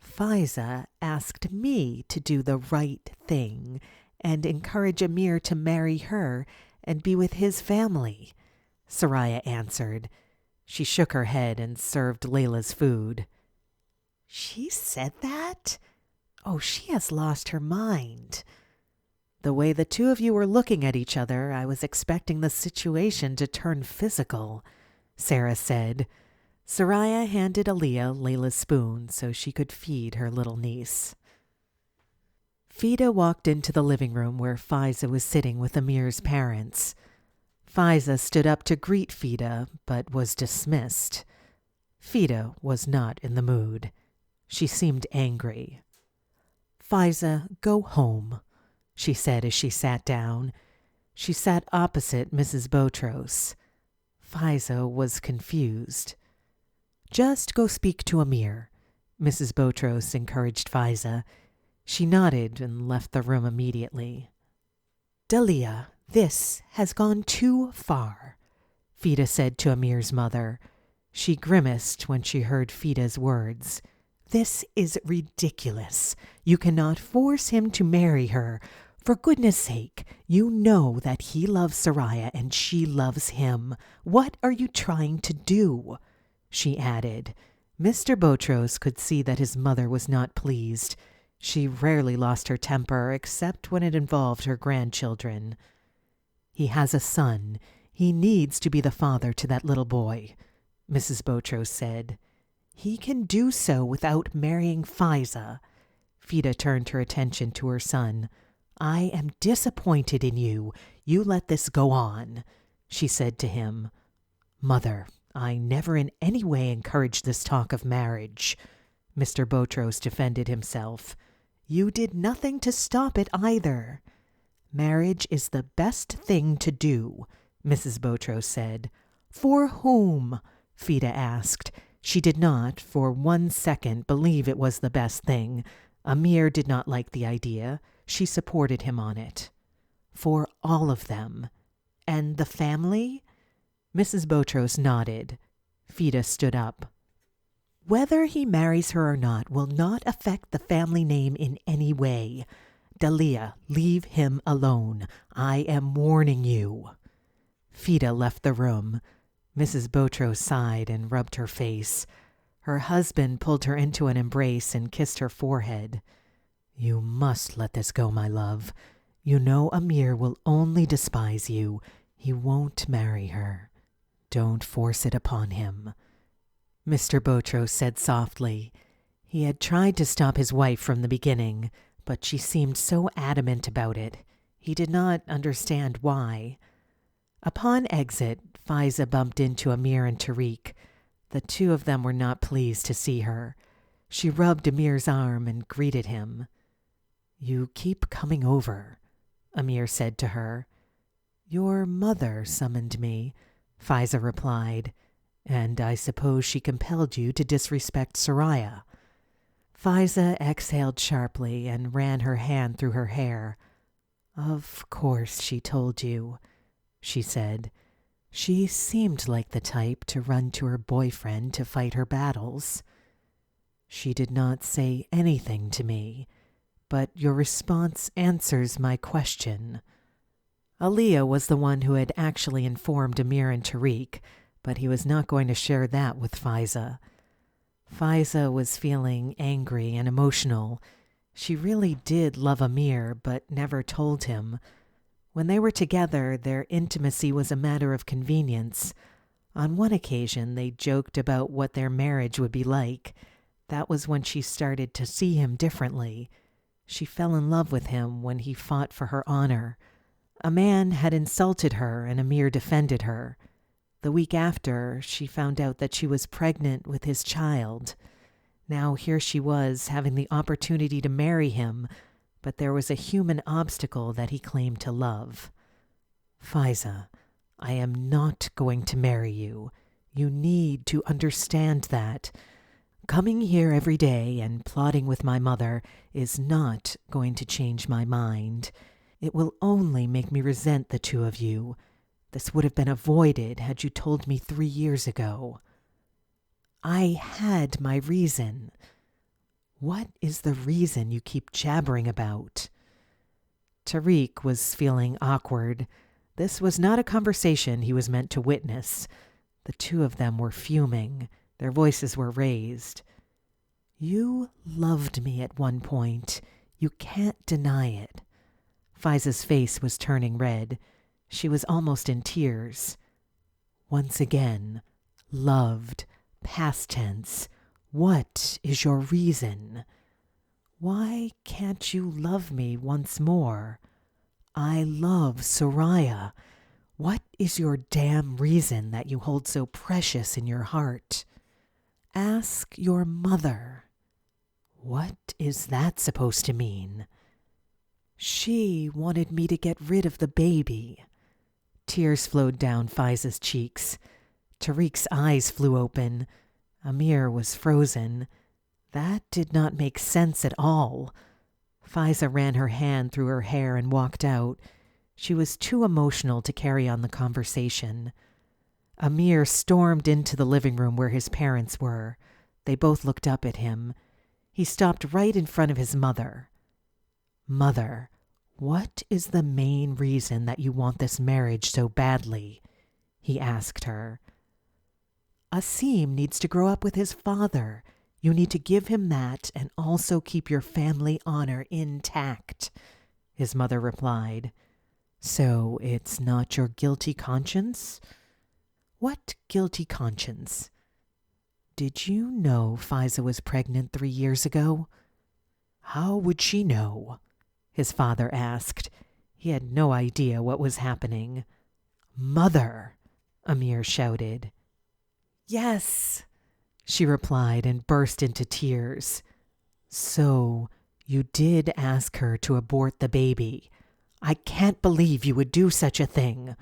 Fisa asked me to do the right thing and encourage Amir to marry her and be with his family, Soraya answered. She shook her head and served Layla's food. She said that? Oh, she has lost her mind. The way the two of you were looking at each other, I was expecting the situation to turn physical, Sarah said. Soraya handed Aliyah Layla's spoon so she could feed her little niece. Fida walked into the living room where Fisa was sitting with Amir's parents. Fisa stood up to greet Fida, but was dismissed. Fida was not in the mood. She seemed angry. Fisa, go home, she said as she sat down. She sat opposite Mrs. Botros. Fisa was confused. Just go speak to Amir, Mrs. Botros encouraged Fisa. She nodded and left the room immediately. Dalia, this has gone too far, Fida said to Amir's mother. She grimaced when she heard Fida's words. This is ridiculous. You cannot force him to marry her. For goodness sake, you know that he loves Sariah and she loves him. What are you trying to do? She added. Mr. Botros could see that his mother was not pleased. She rarely lost her temper except when it involved her grandchildren. He has a son. He needs to be the father to that little boy, Mrs. Botros said. He can do so without marrying Fisa. Fida turned her attention to her son. I am disappointed in you. You let this go on, she said to him. Mother, I never in any way encouraged this talk of marriage, Mr. Botros defended himself. You did nothing to stop it either. Marriage is the best thing to do, Mrs. Botros said. For whom? Fida asked. She did not, for 1 second, believe it was the best thing. Amir did not like the idea. She supported him on it. For all of them. And the family? Mrs. Botros nodded. Fida stood up. Whether he marries her or not will not affect the family name in any way. Dalia, leave him alone. I am warning you. Fida left the room. Mrs. Botros sighed and rubbed her face. Her husband pulled her into an embrace and kissed her forehead. "You must let this go, my love. You know Amir will only despise you. He won't marry her. Don't force it upon him," Mr. Botros said softly. He had tried to stop his wife from the beginning, but she seemed so adamant about it. He did not understand why. Upon exit, Fisa bumped into Amir and Tariq. The two of them were not pleased to see her. She rubbed Amir's arm and greeted him. "You keep coming over," Amir said to her. "Your mother summoned me," Fisa replied, "and I suppose she compelled you to disrespect Soraya." Fisa exhaled sharply and ran her hand through her hair. "Of course she told you," she said. "She seemed like the type to run to her boyfriend to fight her battles. She did not say anything to me, but your response answers my question." Aliyah was the one who had actually informed Amir and Tariq, but he was not going to share that with Fisa. Fisa was feeling angry and emotional. She really did love Amir, but never told him. When they were together, their intimacy was a matter of convenience. On one occasion, they joked about what their marriage would be like. That was when she started to see him differently. She fell in love with him when he fought for her honor. A man had insulted her, and Amir defended her. The week after, she found out that she was pregnant with his child. Now here she was, having the opportunity to marry him, but there was a human obstacle that he claimed to love. "Fisa, I am not going to marry you. You need to understand that. Coming here every day and plotting with my mother is not going to change my mind. It will only make me resent the two of you. This would have been avoided had you told me 3 years ago." "I had my reason." "What is the reason you keep jabbering about?" Tariq was feeling awkward. This was not a conversation he was meant to witness. The two of them were fuming. Their voices were raised. "You loved me at one point. You can't deny it." Fisa's face was turning red. She was almost in tears. "Once again, loved, past tense. What is your reason? Why can't you love me once more? I love Soraya. What is your damn reason that you hold so precious in your heart? Ask your mother." "What is that supposed to mean?" "She wanted me to get rid of the baby." Tears flowed down Fisa's cheeks. Tariq's eyes flew open. Amir was frozen. That did not make sense at all. Fisa ran her hand through her hair and walked out. She was too emotional to carry on the conversation. Amir stormed into the living room where his parents were. They both looked up at him. He stopped right in front of his mother. "Mother, what is the main reason that you want this marriage so badly?" he asked her. "Asim needs to grow up with his father. You need to give him that and also keep your family honor intact," his mother replied. "So it's not your guilty conscience?" "What guilty conscience?" "Did you know Fisa was pregnant 3 years ago?" "How would she know?" his father asked. He had no idea what was happening. "Mother!" Amir shouted. "Yes," she replied and burst into tears. "So you did ask her to abort the baby. I can't believe you would do such a thing,"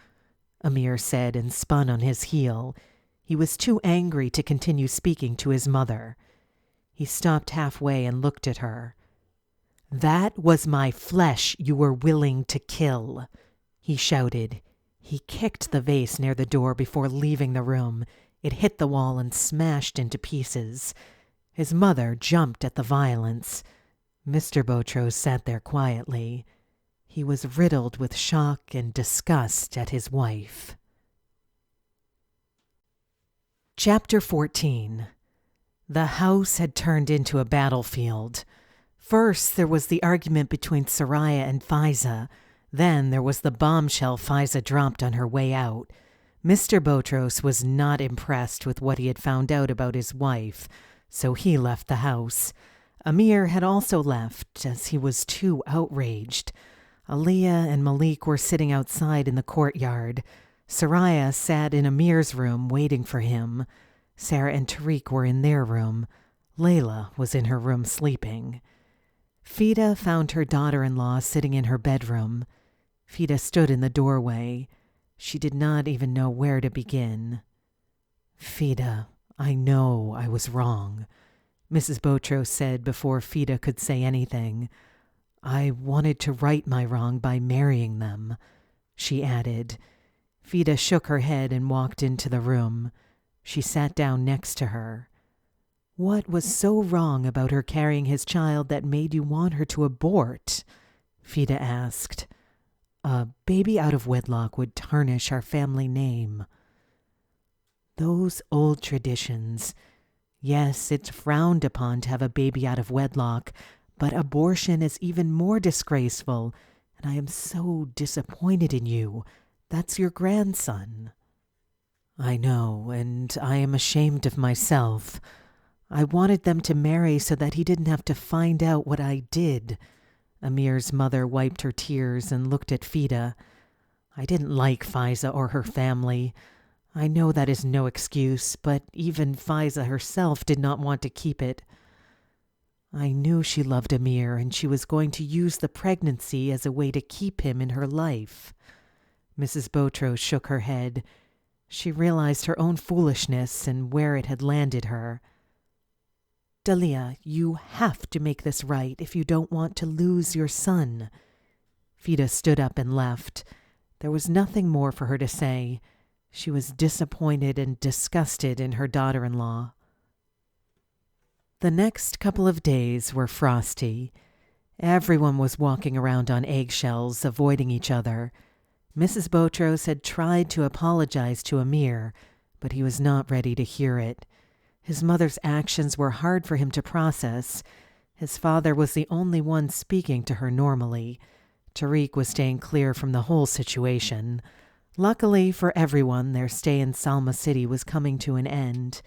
Amir said and spun on his heel. He was too angry to continue speaking to his mother. He stopped halfway and looked at her. "That was my flesh you were willing to kill," he shouted. He kicked the vase near the door before leaving the room. It hit the wall and smashed into pieces. His mother jumped at the violence. Mr. Botros sat there quietly. He was riddled with shock and disgust at his wife. Chapter 14. The house had turned into a battlefield. First, there was the argument between Soraya and Fisa. Then there was the bombshell Fisa dropped on her way out. Mr. Botros was not impressed with what he had found out about his wife, so he left the house. Amir had also left, as he was too outraged. Aliyah and Malik were sitting outside in the courtyard. Soraya sat in Amir's room waiting for him. Sarah and Tariq were in their room. Layla was in her room sleeping. Fida found her daughter-in-law sitting in her bedroom. Fida stood in the doorway. She did not even know where to begin. "Fida, I know I was wrong," Mrs. Botros said before Fida could say anything. "I wanted to right my wrong by marrying them," she added. Fida shook her head and walked into the room. She sat down next to her. "What was so wrong about her carrying his child that made you want her to abort?" Fida asked. "A baby out of wedlock would tarnish our family name." "Those old traditions. Yes, it's frowned upon to have a baby out of wedlock, but abortion is even more disgraceful, and I am so disappointed in you. That's your grandson." "I know, and I am ashamed of myself. I wanted them to marry so that he didn't have to find out what I did." Amir's mother wiped her tears and looked at Fida. "I didn't like Fisa or her family. I know that is no excuse, but even Fisa herself did not want to keep it. I knew she loved Amir, and she was going to use the pregnancy as a way to keep him in her life." Mrs. Botros shook her head. She realized her own foolishness and where it had landed her. "Dalia, you have to make this right if you don't want to lose your son." Fida stood up and left. There was nothing more for her to say. She was disappointed and disgusted in her daughter-in-law. The next couple of days were frosty. Everyone was walking around on eggshells, avoiding each other. Mrs. Botros had tried to apologize to Amir, but he was not ready to hear it. His mother's actions were hard for him to process. His father was the only one speaking to her normally. Tariq was staying clear from the whole situation. Luckily for everyone, their stay in Salma City was coming to an end.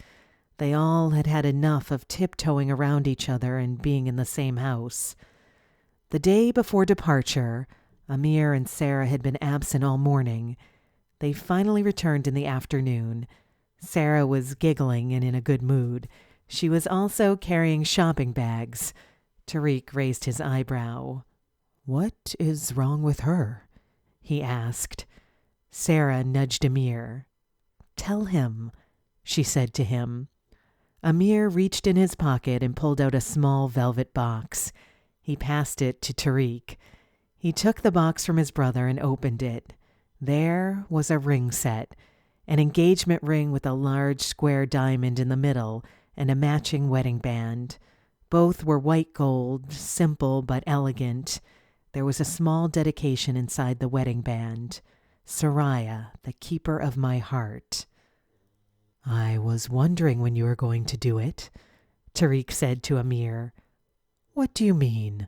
They all had had enough of tiptoeing around each other and being in the same house. The day before departure, Amir and Sarah had been absent all morning. They finally returned in the afternoon. Sarah was giggling and in a good mood. She was also carrying shopping bags. Tariq raised his eyebrow. "What is wrong with her?" he asked. Sarah nudged Amir. "Tell him," she said to him. Amir reached in his pocket and pulled out a small velvet box. He passed it to Tariq. He took the box from his brother and opened it. There was a ring set, an engagement ring with a large square diamond in the middle and a matching wedding band. Both were white gold, simple but elegant. There was a small dedication inside the wedding band. "Sariah, the keeper of my heart." "I was wondering when you were going to do it," Tariq said to Amir. "What do you mean?"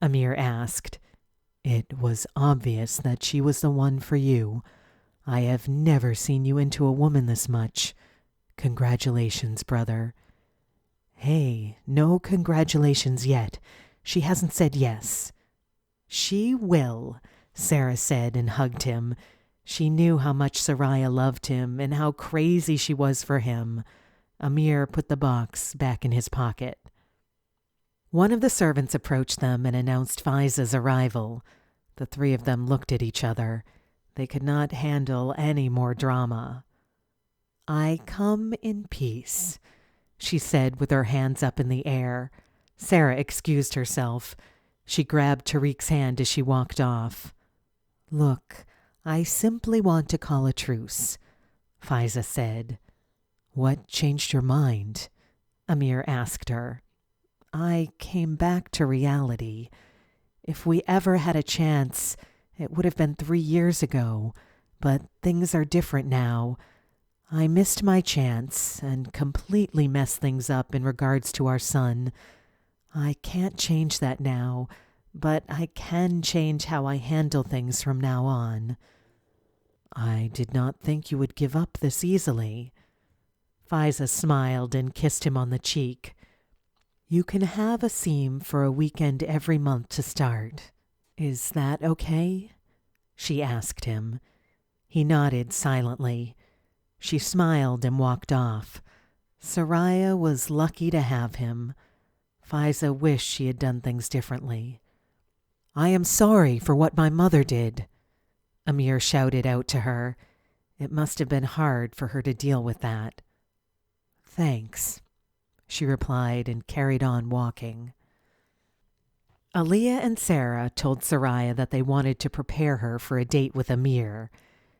Amir asked. "It was obvious that she was the one for you. I have never seen you into a woman this much. Congratulations, brother." "Hey, no congratulations yet. She hasn't said yes." "She will," Sarah said and hugged him. She knew how much Sariah loved him and how crazy she was for him. Amir put the box back in his pocket. One of the servants approached them and announced Fisa's arrival. The three of them looked at each other. They could not handle any more drama. "I come in peace," she said with her hands up in the air. Sarah excused herself. She grabbed Tariq's hand as she walked off. "Look, I simply want to call a truce," Fisa said. "What changed your mind?" Amir asked her. "I came back to reality. If we ever had a chance, it would have been 3 years ago, but things are different now. I missed my chance and completely messed things up in regards to our son. I can't change that now, but I can change how I handle things from now on. I did not think you would give up this easily. Fisa smiled and kissed him on the cheek. You can have a seam for a weekend every month to start. Is that okay? She asked him. He nodded silently. She smiled and walked off. Soraya was lucky to have him. Fisa wished she had done things differently. I am sorry for what my mother did, Amir shouted out to her. It must have been hard for her to deal with that. Thanks, she replied and carried on walking. Aaliyah and Sarah told Sariah that they wanted to prepare her for a date with Amir.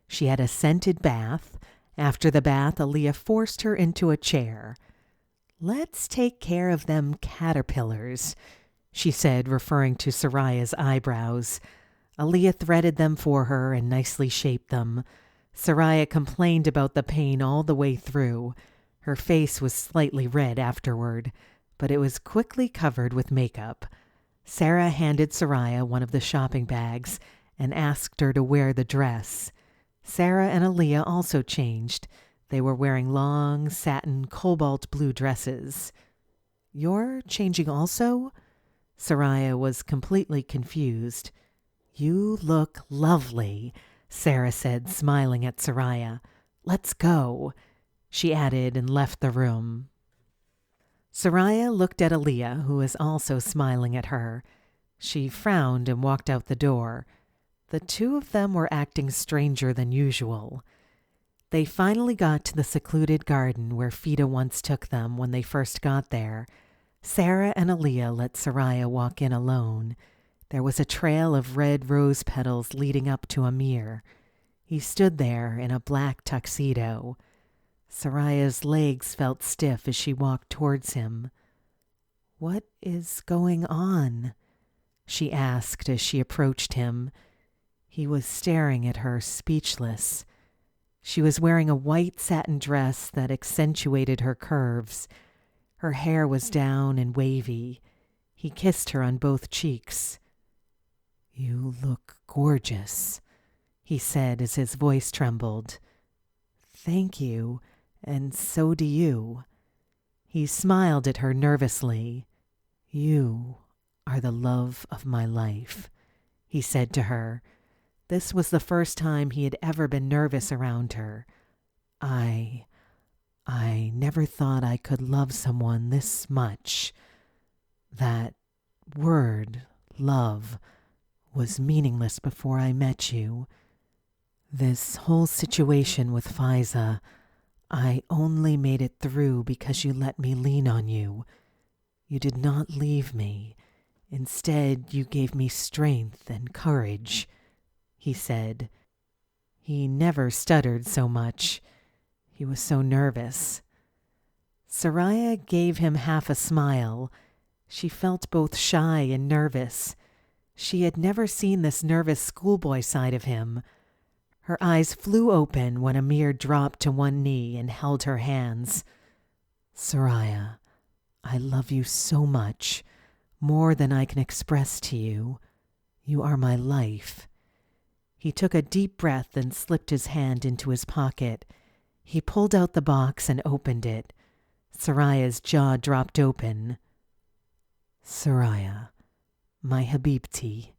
She had a scented bath. After the bath, Aaliyah forced her into a chair. Let's take care of them caterpillars, she said, referring to Soraya's eyebrows. Aaliyah threaded them for her and nicely shaped them. Sariah complained about the pain all the way through. Her face was slightly red afterward, but it was quickly covered with makeup. Sarah handed Sariah one of the shopping bags and asked her to wear the dress. Sarah and Aaliyah also changed. They were wearing long, satin, cobalt blue dresses. You're changing also? Sariah was completely confused. You look lovely, Sarah said, smiling at Sariah. Let's go, she added and left the room. Sariah looked at Aaliyah, who was also smiling at her. She frowned and walked out the door. The two of them were acting stranger than usual. They finally got to the secluded garden where Fida once took them when they first got there. Sarah and Aaliyah let Sariah walk in alone. There was a trail of red rose petals leading up to Amir. He stood there in a black tuxedo. Sariah's legs felt stiff as she walked towards him. What is going on? She asked as she approached him. He was staring at her, speechless. She was wearing a white satin dress that accentuated her curves. Her hair was down and wavy. He kissed her on both cheeks. You look gorgeous, he said as his voice trembled. Thank you, and so do you. He smiled at her nervously. You are the love of my life, he said to her. This was the first time he had ever been nervous around her. I never thought I could love someone this much. That word, love, was meaningless before I met you. This whole situation with Fisa, I only made it through because you let me lean on you. You did not leave me. Instead, you gave me strength and courage, he said. He never stuttered so much. He was so nervous. Soraya gave him half a smile. She felt both shy and nervous. She had never seen this nervous schoolboy side of him. Her eyes flew open when Amir dropped to one knee and held her hands. Soraya, I love you so much, more than I can express to you. You are my life. He took a deep breath and slipped his hand into his pocket. He pulled out the box and opened it. Soraya's jaw dropped open. Soraya, my Habibti,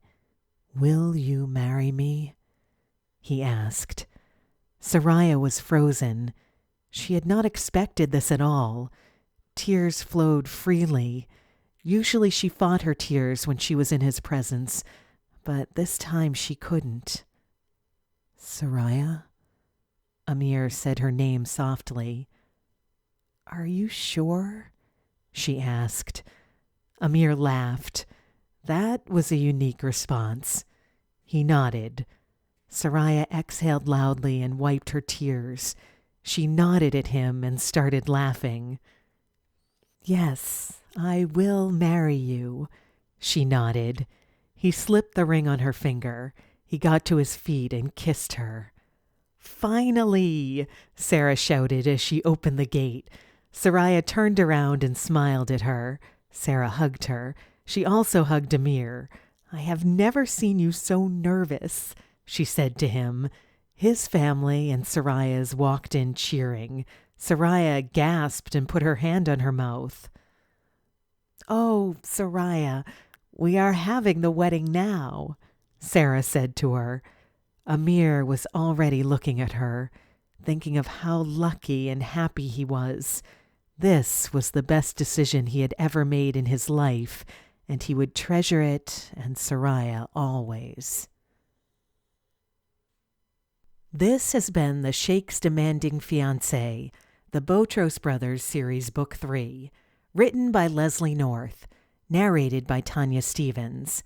will you marry me? He asked. Soraya was frozen. She had not expected this at all. Tears flowed freely. Usually she fought her tears when she was in his presence, but this time she couldn't. Soraya? Amir said her name softly. Are you sure? She asked. Amir laughed. That was a unique response. He nodded. Soraya exhaled loudly and wiped her tears. She nodded at him and started laughing. Yes, I will marry you, she nodded. He slipped the ring on her finger. He got to his feet and kissed her. "Finally!" Sara shouted as she opened the gate. Soraya turned around and smiled at her. Sara hugged her. She also hugged Amir. "I have never seen you so nervous," she said to him. His family and Soraya's walked in cheering. Soraya gasped and put her hand on her mouth. "Oh, Soraya, we are having the wedding now," Sara said to her. Amir was already looking at her, thinking of how lucky and happy he was. This was the best decision he had ever made in his life, and he would treasure it and Soraya always. This has been The Sheikh's Demanding Fiancée, the Botros Brothers Series Book 3, written by Leslie North, narrated by Tanya Stevens,